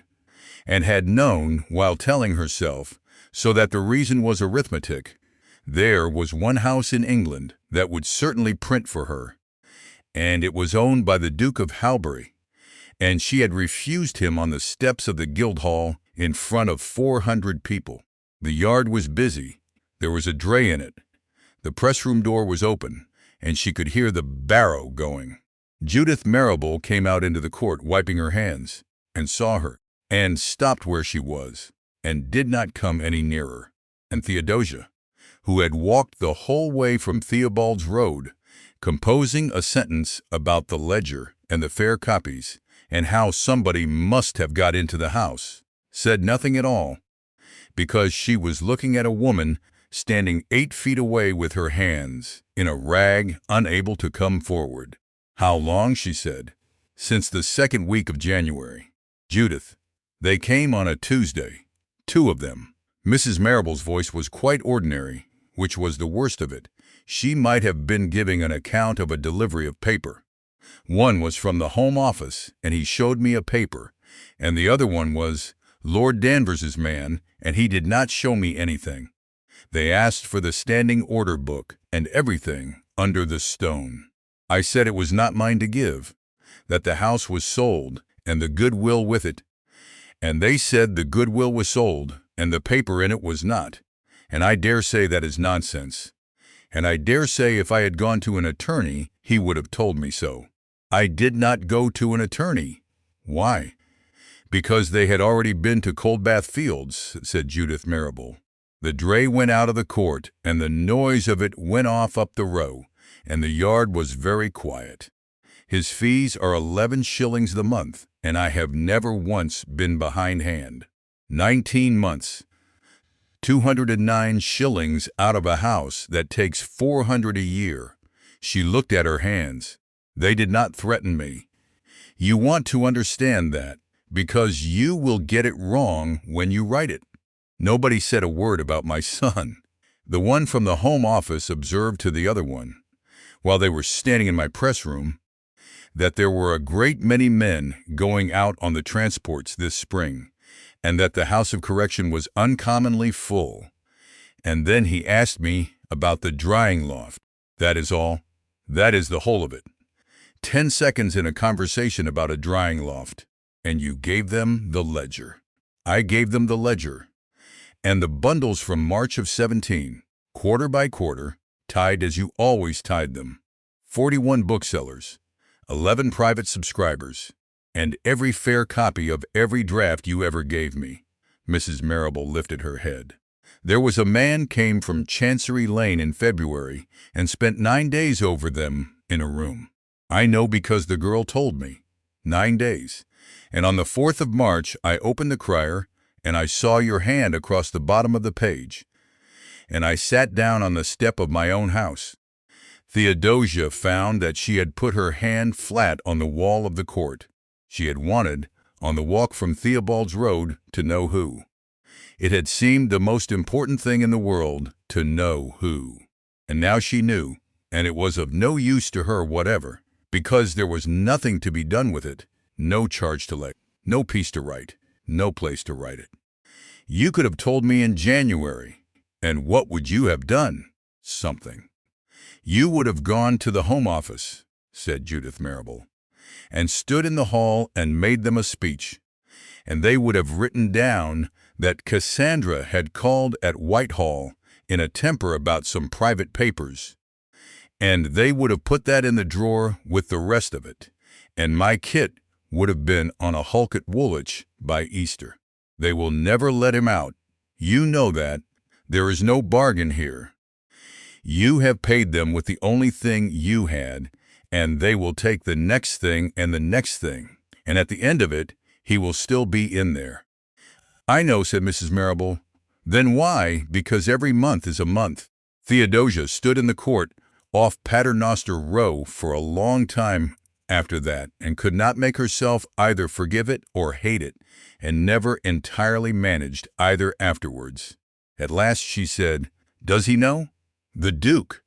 and had known while telling herself so that the reason was arithmetic. There was one house in England that would certainly print for her, and it was owned by the Duke of Halbury, and she had refused him on the steps of the Guildhall in front of 400 people. The yard was busy. There was a dray in it. The press-room door was open, and she could hear the barrow going. Judith Marrable came out into the court, wiping her hands, and saw her, and stopped where she was, and did not come any nearer. And Theodosia, who had walked the whole way from Theobald's Road, composing a sentence about the ledger and the fair copies, and how somebody must have got into the house, said nothing at all, because she was looking at a woman standing 8 feet away with her hands in a rag, unable to come forward. How long, she said. Since the 2nd week of January. Judith. They came on a Tuesday. 2 of them. Mrs. Marrable's voice was quite ordinary, which was the worst of it. She might have been giving an account of a delivery of paper. One was from the Home Office, and he showed me a paper, and the other one was Lord Danvers's man, and he did not show me anything. They asked for the standing order book and everything under the stone. I said it was not mine to give, that the house was sold, and the goodwill with it. And they said the goodwill was sold, and the paper in it was not. And I dare say that is nonsense. And I dare say if I had gone to an attorney, he would have told me so. I did not go to an attorney. Why? Because they had already been to Coldbath Fields, said Judith Marrable. The dray went out of the court, and the noise of it went off up the row, and the yard was very quiet. His fees are 11 shillings the month, and I have never once been behindhand. 19 months. 209 shillings out of a house that takes 400 a year. She looked at her hands. They did not threaten me. You want to understand that, because you will get it wrong when you write it. Nobody said a word about my son. The one from the home office observed to the other one, while they were standing in my press room, that there were a great many men going out on the transports this spring, and that the House of Correction was uncommonly full. And then he asked me about the drying loft. That is all. That is the whole of it. 10 seconds in a conversation about a drying loft, and you gave them the ledger. I gave them the ledger, and the bundles from March of 17, quarter by quarter, tied as you always tied them. 41 booksellers, 11 private subscribers, and every fair copy of every draft you ever gave me. Mrs. Marrable lifted her head. There was a man came from Chancery Lane in February and spent 9 days over them in a room. I know because the girl told me. 9 days. And on the 4th of March, I opened the crier, and I saw your hand across the bottom of the page. And I sat down on the step of my own house. Theodosia found that she had put her hand flat on the wall of the court. She had wanted, on the walk from Theobald's Road, to know who. It had seemed the most important thing in the world to know who. And now she knew, and it was of no use to her whatever, because there was nothing to be done with it, no charge to lay, no piece to write, no place to write it. You could have told me in January, and what would you have done? Something. You would have gone to the Home Office, said Judith Marrable, and stood in the hall and made them a speech, and they would have written down that Cassandra had called at Whitehall in a temper about some private papers, and they would have put that in the drawer with the rest of it, and my Kit would have been on a hulk at Woolwich by Easter. They will never let him out. You know that. There is no bargain here. You have paid them with the only thing you had, and they will take the next thing and the next thing, and at the end of it, he will still be in there. I know, said Mrs. Marrable. Then why? Because every month is a month. Theodosia stood in the court off Paternoster Row for a long time after that, and could not make herself either forgive it or hate it, and never entirely managed either afterwards. At last she said, Does he know? The Duke.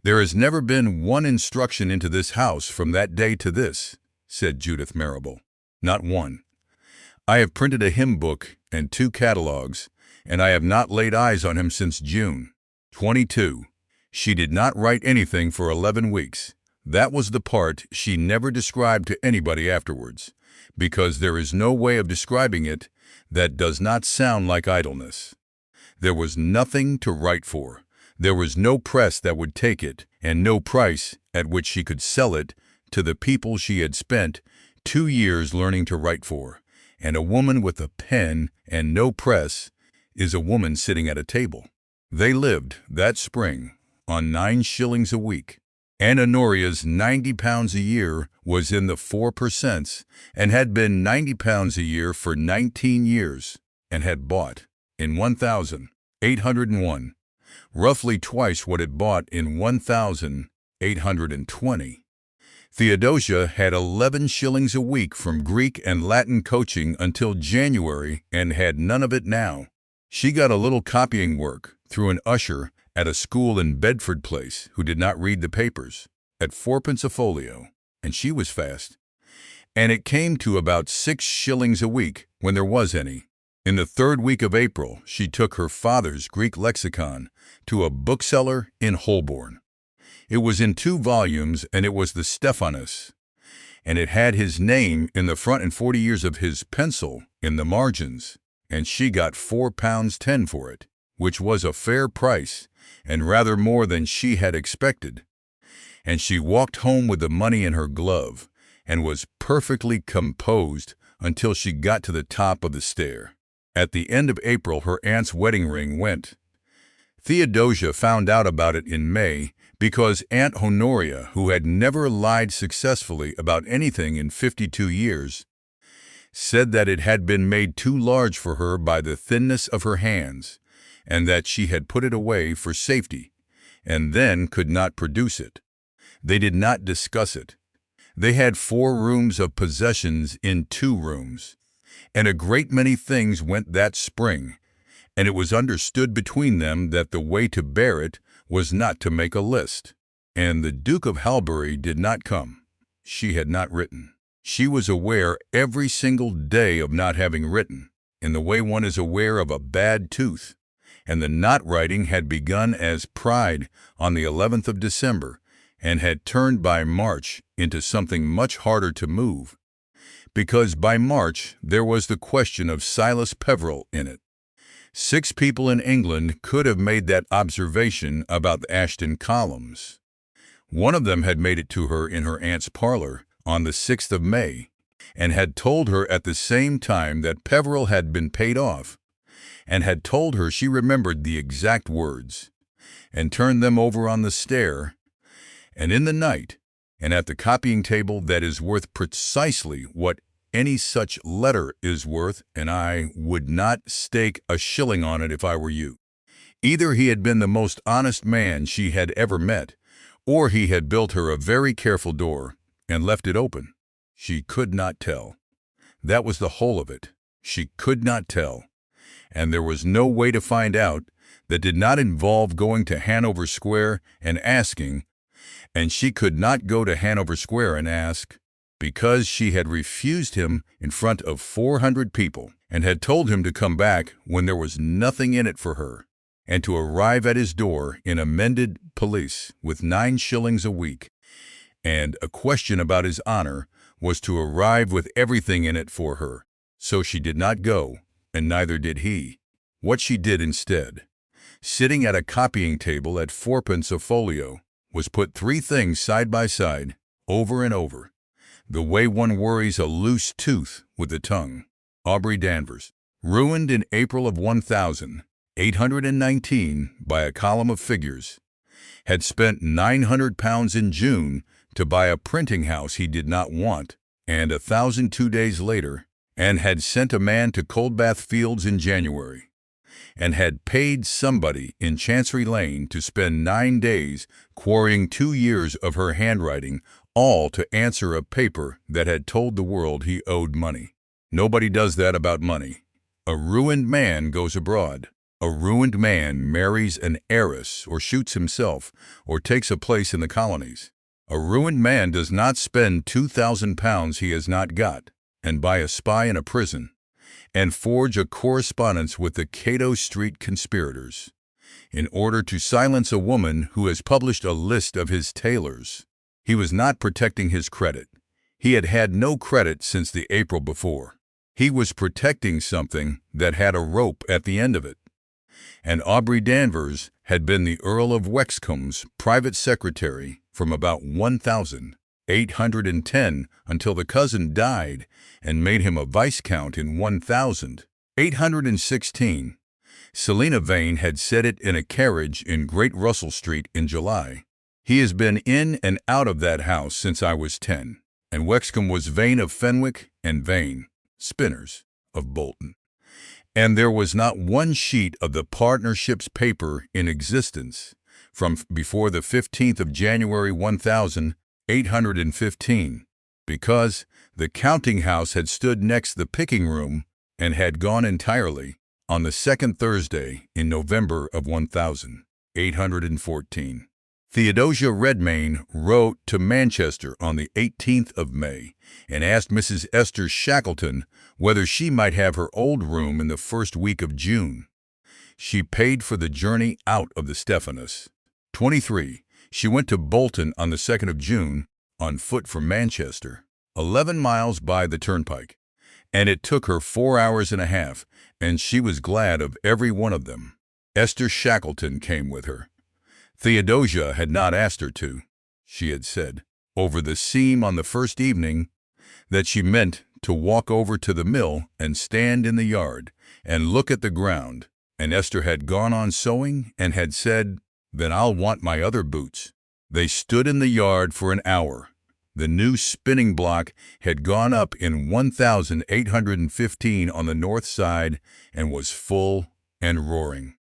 There has never been one instruction into this house from that day to this, said Judith Marrable. Not one. I have printed a hymn book and 2 catalogues, and I have not laid eyes on him since June. 22. She did not write anything for 11 weeks. That was the part she never described to anybody afterwards, because there is no way of describing it that does not sound like idleness. There was nothing to write for. There was no press that would take it, and no price at which she could sell it to the people she had spent 2 years learning to write for. And a woman with a pen and no press is a woman sitting at a table. They lived, that spring, on 9 shillings a week. Aunt Honoria's £90 a year was in the 4% and had been £90 a year for 19 years, and had bought, in 1,801, roughly twice what it bought in 1,820. Theodosia had 11 shillings a week from Greek and Latin coaching until January and had none of it now. She got a little copying work through an usher at a school in Bedford Place who did not read the papers, at 4p a folio, and she was fast. And it came to about 6 shillings a week when there was any. In the 3rd week of April, she took her father's Greek lexicon to a bookseller in Holborn. It was in 2 volumes, and it was the Stephanus, and it had his name in the front and 40 years of his pencil in the margins, and she got £4.10 for it, which was a fair price, and rather more than she had expected. And she walked home with the money in her glove, and was perfectly composed until she got to the top of the stair. At the end of April, her aunt's wedding ring went. Theodosia found out about it in May, because Aunt Honoria, who had never lied successfully about anything in 52 years, said that it had been made too large for her by the thinness of her hands, and that she had put it away for safety, and then could not produce it. They did not discuss it. They had 4 rooms of possessions in 2 rooms, and a great many things went that spring, and it was understood between them that the way to bear it was not to make a list. And the Duke of Halbury did not come. She had not written. She was aware every single day of not having written, in the way one is aware of a bad tooth. And the not writing had begun as pride on the 11th of December and had turned by March into something much harder to move. Because by March there was the question of Silas Peveril in it. 6 people in England could have made that observation about the Ashton columns. One of them had made it to her in her aunt's parlor on the 6th of May, and had told her at the same time that Peveril had been paid off, and had told her she remembered the exact words, and turned them over on the stair, and in the night, and at the copying table that is worth precisely what any such letter is worth, and I would not stake a shilling on it if I were you. Either he had been the most honest man she had ever met, or he had built her a very careful door and left it open. She could not tell. That was the whole of it. She could not tell. And there was no way to find out that did not involve going to Hanover Square and asking, and she could not go to Hanover Square and ask, because she had refused him in front of 400 people and had told him to come back when there was nothing in it for her, and to arrive at his door in amended police with 9 shillings a week, and a question about his honor was to arrive with everything in it for her. So she did not go, and neither did he. What she did instead, sitting at a copying table at 4pence a folio, was put 3 things side by side, over and over, the way one worries a loose tooth with the tongue. Aubrey Danvers, ruined in April of 1819 by a column of figures, had spent £900 in June to buy a printing house he did not want, and 1,000 2 days later, and had sent a man to Coldbath Fields in January, and had paid somebody in Chancery Lane to spend 9 days quarrying 2 years of her handwriting, all to answer a paper that had told the world he owed money. Nobody does that about money. A ruined man goes abroad. A ruined man marries an heiress, or shoots himself, or takes a place in the colonies. A ruined man does not spend £2,000 he has not got, and buy a spy in a prison, and forge a correspondence with the Cato Street conspirators, in order to silence a woman who has published a list of his tailors. He was not protecting his credit. He had had no credit since the April before. He was protecting something that had a rope at the end of it. And Aubrey Danvers had been the Earl of Wexcombe's private secretary from about 1810 until the cousin died and made him a viscount in 1816. Selina Vane had said it in a carriage in Great Russell Street in July. He has been in and out of that house since I was 10, and Wexcombe was Vane of Fenwick and Vane, spinners, of Bolton. And there was not one sheet of the partnership's paper in existence from before the 15th of January 1815, because the counting house had stood next the picking room and had gone entirely on the 2nd Thursday in November of 1814. Theodosia Redmayne wrote to Manchester on the 18th of May and asked Mrs. Esther Shackleton whether she might have her old room in the first week of June. She paid for the journey out of the Stephanus. 23. She went to Bolton on the 2nd of June, on foot from Manchester, 11 miles by the turnpike, and it took her 4 hours and a half, and she was glad of every one of them. Esther Shackleton came with her. Theodosia had not asked her to. She had said, over the seam on the first evening, that she meant to walk over to the mill and stand in the yard and look at the ground, and Esther had gone on sewing and had said, "Then I'll want my other boots." They stood in the yard for an hour. The new spinning block had gone up in 1815 on the north side and was full and roaring.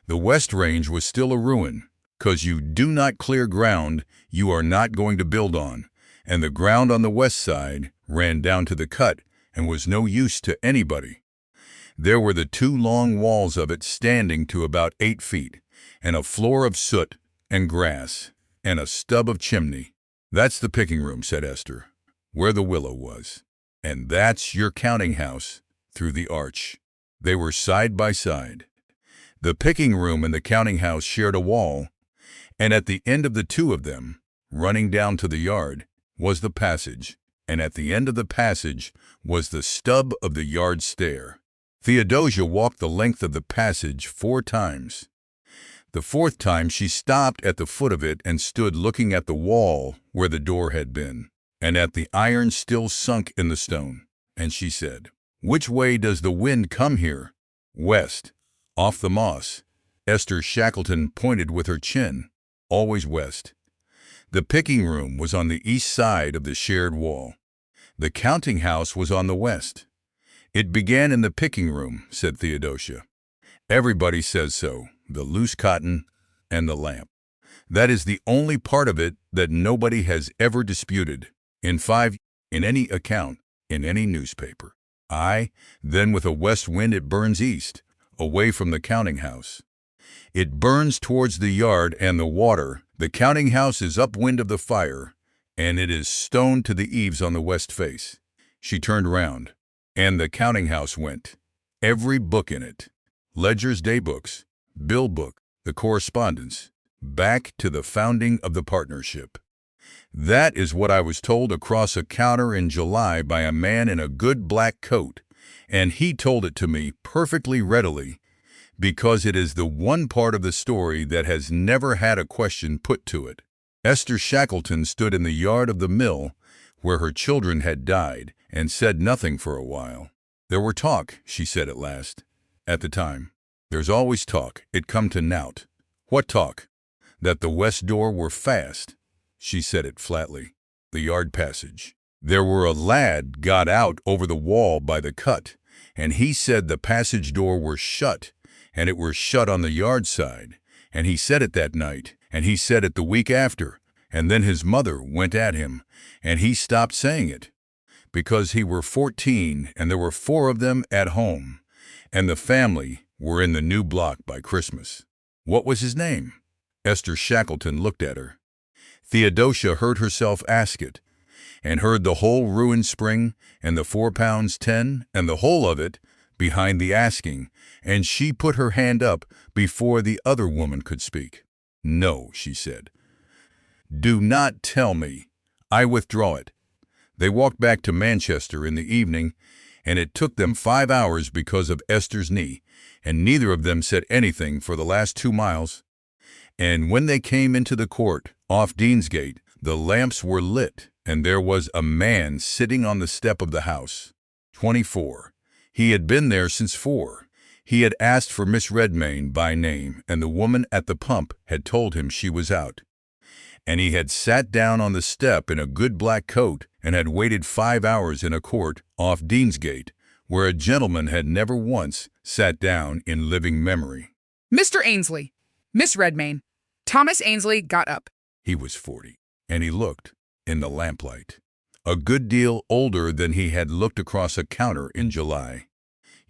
The West Range was still a ruin, 'cause you do not clear ground you are not going to build on, and the ground on the west side ran down to the cut and was no use to anybody. There were the two long walls of it standing to about 8 feet, and a floor of soot and grass, and a stub of chimney. "That's the picking room," said Esther, "where the willow was. And that's your counting house through the arch." They were side by side. The picking room and the counting house shared a wall, and at the end of the two of them, running down to the yard, was the passage, and at the end of the passage was the stub of the yard stair. Theodosia walked the length of the passage 4 times. The 4th time she stopped at the foot of it and stood looking at the wall where the door had been, and at the iron still sunk in the stone. And she said, "Which way does the wind come here?" "West, off the moss." Esther Shackleton pointed with her chin. "Always west." The picking room was on the east side of the shared wall. The counting house was on the west. "It began in the picking room," said Theodosia. "Everybody says so, the loose cotton and the lamp. That is the only part of it that nobody has ever disputed, in any account, in any newspaper. Then with a west wind it burns east, away from the counting house. It burns towards the yard and the water. The counting house is upwind of the fire, and it is stone to the eaves on the west face." She turned round, and the counting house went. Every book in it, ledgers, day books, bill book, the correspondence, back to the founding of the partnership. That is what I was told across a counter in July by a man in a good black coat, and he told it to me perfectly readily, because it is the one part of the story that has never had a question put to it. Esther Shackleton stood in the yard of the mill where her children had died and said nothing for a while. "There were talk," she said at last, "at the time. There's always talk. It come to nowt." "What talk?" "That the west door were fast." She said it flatly. "The yard passage. There were a lad got out over the wall by the cut, and he said the passage door were shut, and it were shut on the yard side, and he said it that night, and he said it the week after, and then his mother went at him, and he stopped saying it, because he were 14, and there were 4 of them at home, and the family were in the new block by Christmas." "What was his name?" Esther Shackleton looked at her. Theodosia heard herself ask it, and heard the whole ruined spring, and the £4.10, and the whole of it, behind the asking, and she put her hand up before the other woman could speak. "No," she said. "Do not tell me. I withdraw it." They walked back to Manchester in the evening, and it took them 5 hours because of Esther's knee, and neither of them said anything for the last 2 miles. And when they came into the court, off Deansgate, the lamps were lit, and there was a man sitting on the step of the house. 24. He had been there since 4. He had asked for Miss Redmayne by name, and the woman at the pump had told him she was out. And he had sat down on the step in a good black coat and had waited 5 hours in a court off Deansgate, where a gentleman had never once sat down in living memory. "Mr. Ainsley, Miss Redmayne." Thomas Ainsley got up. He was 40, and he looked, in the lamplight, a good deal older than he had looked across a counter in July.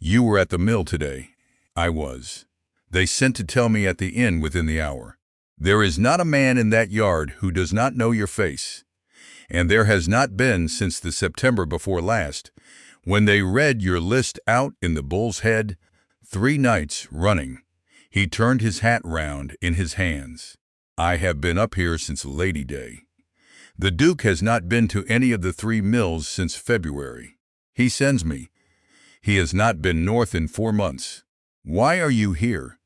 "You were at the mill today." "I was. They sent to tell me at the inn within the hour. There is not a man in that yard who does not know your face, and there has not been since the September before last, when they read your list out in the Bull's Head, 3 nights running." He turned his hat round in his hands. "I have been up here since Lady Day. The Duke has not been to any of the 3 mills since February. He sends me. He has not been north in 4 months. Why are you here?"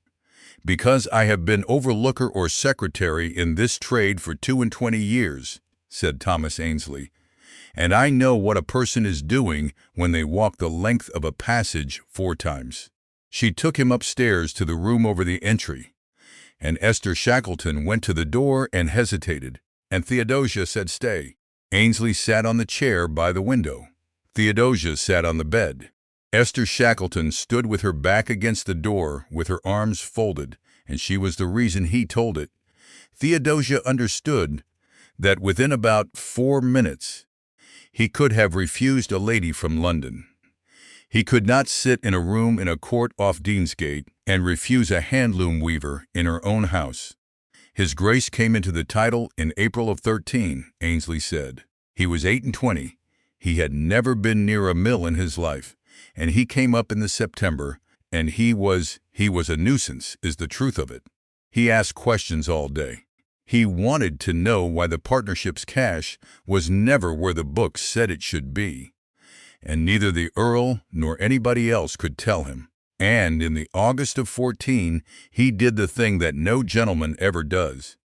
"Because I have been overlooker or secretary in this trade for 22 years, said Thomas Ainsley, "and I know what a person is doing when they walk the length of a passage 4 times. She took him upstairs to the room over the entry, and Esther Shackleton went to the door and hesitated, and Theodosia said, "Stay." Ainsley sat on the chair by the window. Theodosia sat on the bed. Esther Shackleton stood with her back against the door with her arms folded, and she was the reason he told it. Theodosia understood that within about 4 minutes he could have refused a lady from London. He could not sit in a room in a court off Deansgate and refuse a handloom weaver in her own house. His Grace came into the title in April of 13, Ainsley said. He was 28. He had never been near a mill in his life, and he came up in the September, and he was a nuisance, is the truth of it. He asked questions all day. He wanted to know why the partnership's cash was never where the books said it should be. And neither the Earl nor anybody else could tell him. And in the August of 14, he did the thing that no gentleman ever does,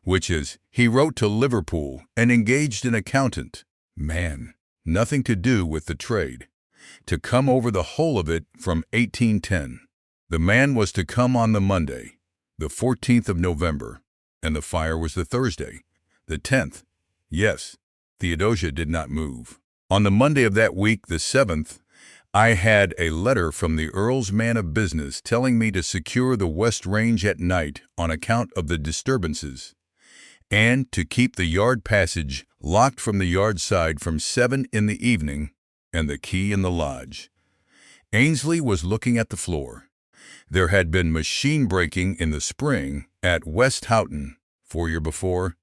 which is he wrote to Liverpool and engaged an accountant, man, nothing to do with the trade, to come over the whole of it from 1810. The man was to come on the Monday, the 14th of November, and the fire was the Thursday, the 10th. Yes, Theodosia did not move. On the Monday of that week, the 7th, I had a letter from the Earl's man of business telling me to secure the West Range at night on account of the disturbances, and to keep the yard passage locked from the yard side from 7 in the evening, and the key in the lodge. Ainsley was looking at the floor. There had been machine breaking in the spring at West Houghton 4 years before,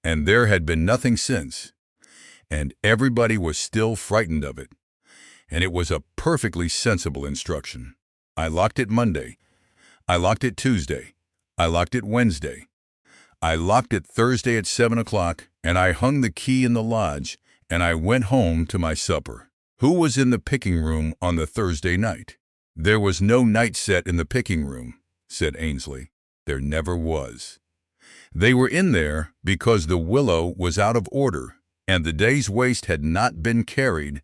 and there had been nothing since, and everybody was still frightened of it. And it was a perfectly sensible instruction. I locked it Monday. I locked it Tuesday. I locked it Wednesday. I locked it Thursday at 7 o'clock, and I hung the key in the lodge, and I went home to my supper. Who was in the picking room on the Thursday night? There was no night set in the picking room, said Ainsley. There never was. They were in there because the willow was out of order, and the day's waste had not been carried,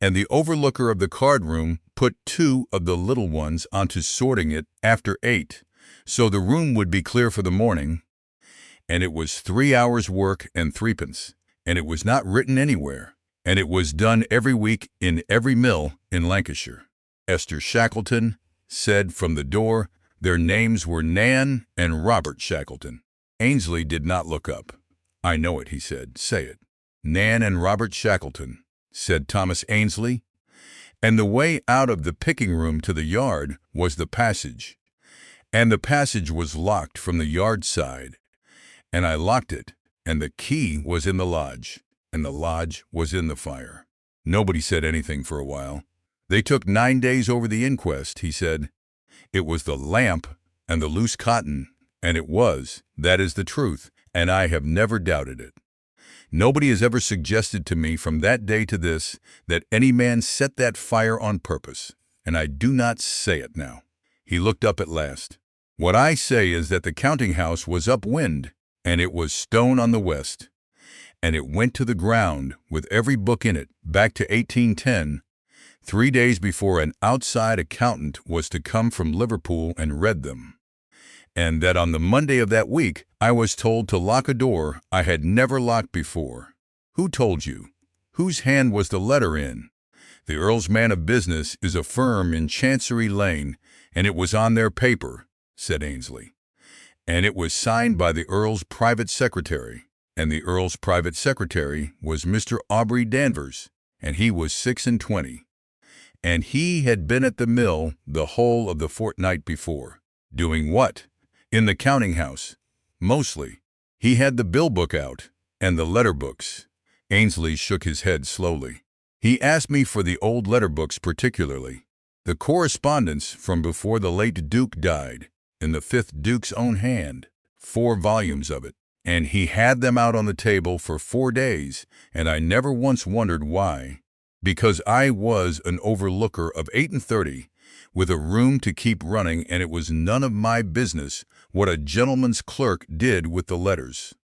and the overlooker of the card room put 2 of the little ones onto sorting it after 8, so the room would be clear for the morning, and it was 3 hours' work and 3d, and it was not written anywhere, and it was done every week in every mill in Lancashire. Esther Shackleton said from the door their names were Nan and Robert Shackleton. Ainsley did not look up. I know it, he said. Say it. Nan and Robert Shackleton, said Thomas Ainsley, and the way out of the picking room to the yard was the passage, and the passage was locked from the yard side, and I locked it, and the key was in the lodge, and the lodge was in the fire. Nobody said anything for a while. They took 9 days over the inquest, he said. It was the lamp and the loose cotton, and it was, that is the truth, and I have never doubted it. Nobody has ever suggested to me from that day to this that any man set that fire on purpose, and I do not say it now. He looked up at last. What I say is that the counting-house was upwind, and it was stone on the west, and it went to the ground with every book in it back to 1810, 3 days before an outside accountant was to come from Liverpool and read them. And that on the Monday of that week, I was told to lock a door I had never locked before. Who told you? Whose hand was the letter in? The Earl's man of business is a firm in Chancery Lane, and it was on their paper, said Ainsley. And it was signed by the Earl's private secretary, and the Earl's private secretary was Mr. Aubrey Danvers, and he was 26. And he had been at the mill the whole of the fortnight before. Doing what? In the counting-house. Mostly. He had the bill book out, and the letter books. Ainsley shook his head slowly. He asked me for the old letter books particularly. The correspondence from before the late Duke died, in the 5th Duke's own hand, 4 volumes of it. And he had them out on the table for 4 days, and I never once wondered why. Because I was an overlooker of 38, with a room to keep running, and it was none of my business what a gentleman's clerk did with the letters.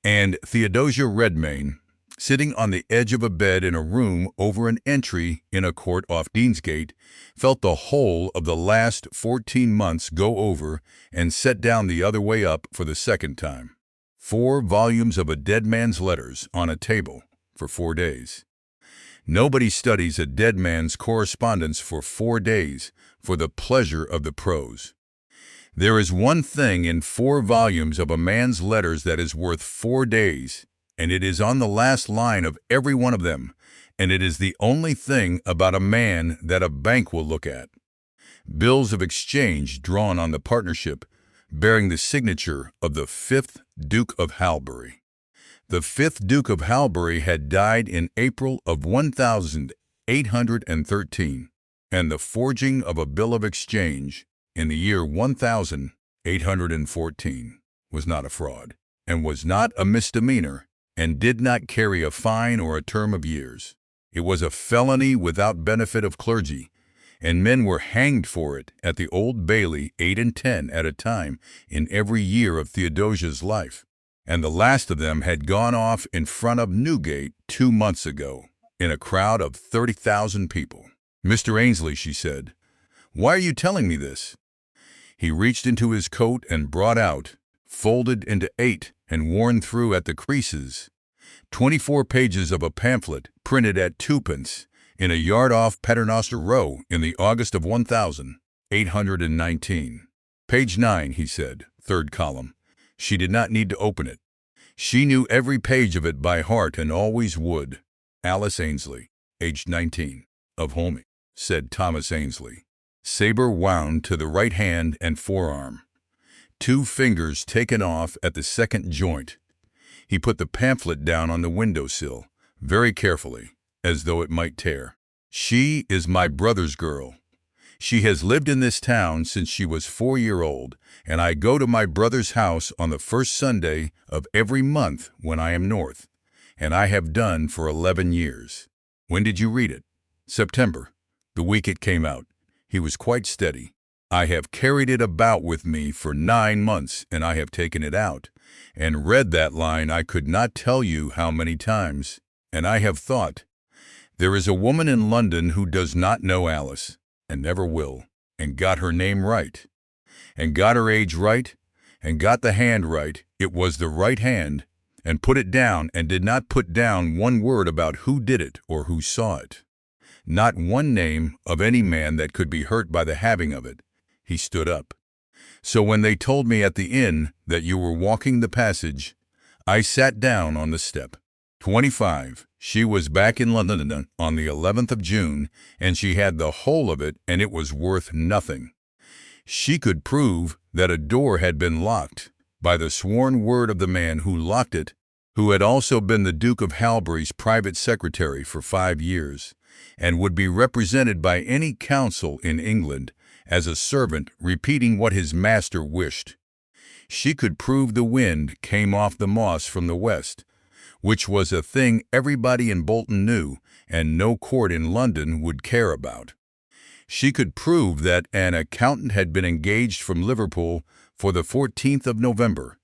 And Theodosia Redmayne, sitting on the edge of a bed in a room over an entry in a court off Deansgate, felt the whole of the last 14 months go over and set down the other way up for the second time. 4 volumes of a dead man's letters on a table for 4 days. Nobody studies a dead man's correspondence for 4 days for the pleasure of the prose. There is one thing in 4 volumes of a man's letters that is worth 4 days, and it is on the last line of every one of them, and it is the only thing about a man that a bank will look at. Bills of exchange drawn on the partnership, bearing the signature of the 5th Duke of Halbury. The 5th Duke of Halbury had died in April of 1813, and the forging of a bill of exchange in the year 1814 was not a fraud, and was not a misdemeanor, and did not carry a fine or a term of years. It was a felony without benefit of clergy, and men were hanged for it at the Old Bailey 8 and 10 at a time in every year of Theodosia's life, and the last of them had gone off in front of Newgate 2 months ago, in a crowd of 30,000 people. "Mr. Ainsley," she said, "why are you telling me this?" He reached into his coat and brought out, folded into 8 and worn through at the creases, 24 pages of a pamphlet printed at 2d. in a yard off Paternoster Row in the August of 1819. "Page 9, he said, 3rd column. She did not need to open it. She knew every page of it by heart and always would. Alice Ainsley, aged 19, of Holme," said Thomas Ainsley. Saber wound to the right hand and forearm. 2 fingers taken off at the second joint. He put the pamphlet down on the windowsill, very carefully, as though it might tear. "She is my brother's girl. She has lived in this town since she was 4-year-old, and I go to my brother's house on the first Sunday of every month when I am north, and I have done for 11 years. "When did you read it?" "September, the week it came out." He was quite steady. "I have carried it about with me for 9 months, and I have taken it out, and read that line I could not tell you how many times, and I have thought, there is a woman in London who does not know Alice, and never will, and got her name right, and got her age right, and got the hand right, it was the right hand, and put it down and did not put down one word about who did it or who saw it. Not one name of any man that could be hurt by the having of it." He stood up. "So when they told me at the inn that you were walking the passage, I sat down on the step. 25. She was back in London on the 11th of June, and she had the whole of it, and it was worth nothing. She could prove that a door had been locked by the sworn word of the man who locked it, who had also been the Duke of Halbury's private secretary for 5 years, and would be represented by any council in England as a servant repeating what his master wished. She could prove the wind came off the moss from the west, which was a thing everybody in Bolton knew and no court in London would care about. She could prove that an accountant had been engaged from Liverpool for the 14th of November,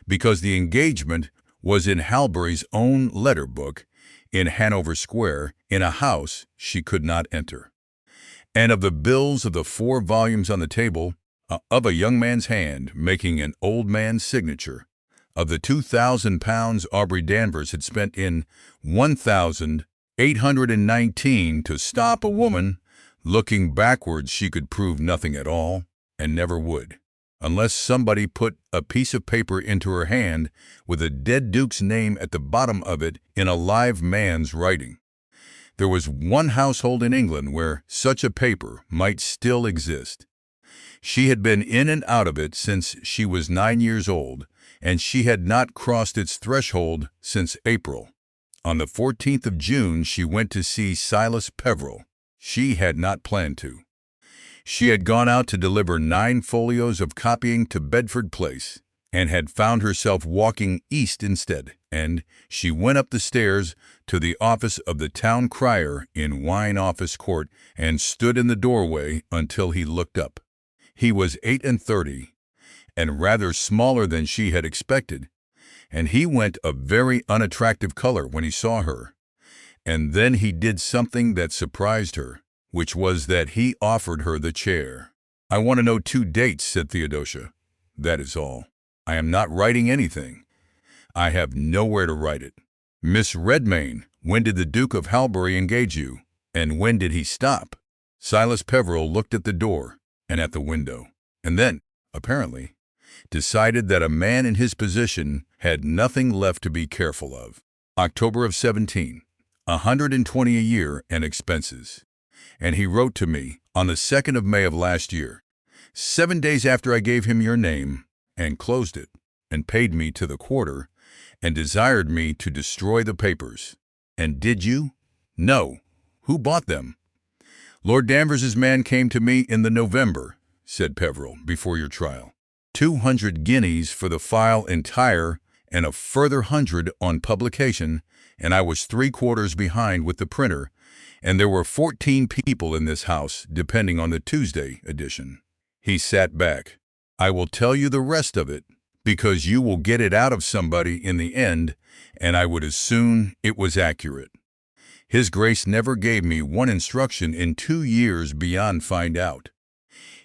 because the engagement was in Halbury's own letter book in Hanover Square, in a house she could not enter. And of the bills of the 4 volumes on the table, of a young man's hand making an old man's signature, of the £2,000 Aubrey Danvers had spent in 1819 to stop a woman, looking backwards she could prove nothing at all, and never would, unless somebody put a piece of paper into her hand with a dead duke's name at the bottom of it in a live man's writing. There was one household in England where such a paper might still exist. She had been in and out of it since she was 9 years old, and she had not crossed its threshold since April. On the 14th of June she went to see Silas Peveril. She had not planned to. She had gone out to deliver 9 folios of copying to Bedford Place, and had found herself walking east instead, and she went up the stairs to the office of the town crier in Wine Office Court and stood in the doorway until he looked up. He was 38, and rather smaller than she had expected, and he went a very unattractive color when he saw her. And then he did something that surprised her, which was that he offered her the chair. "I want to know 2 dates, said Theodosia. "That is all. I am not writing anything. I have nowhere to write it." "Miss Redmayne, when did the Duke of Halbury engage you, and when did he stop?" Silas Peveril looked at the door and at the window, and then, apparently, decided that a man in his position had nothing left to be careful of. "October of 17. $120 a year and expenses. And he wrote to me on the 2nd of May of last year, 7 days after I gave him your name, and closed it, and paid me to the quarter, and desired me to destroy the papers. And did you? No. Who bought them? Lord Danvers's man came to me in the November, said Peveril, before your trial. 200 guineas for the file entire, and a further 100 on publication, and I was 3/4 behind with the printer, and there were 14 people in this house, depending on the Tuesday edition. He sat back. I will tell you the rest of it, because you will get it out of somebody in the end, and I would as soon it was accurate. His Grace never gave me one instruction in 2 years beyond find out.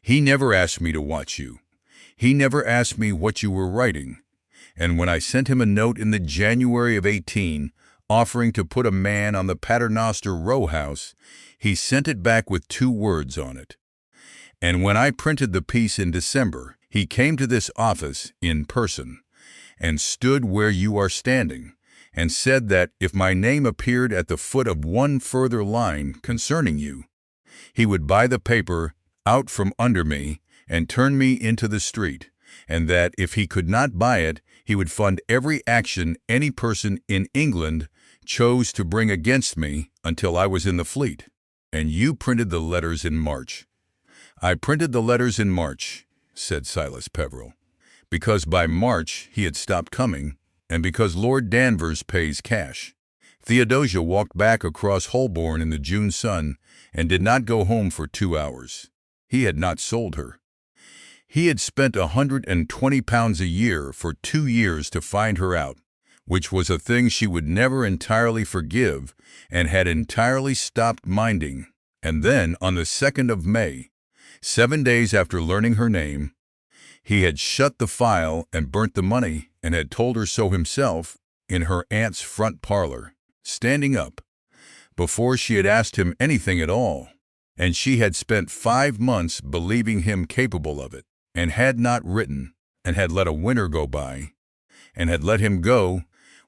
He never asked me to watch you. He never asked me what you were writing. And when I sent him a note in the January of 18, offering to put a man on the Paternoster row house, he sent it back with 2 words on it. And when I printed the piece in December, he came to this office in person, and stood where you are standing, and said that if my name appeared at the foot of one further line concerning you, he would buy the paper out from under me and turn me into the street, and that if he could not buy it, he would fund every action any person in England chose to bring against me until I was in the fleet. And you printed the letters in March. I printed the letters in March, said Silas Peveril, because by March he had stopped coming, and because Lord Danvers pays cash. Theodosia walked back across Holborn in the June sun and did not go home for 2 hours. He had not sold her. He had spent £120 a year for 2 years to find her out, which was a thing she would never entirely forgive and had entirely stopped minding. And then, on the 2nd of May, 7 days after learning her name, he had shut the file and burnt the money and had told her so himself in her aunt's front parlor, standing up, before she had asked him anything at all. And she had spent 5 months believing him capable of it, and had not written, and had let a winter go by, and had let him go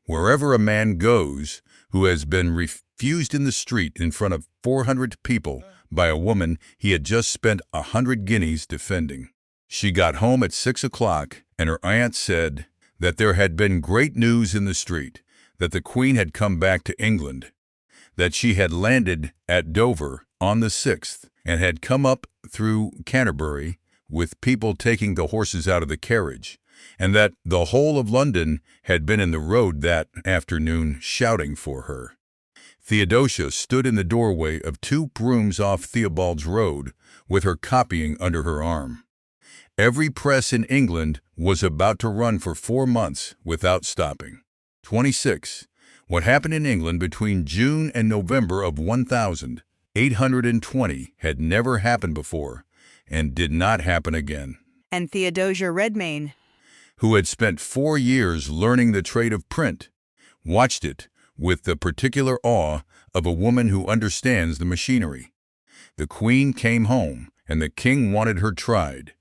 wherever a man goes who has been refused in the street in front of 400 people by a woman he had just spent 100 guineas defending. She got home at 6 o'clock, and her aunt said that there had been great news in the street, that the Queen had come back to England, that she had landed at Dover on the 6th, and had come up through Canterbury with people taking the horses out of the carriage, and that the whole of London had been in the road that afternoon shouting for her. Theodosia stood in the doorway of 2 rooms off Theobald's Road with her copying under her arm. Every press in England was about to run for 4 months without stopping. 26. What happened in England between June and November of 1820 had never happened before, and did not happen again. And Theodosia Redmayne, who had spent 4 years learning the trade of print, watched it with the particular awe of a woman who understands the machinery. The Queen came home, and the King wanted her tried,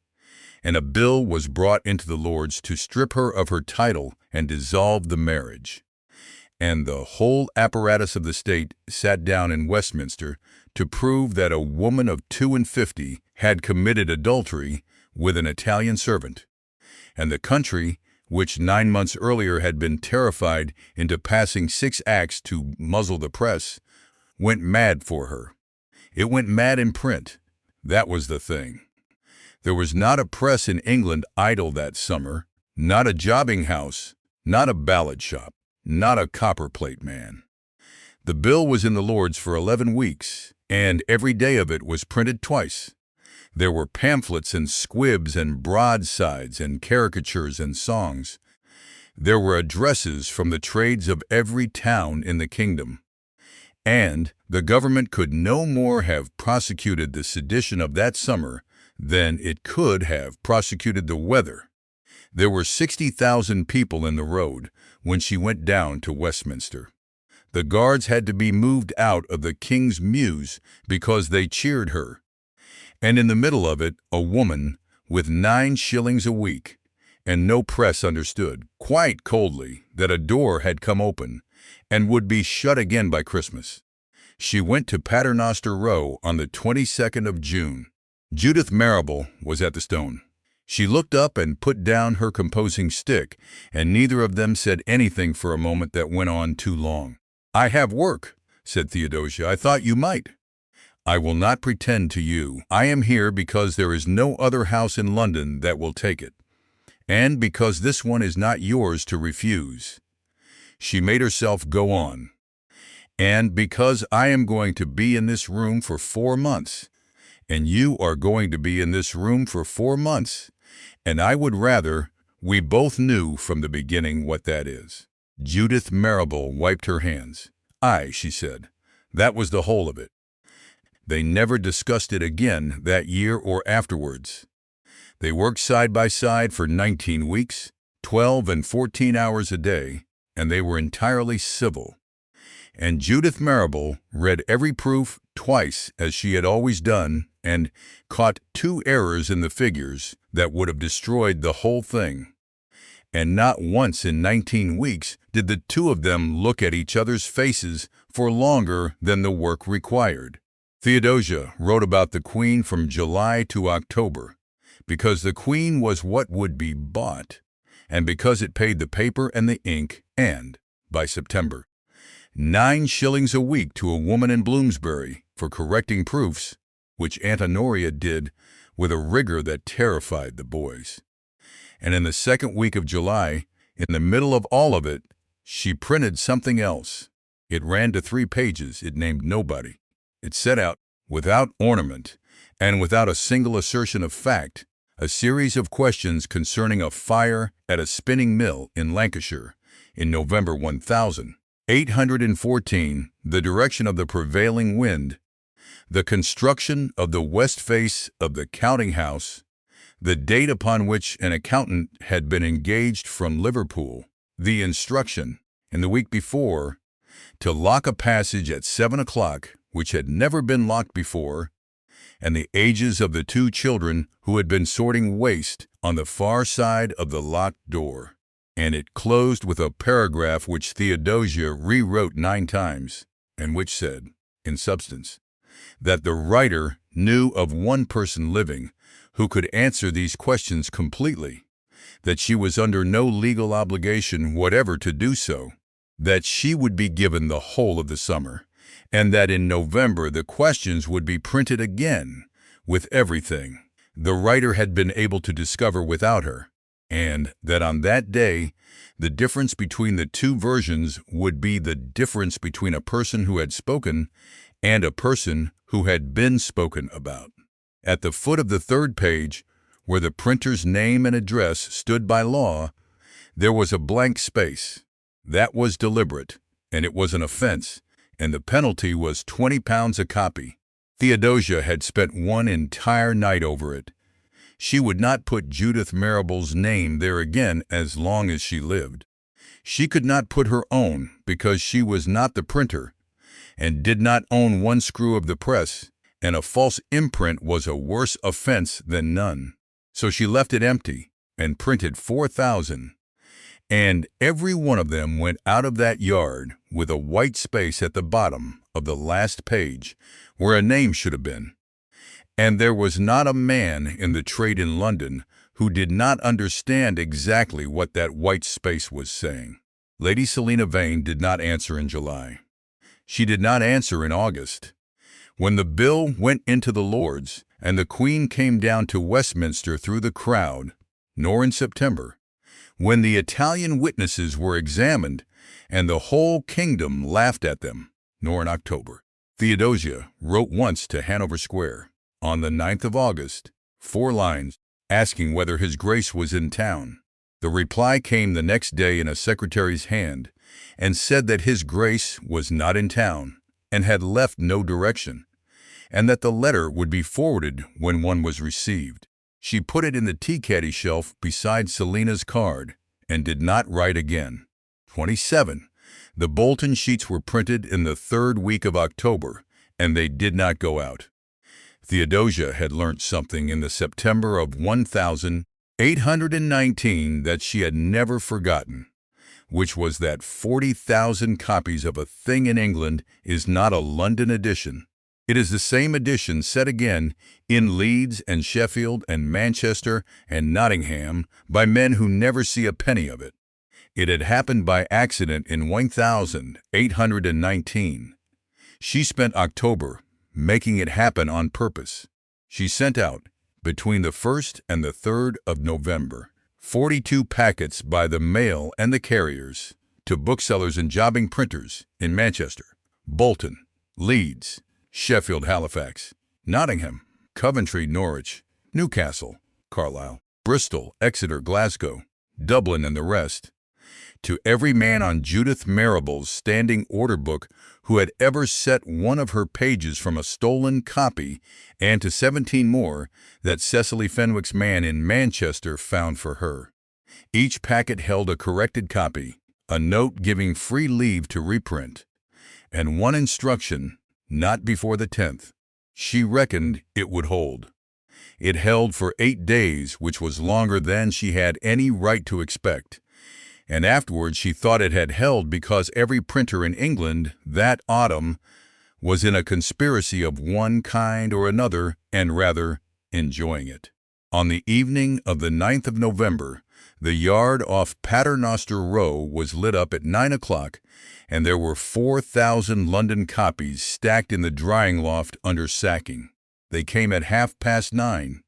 and a bill was brought into the Lords to strip her of her title and dissolve the marriage. And the whole apparatus of the state sat down in Westminster to prove that a woman of 52 had committed adultery with an Italian servant, and the country, which 9 months earlier had been terrified into passing 6 acts to muzzle the press, went mad for her. It went mad in print. That was the thing. There was not a press in England idle that summer, not a jobbing house, not a ballad shop, not a copperplate man. The bill was in the Lords for 11 weeks, and every day of it was printed twice. There were pamphlets and squibs and broadsides and caricatures and songs. There were addresses from the trades of every town in the kingdom. And the government could no more have prosecuted the sedition of that summer than it could have prosecuted the weather. There were 60,000 people in the road when she went down to Westminster. The guards had to be moved out of the King's Mews because they cheered her. And in the middle of it, a woman with 9 shillings a week, and no press understood, quite coldly, that a door had come open, and would be shut again by Christmas. She went to Paternoster Row on the 22nd of June. Judith Marrable was at the stone. She looked up and put down her composing stick, and neither of them said anything for a moment that went on too long. "I have work," said Theodosia. "I thought you might." "I will not pretend to you. I am here because there is no other house in London that will take it, and because this one is not yours to refuse." She made herself go on. "And because I am going to be in this room for 4 months, and you are going to be in this room for 4 months, and I would rather we both knew from the beginning what that is." Judith Marrable wiped her hands. "Aye," she said, "that was the whole of it." They never discussed it again that year or afterwards. They worked side by side for 19 weeks, 12 and 14 hours a day, and they were entirely civil. And Judith Marrable read every proof twice as she had always done and caught 2 errors in the figures that would have destroyed the whole thing. And not once in 19 weeks did the two of them look at each other's faces for longer than the work required. Theodosia wrote about the Queen from July to October, because the Queen was what would be bought, and because it paid the paper and the ink, and, by September, 9 shillings a week to a woman in Bloomsbury for correcting proofs, which Aunt Honoria did with a rigor that terrified the boys. And in the second week of July, in the middle of all of it, she printed something else. It ran to 3 pages. It named nobody. It set out, without ornament, and without a single assertion of fact, a series of questions concerning a fire at a spinning mill in Lancashire in November 1814, the direction of the prevailing wind, the construction of the west face of the counting house, the date upon which an accountant had been engaged from Liverpool, the instruction, in the week before, to lock a passage at 7 o'clock, which had never been locked before, and the ages of the 2 children who had been sorting waste on the far side of the locked door. And it closed with a paragraph which Theodosia rewrote 9 times, and which said, in substance, that the writer knew of one person living who could answer these questions completely, that she was under no legal obligation whatever to do so, that she would be given the whole of the summer, and that in November the questions would be printed again, with everything the writer had been able to discover without her, and that on that day the difference between the 2 versions would be the difference between a person who had spoken and a person who had been spoken about. At the foot of the 3rd page, where the printer's name and address stood by law, there was a blank space. That was deliberate, and it was an offense, and the penalty was £20 a copy. Theodosia had spent one entire night over it. She would not put Judith Marrable's name there again as long as she lived. She could not put her own because she was not the printer and did not own 1 screw of the press, and a false imprint was a worse offense than none. So she left it empty and printed 4,000. And every one of them went out of that yard with a white space at the bottom of the last page where a name should have been. And there was not a man in the trade in London who did not understand exactly what that white space was saying. Lady Selina Vane did not answer in July. She did not answer in August. When the bill went into the Lords and the Queen came down to Westminster through the crowd, nor in September. When the Italian witnesses were examined and the whole kingdom laughed at them, nor in October. Theodosia wrote once to Hanover Square, on the 9th of August, 4 lines, asking whether His Grace was in town. The reply came the next day in a secretary's hand, and said that His Grace was not in town, and had left no direction, and that the letter would be forwarded when one was received. She put it in the tea-caddy shelf beside Selina's card, and did not write again. 27. The Bolton sheets were printed in the 3rd week of October, and they did not go out. Theodosia had learnt something in the September of 1819 that she had never forgotten. which was that 40,000 copies of A Thing in England is not a London edition. It is the same edition set again in Leeds and Sheffield and Manchester and Nottingham by men who never see a penny of it. It had happened by accident in 1819. She spent October making it happen on purpose. She sent out, between the 1st and the 3rd of November, 42 packets by the mail and the carriers to booksellers and jobbing printers in Manchester, Bolton, Leeds, Sheffield, Halifax, Nottingham, Coventry, Norwich, Newcastle, Carlisle, Bristol, Exeter, Glasgow, Dublin, and the rest. To every man on Judith Marrable's standing order book who had ever set one of her pages from a stolen copy, and to 17 more that Cecily Fenwick's man in Manchester found for her. Each packet held a corrected copy, a note giving free leave to reprint, and one instruction, not before the 10th. She reckoned it would hold. It held for 8 days, which was longer than she had any right to expect. And afterwards she thought it had held because every printer in England that autumn was in a conspiracy of one kind or another and rather enjoying it. On the evening of the 9th of November, the yard off Paternoster Row was lit up at 9 o'clock, and there were 4,000 London copies stacked in the drying loft under sacking. They came at 9:30.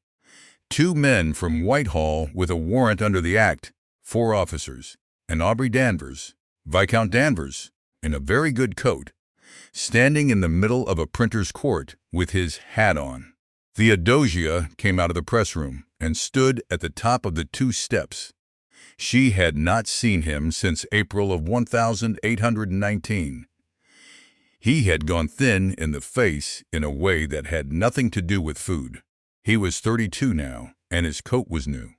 2 men from Whitehall with a warrant under the Act, 4 officers, and Aubrey Danvers, Viscount Danvers, in a very good coat, standing in the middle of a printer's court with his hat on. Theodosia came out of the press room and stood at the top of the 2 steps. She had not seen him since April of 1819. He had gone thin in the face in a way that had nothing to do with food. He was 32 now, and his coat was new,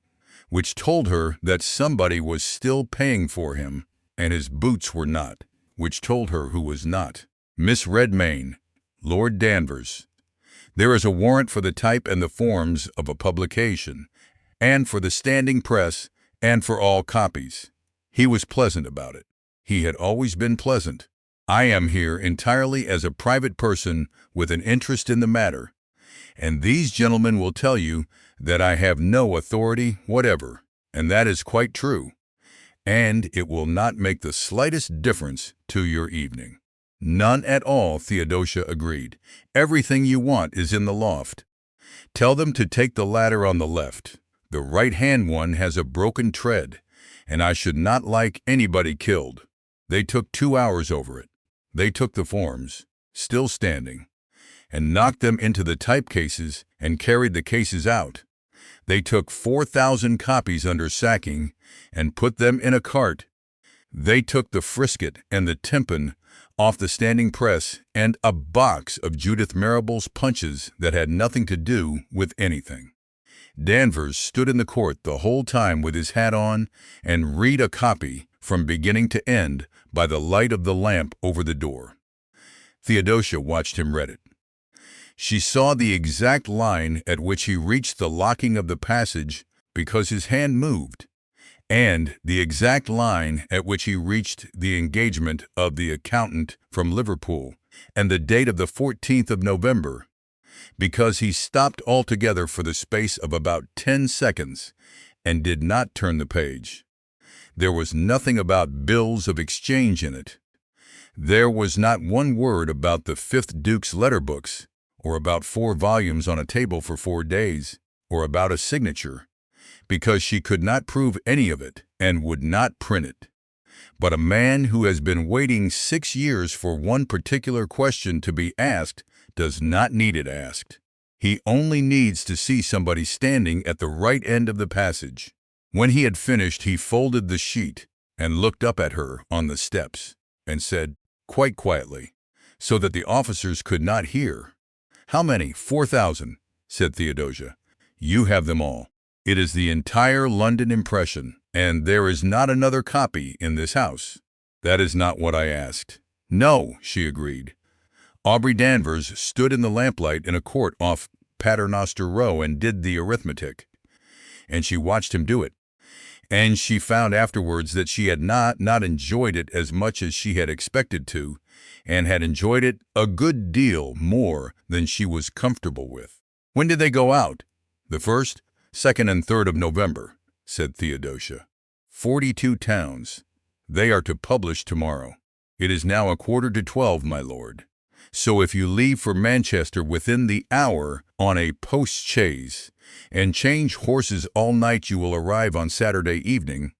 which told her that somebody was still paying for him, and his boots were not, which told her who was not. Miss Redmayne, Lord Danvers. There is a warrant for the type and the forms of a publication, and for the standing press, and for all copies. He was pleasant about it. He had always been pleasant. I am here entirely as a private person with an interest in the matter, and these gentlemen will tell you that I have no authority whatever, and that is quite true, and it will not make the slightest difference to your evening. None at all, Theodosia agreed. Everything you want is in the loft. Tell them to take the ladder on the left. The right-hand one has a broken tread, and I should not like anybody killed. They took 2 hours over it. They took the forms, still standing, and knocked them into the type cases and carried the cases out. They took 4,000 copies under sacking and put them in a cart. They took the frisket and the tympan off the standing press and a box of Judith Marrable's punches that had nothing to do with anything. Danvers stood in the court the whole time with his hat on and read a copy from beginning to end by the light of the lamp over the door. Theodosia watched him read it. She saw the exact line at which he reached the locking of the passage because his hand moved, and the exact line at which he reached the engagement of the accountant from Liverpool, and the date of the 14th of November, because he stopped altogether for the space of about 10 seconds and did not turn the page. There was nothing about bills of exchange in it. There was not one word about the 5th Duke's letter books, or about 4 volumes on a table for 4 days, or about a signature, because she could not prove any of it and would not print it. But a man who has been waiting 6 years for one particular question to be asked does not need it asked. He only needs to see somebody standing at the right end of the passage. When he had finished, he folded the sheet and looked up at her on the steps and said, quite quietly, so that the officers could not hear, "How many? 4,000, said Theodosia. You have them all. It is the entire London impression, and there is not another copy in this house. That is not what I asked. No, she agreed. Aubrey Danvers stood in the lamplight in a court off Paternoster Row and did the arithmetic, and she watched him do it. And she found afterwards that she had not enjoyed it as much as she had expected to, and had enjoyed it a good deal more than she was comfortable with. When did they go out? The 1st, 2nd, and 3rd of November, said Theodosia. 42 towns. They are to publish tomorrow. It is now 11:45, my lord. So if you leave for Manchester within the hour on a post-chaise, and change horses all night, you will arrive on Saturday evening,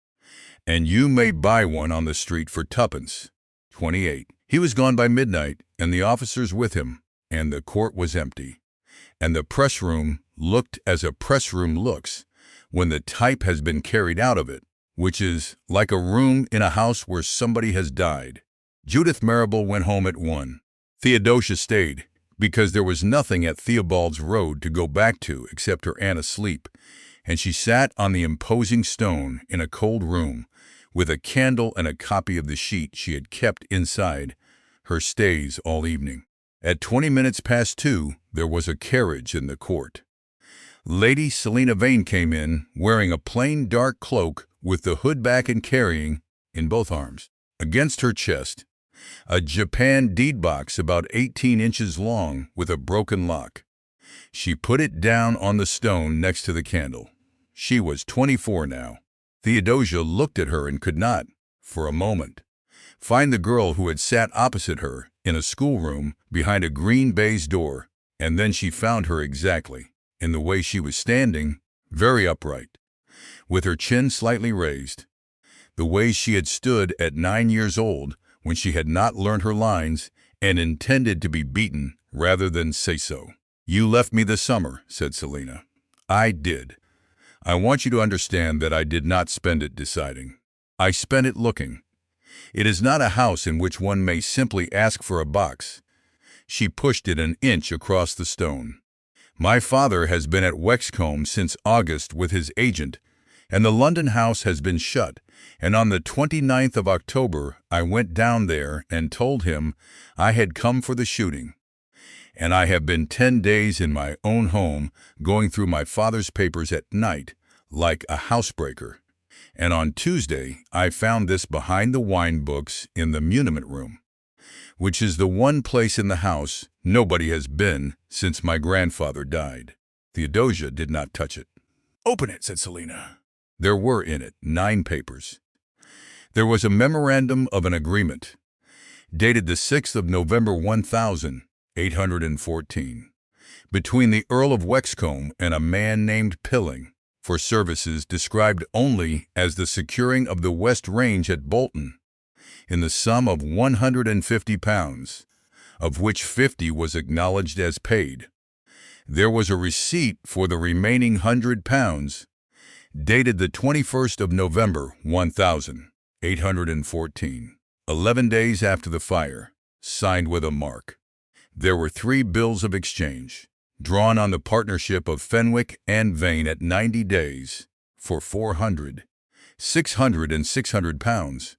and you may buy one on the street for 2d. 28. He was gone by midnight, and the officers with him, and the court was empty, and the press room looked as a press room looks when the type has been carried out of it, which is like a room in a house where somebody has died. Judith Marrable went home at 1. Theodosia stayed, because there was nothing at Theobald's Road to go back to except her aunt asleep, and she sat on the imposing stone in a cold room, with a candle and a copy of the sheet she had kept inside her stays all evening. At 20 minutes past 2, there was a carriage in the court. Lady Selina Vane came in, wearing a plain dark cloak with the hood back and carrying, in both arms, against her chest, a Japan deed box about 18 inches long with a broken lock. She put it down on the stone next to the candle. She was 24 now. Theodosia looked at her and could not, for a moment, find the girl who had sat opposite her in a schoolroom behind a green baize door, and then she found her exactly in the way she was standing, very upright, with her chin slightly raised, the way she had stood at 9 years old when she had not learned her lines and intended to be beaten rather than say so. "You left me this summer," said Selina. "I did. I want you to understand that I did not spend it deciding. I spent it looking. It is not a house in which one may simply ask for a box." She pushed it an inch across the stone. "My father has been at Wexcombe since August with his agent, and the London house has been shut, and on the 29th of October I went down there and told him I had come for the shooting. And I have been 10 days in my own home, going through my father's papers at night, like a housebreaker. And on Tuesday I found this behind the wine books in the muniment room, which is the one place in the house nobody has been since my grandfather died." Theodosia did not touch it. "Open it," said Selina. There were in it 9 papers. There was a memorandum of an agreement, dated the 6th of November 1814, between the Earl of Wexcombe and a man named Pilling, for services described only as the securing of the West Range at Bolton, in the sum of £150, of which 50 was acknowledged as paid. There was a receipt for the remaining £100, dated the 21st of November 1814, 11 days after the fire, signed with a mark. There were 3 bills of exchange, drawn on the partnership of Fenwick and Vane at 90 days, for £400, £600, and £600,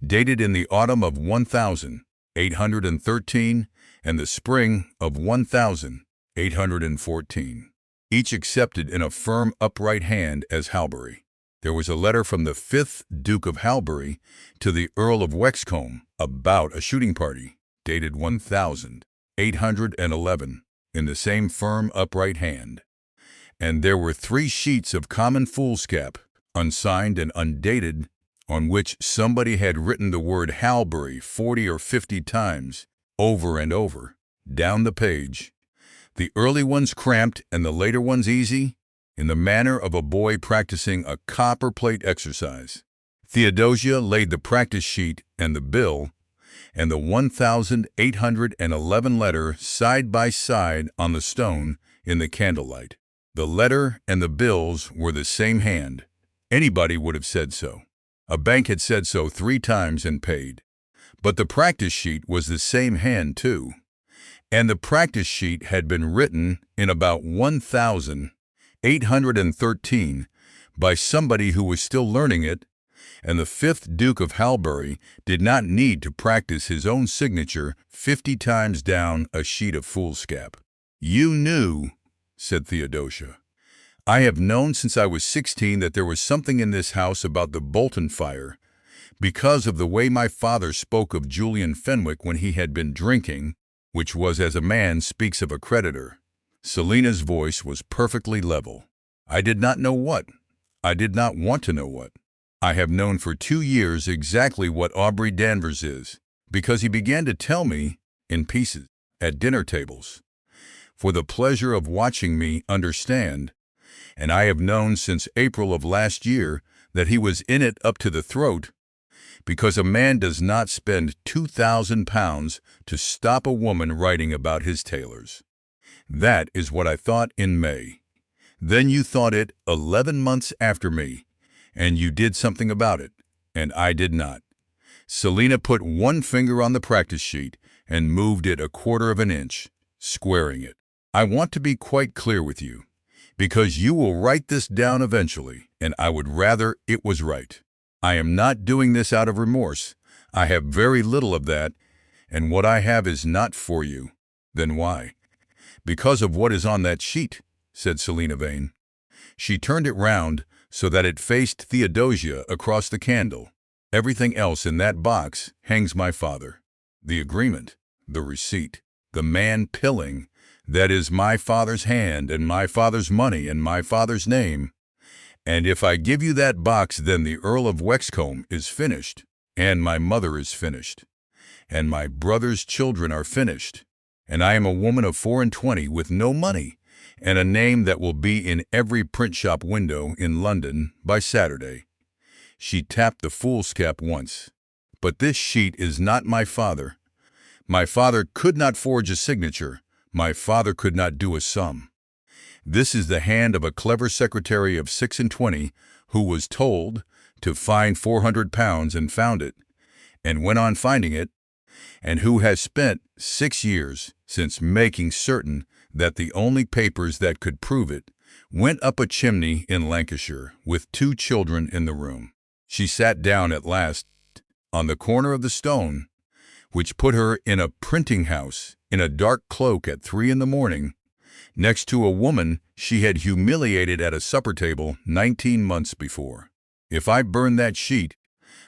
dated in the autumn of 1813 and the spring of 1814. Each accepted in a firm, upright hand as Halbury. There was a letter from the 5th Duke of Halbury to the Earl of Wexcombe about a shooting party, dated 1811, in the same firm, upright hand. And there were 3 sheets of common foolscap, unsigned and undated, on which somebody had written the word Halbury 40 or 50 times, over and over, down the page, the early ones cramped and the later ones easy, in the manner of a boy practicing a copper plate exercise. Theodosia laid the practice sheet and the bill and the 1811 letter side by side on the stone in the candlelight. The letter and the bills were the same hand. Anybody would have said so. A bank had said so 3 times and paid. But the practice sheet was the same hand, too. And the practice sheet had been written in about 1813 by somebody who was still learning it, and the 5th Duke of Halbury did not need to practice his own signature 50 times down a sheet of foolscap. "You knew," said Theodosia. I have known since I was 16 that there was something in this house about the Bolton fire, because of the way my father spoke of Julian Fenwick when he had been drinking, which was as a man speaks of a creditor. Selina's voice was perfectly level. I did not know what. I did not want to know what. I have known for 2 years exactly what Aubrey Danvers is, because he began to tell me, in pieces, at dinner tables, for the pleasure of watching me understand, and I have known since April of last year that he was in it up to the throat, because a man does not spend £2,000 to stop a woman writing about his tailors. That is what I thought in May. Then you thought it 11 months after me, and you did something about it, and I did not. Selina put one finger on the practice sheet and moved it 1/4 of an inch, squaring it. I want to be quite clear with you, because you will write this down eventually, and I would rather it was right. I am not doing this out of remorse. I have very little of that, and what I have is not for you. Then why? Because of what is on that sheet, said Selina Vane. She turned it round so that it faced Theodosia across the candle. Everything else in that box hangs my father. The agreement, the receipt, the man pilling, that is my father's hand and my father's money and my father's name. And if I give you that box, then the Earl of Wexcombe is finished, and my mother is finished, and my brother's children are finished, and I am a woman of 24 with no money, and a name that will be in every print shop window in London by Saturday. She tapped the foolscap once. But this sheet is not my father. My father could not forge a signature. My father could not do a sum. This is the hand of a clever secretary of 26 who was told to find £400 and found it, and went on finding it, and who has spent 6 years since making certain that the only papers that could prove it went up a chimney in Lancashire with 2 children in the room. She sat down at last on the corner of the stone, which put her in a printing house in a dark cloak at 3 in the morning, next to a woman she had humiliated at a supper table 19 months before. If I burn that sheet,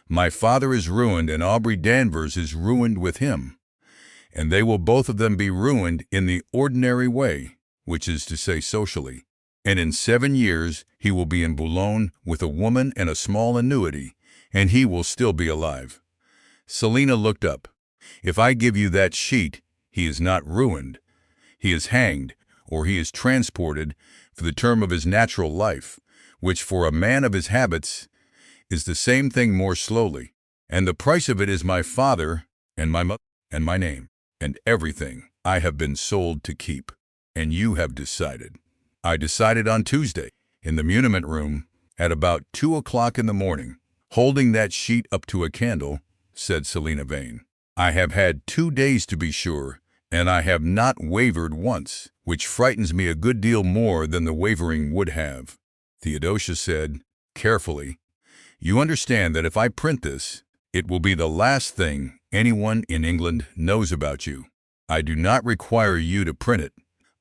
my father is ruined and Aubrey Danvers is ruined with him, and they will both of them be ruined in the ordinary way, which is to say socially. And in 7 years he will be in Boulogne with a woman and a small annuity, and he will still be alive. Selina looked up. If I give you that sheet, he is not ruined. He is hanged, or he is transported for the term of his natural life, which for a man of his habits is the same thing more slowly. And the price of it is my father and my mother and my name and everything I have been sold to keep. And you have decided. I decided on Tuesday, in the muniment room, at about 2 o'clock in the morning, holding that sheet up to a candle, said Selina Vane. I have had 2 days to be sure, and I have not wavered once, which frightens me a good deal more than the wavering would have. Theodosia said, carefully, you understand that if I print this, it will be the last thing anyone in England knows about you. I do not require you to print it.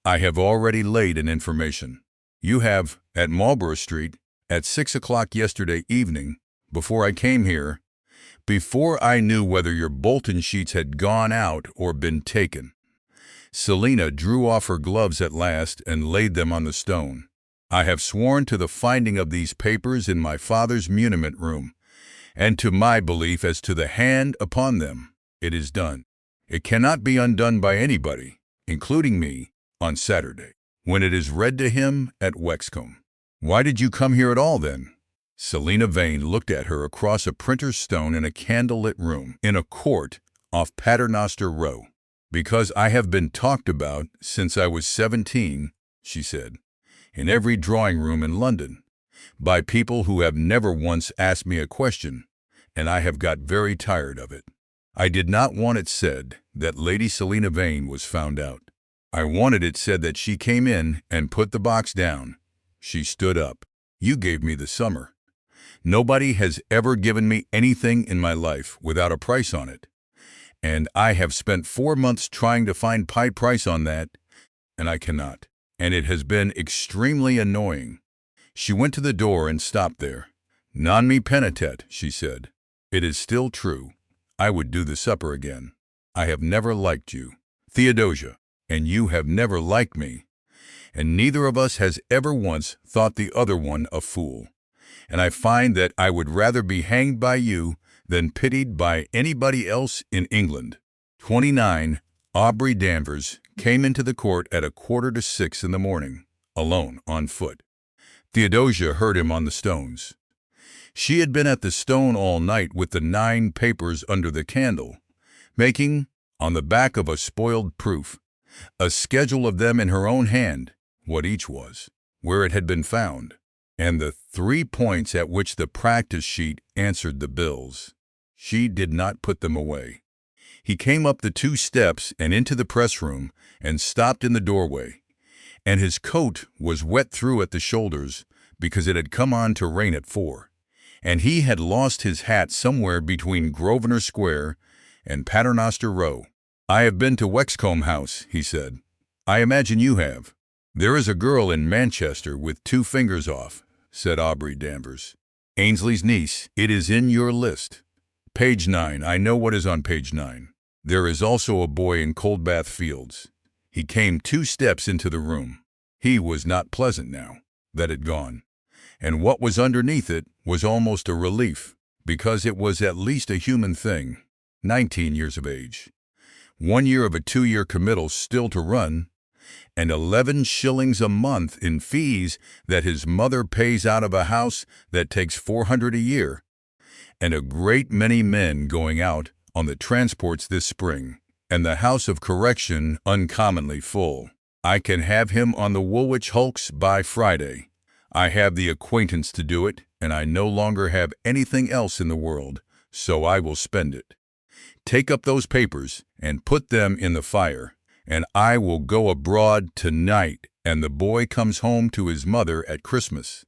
I have already laid an information. You have, at Marlborough Street, at 6 o'clock yesterday evening, before I came here, before I knew whether your Bolton sheets had gone out or been taken. Selina drew off her gloves at last and laid them on the stone. I have sworn to the finding of these papers in my father's muniment room, and to my belief as to the hand upon them. It is done. It cannot be undone by anybody, including me, on Saturday, when it is read to him at Wexcombe. Why did you come here at all, then? Selina Vane looked at her across a printer's stone in a candlelit room in a court off Paternoster Row. Because I have been talked about since I was 17, she said, in every drawing room in London, by people who have never once asked me a question, and I have got very tired of it. I did not want it said that Lady Selina Vane was found out. I wanted it said that she came in and put the box down. She stood up. You gave me the summer. Nobody has ever given me anything in my life without a price on it. And I have spent 4 months trying to find price on that, and I cannot. And it has been extremely annoying. She went to the door and stopped there. Non me penitent, she said. It is still true. I would do the supper again. I have never liked you, Theodosia, and you have never liked me. And neither of us has ever once thought the other one a fool. And I find that I would rather be hanged by you than pitied by anybody else in England. 29. Aubrey Danvers came into the court at 5:45 in the morning, alone, on foot. Theodosia heard him on the stones. She had been at the stone all night with the 9 papers under the candle, making, on the back of a spoiled proof, a schedule of them in her own hand, what each was, where it had been found, and the 3 points at which the practice sheet answered the bills. She did not put them away. He came up the 2 steps and into the press room and stopped in the doorway, and his coat was wet through at the shoulders because it had come on to rain at 4, and he had lost his hat somewhere between Grosvenor Square and Paternoster Row. I have been to Wexcombe House, he said. I imagine you have. There is a girl in Manchester with 2 fingers off, said Aubrey Danvers. Ainsley's niece. It is in your list. Page 9. I know what is on page 9. There is also a boy in Coldbath Fields. He came 2 steps into the room. He was not pleasant now. That had gone. And what was underneath it was almost a relief, because it was at least a human thing. 19 years of age. 1 year of a 2-year committal still to run, and 11 shillings a month in fees that his mother pays out of a house that takes 400 a year, and a great many men going out on the transports this spring, and the House of Correction uncommonly full. I can have him on the Woolwich hulks by Friday. I have the acquaintance to do it, and I no longer have anything else in the world, so I will spend it. Take up those papers and put them in the fire, and I will go abroad tonight, and the boy comes home to his mother at Christmas.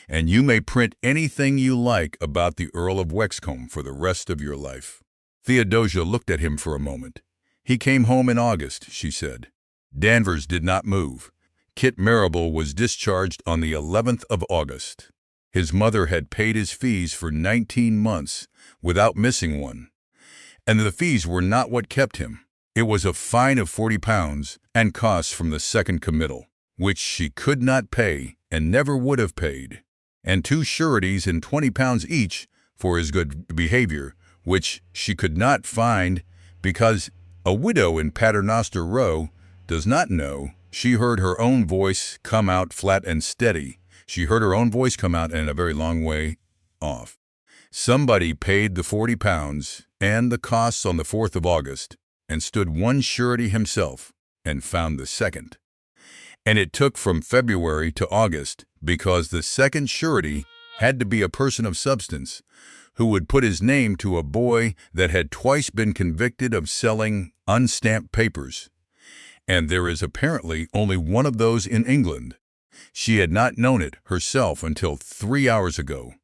And you may print anything you like about the Earl of Wexcombe for the rest of your life. Theodosia looked at him for a moment. He came home in August, she said. Danvers did not move. Kit Marrable was discharged on the 11th of August. His mother had paid his fees for 19 months without missing one. And the fees were not what kept him. It was a fine of £40 and costs from the second committal, which she could not pay and never would have paid, and 2 sureties and £20 each for his good behavior, which she could not find because a widow in Paternoster Row does not know. She heard her own voice come out flat and steady. She heard her own voice come out and a very long way off. Somebody paid the £40 and the costs on the 4th of August and stood 1 surety himself and found the second. And it took from February to August because the second surety had to be a person of substance who would put his name to a boy that had twice been convicted of selling unstamped papers. And there is apparently only one of those in England. She had not known it herself until 3 hours ago.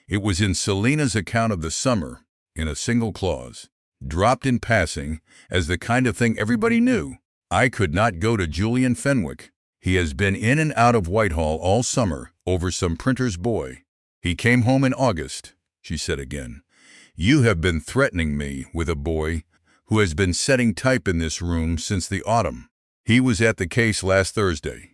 It was in Selina's account of the summer, in a single clause, dropped in passing as the kind of thing everybody knew. I could not go to Julian Fenwick. He has been in and out of Whitehall all summer over some printer's boy. He came home in August, she said again. You have been threatening me with a boy who has been setting type in this room since the autumn. He was at the case last Thursday.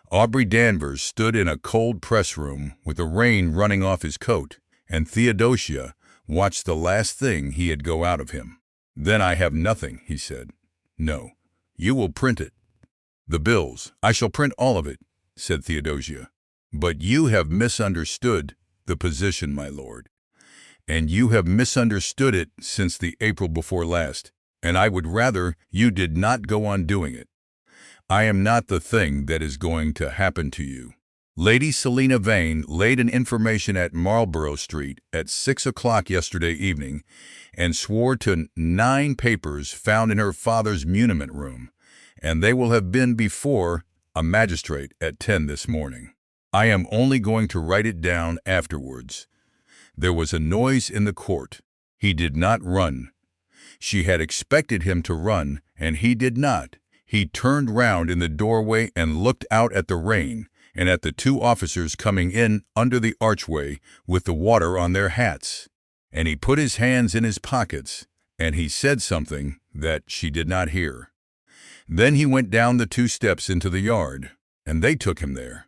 Aubrey Danvers stood in a cold press room with the rain running off his coat, and Theodosia watched the last thing he had go out of him. Then I have nothing, he said. No, you will print it. The bills, I shall print all of it, said Theodosia. But you have misunderstood the position, my lord. And you have misunderstood it since the April before last, and I would rather you did not go on doing it. I am not the thing that is going to happen to you. Lady Selina Vane laid an information at Marlborough Street at 6 o'clock yesterday evening and swore to 9 papers found in her father's muniment room, and they will have been before a magistrate at 10 this morning. I am only going to write it down afterwards. There was a noise in the court. He did not run. She had expected him to run, and he did not. He turned round in the doorway and looked out at the rain, and at the two officers coming in under the archway with the water on their hats. And he put his hands in his pockets, and he said something that she did not hear. Then he went down the 2 steps into the yard, and they took him there.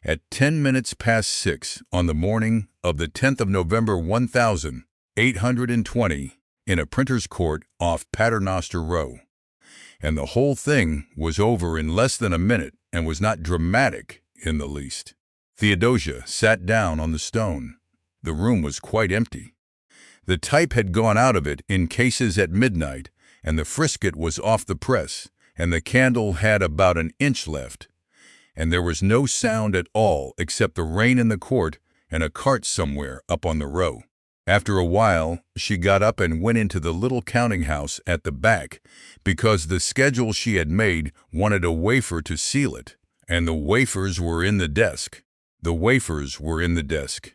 At 10 minutes past 6 on the morning of the 10th of November 1820, in a printer's court off Paternoster Row. And the whole thing was over in less than a minute and was not dramatic in the least. Theodosia sat down on the stone. The room was quite empty. The type had gone out of it in cases at midnight, and the frisket was off the press, and the candle had about an inch left. And there was no sound at all except the rain in the court and a cart somewhere up on the row. After a while, she got up and went into the little counting house at the back because the schedule she had made wanted a wafer to seal it, and the wafers were in the desk. The wafers were in the desk.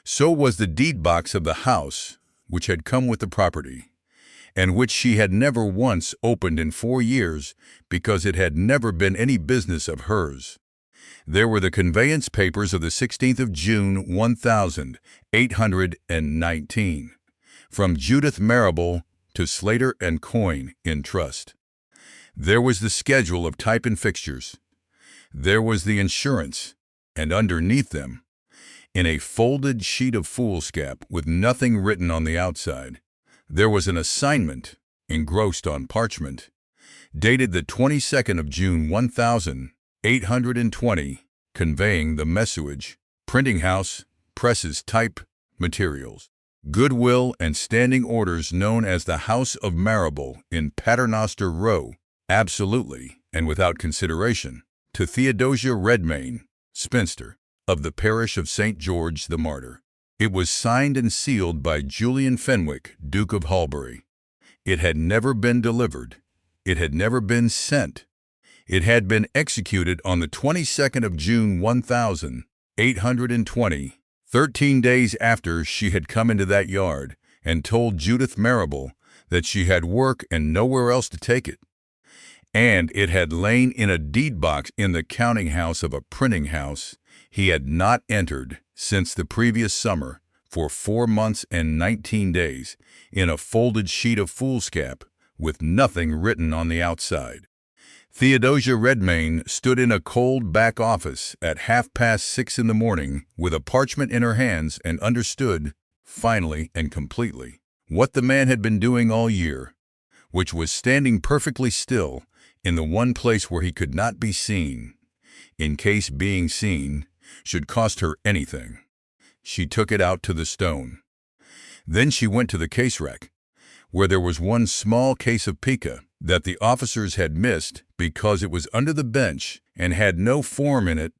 So was the deed box of the house, which had come with the property, and which she had never once opened in 4 years because it had never been any business of hers. There were the conveyance papers of the 16th of June, 1819, from Judith Marrable to Slater and Coyne in trust. There was the schedule of type and fixtures. There was the insurance, and underneath them, in a folded sheet of foolscap with nothing written on the outside, there was an assignment engrossed on parchment, dated the 22nd of June, 1820, conveying the message, printing house, presses, type, materials, goodwill, and standing orders known as the House of Marrable in Paternoster Row, absolutely and without consideration, to Theodosia Redmayne, spinster, of the parish of St. George the Martyr. It was signed and sealed by Julian Fenwick, Duke of Halberry. It had never been delivered. It had never been sent. It had been executed on the 22nd of June, 1820, 13 days after she had come into that yard and told Judith Marrable that she had work and nowhere else to take it. And it had lain in a deed box in the counting house of a printing house he had not entered since the previous summer for 4 months and 19 days in a folded sheet of foolscap with nothing written on the outside. Theodosia Redmayne stood in a cold back office at 6:30 in the morning with a parchment in her hands and understood, finally and completely, what the man had been doing all year, which was standing perfectly still in the one place where he could not be seen, in case being seen should cost her anything. She took it out to the stone. Then she went to the case rack, where there was one small case of pica that the officers had missed because it was under the bench and had no form in it,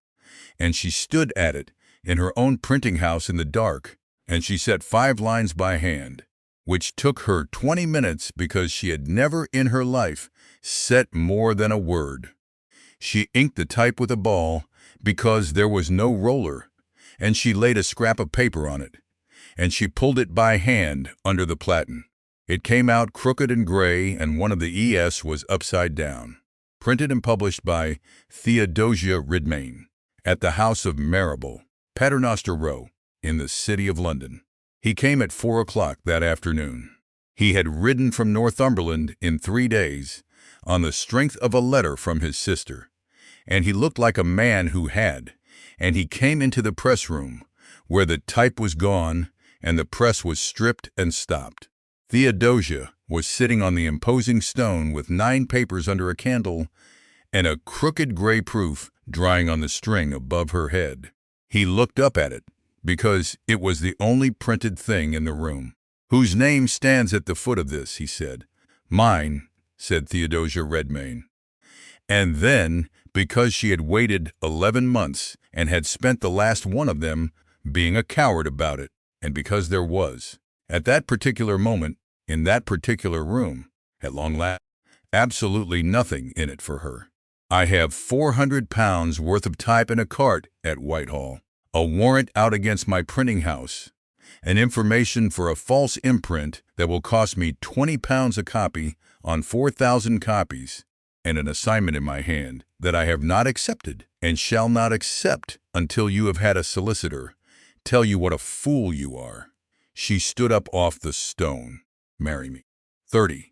and she stood at it in her own printing house in the dark, and she set 5 lines by hand, which took her 20 minutes because she had never in her life set more than a word. She inked the type with a ball because there was no roller, and she laid a scrap of paper on it, and she pulled it by hand under the platen. It came out crooked and gray, and one of the ES was upside down. Printed and published by Theodosia Redmayne at the House of Marrable, Paternoster Row, in the City of London. He came at 4 o'clock that afternoon. He had ridden from Northumberland in 3 days on the strength of a letter from his sister, and he looked like a man who had, and he came into the press room, where the type was gone and the press was stripped and stopped. Theodosia was sitting on the imposing stone with 9 papers under a candle and a crooked gray proof drying on the string above her head. He looked up at it because it was the only printed thing in the room. "Whose name stands at the foot of this?" he said. "Mine," said Theodosia Redmayne. And then, because she had waited 11 months and had spent the last one of them being a coward about it, and because there was, at that particular moment, in that particular room, at long last, absolutely nothing in it for her. "I have £400 worth of type in a cart at Whitehall, a warrant out against my printing house, an information for a false imprint that will cost me £20 a copy on 4,000 copies, and an assignment in my hand that I have not accepted and shall not accept until you have had a solicitor tell you what a fool you are. She stood up off the stone. Marry me. 30.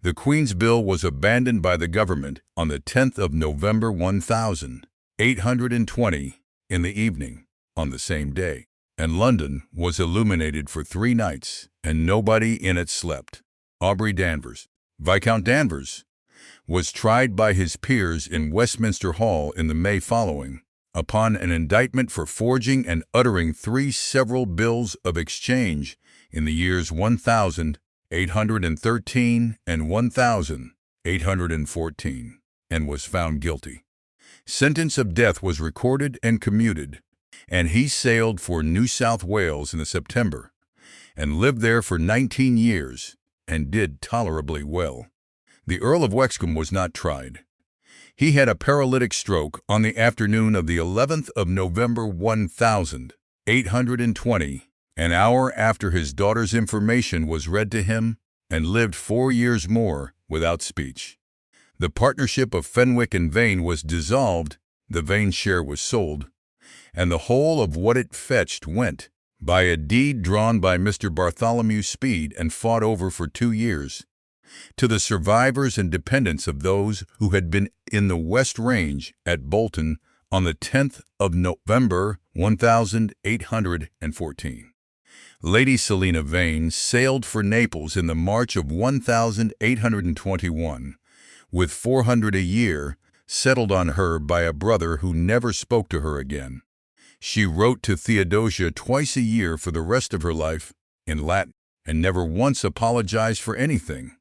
The Queen's Bill was abandoned by the government on the 10th of November 1820 in the evening on the same day, and London was illuminated for 3 nights, and nobody in it slept. Aubrey Danvers, Viscount Danvers, was tried by his peers in Westminster Hall in the May following, upon an indictment for forging and uttering 3 several bills of exchange in the years 1813 and 1814, and was found guilty. Sentence of death was recorded and commuted, and he sailed for New South Wales in the September, and lived there for 19 years, and did tolerably well. The Earl of Wexcombe was not tried. He had a paralytic stroke on the afternoon of the 11th of November 1820, an hour after his daughter's information was read to him, and lived 4 years more without speech. The partnership of Fenwick and Vane was dissolved, the Vane share was sold, and the whole of what it fetched went, by a deed drawn by Mr. Bartholomew Speed and fought over for 2 years, to the survivors and dependents of those who had been in the West Range at Bolton on the 10th of November 1814. Lady Selina Vane sailed for Naples in the March of 1821, with 400 a year settled on her by a brother who never spoke to her again. She wrote to Theodosia twice a year for the rest of her life in Latin, and never once apologized for anything,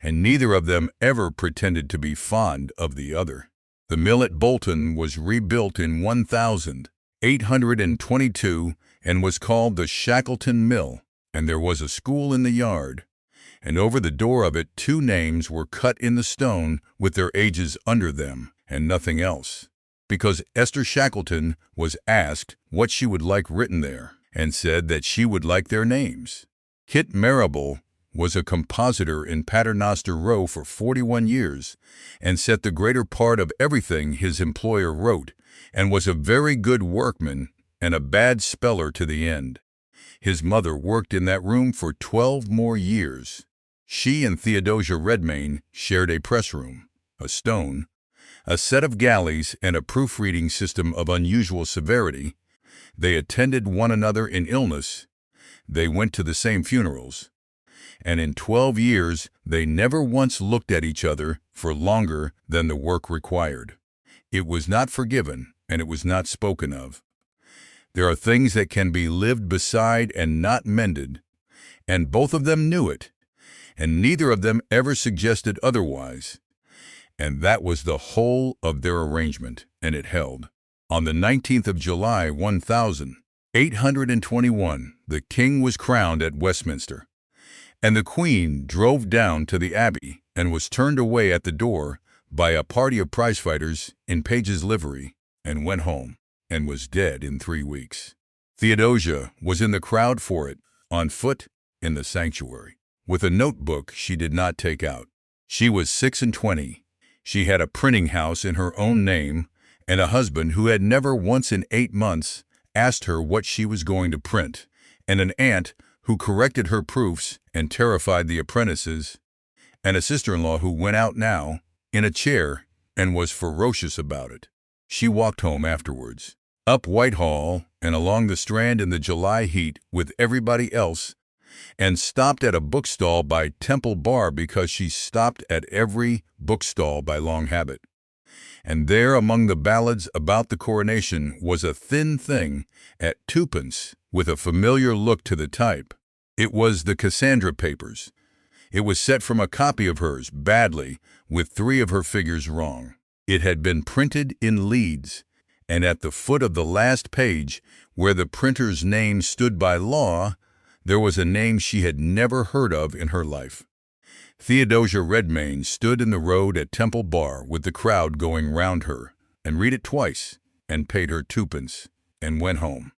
and neither of them ever pretended to be fond of the other. The mill at Bolton was rebuilt in 1822 and was called the Shackleton Mill, and there was a school in the yard, and over the door of it 2 names were cut in the stone with their ages under them, and nothing else, because Esther Shackleton was asked what she would like written there, and said that she would like their names. Kit Marable was a compositor in Paternoster Row for 41 years, and set the greater part of everything his employer wrote, and was a very good workman and a bad speller to the end. His mother worked in that room for 12 more years. She and Theodosia Redmayne shared a press room, a stone, a set of galleys, and a proofreading system of unusual severity. They attended one another in illness. They went to the same funerals. And in 12 years they never once looked at each other for longer than the work required. It was not forgiven, and it was not spoken of. There are things that can be lived beside and not mended, and both of them knew it, and neither of them ever suggested otherwise. And that was the whole of their arrangement, and it held. On the 19th of July, 1821, the king was crowned at Westminster, and the Queen drove down to the Abbey and was turned away at the door by a party of prize-fighters in page's livery, and went home, and was dead in 3 weeks. Theodosia was in the crowd for it, on foot, in the sanctuary, with a notebook she did not take out. She was 26. She had a printing house in her own name, and a husband who had never once in 8 months asked her what she was going to print, and an aunt who corrected her proofs and terrified the apprentices, and a sister-in-law who went out now, in a chair, and was ferocious about it. She walked home afterwards, up Whitehall and along the Strand in the July heat with everybody else, and stopped at a bookstall by Temple Bar because she stopped at every bookstall by long habit. And there among the ballads about the coronation was a thin thing at 2d with a familiar look to the type. It was the Cassandra Papers. It was set from a copy of hers, badly, with 3 of her figures wrong. It had been printed in Leeds, and at the foot of the last page, where the printer's name stood by law, there was a name she had never heard of in her life. Theodosia Redmayne stood in the road at Temple Bar with the crowd going round her, and read it twice, and paid her 2d, and went home.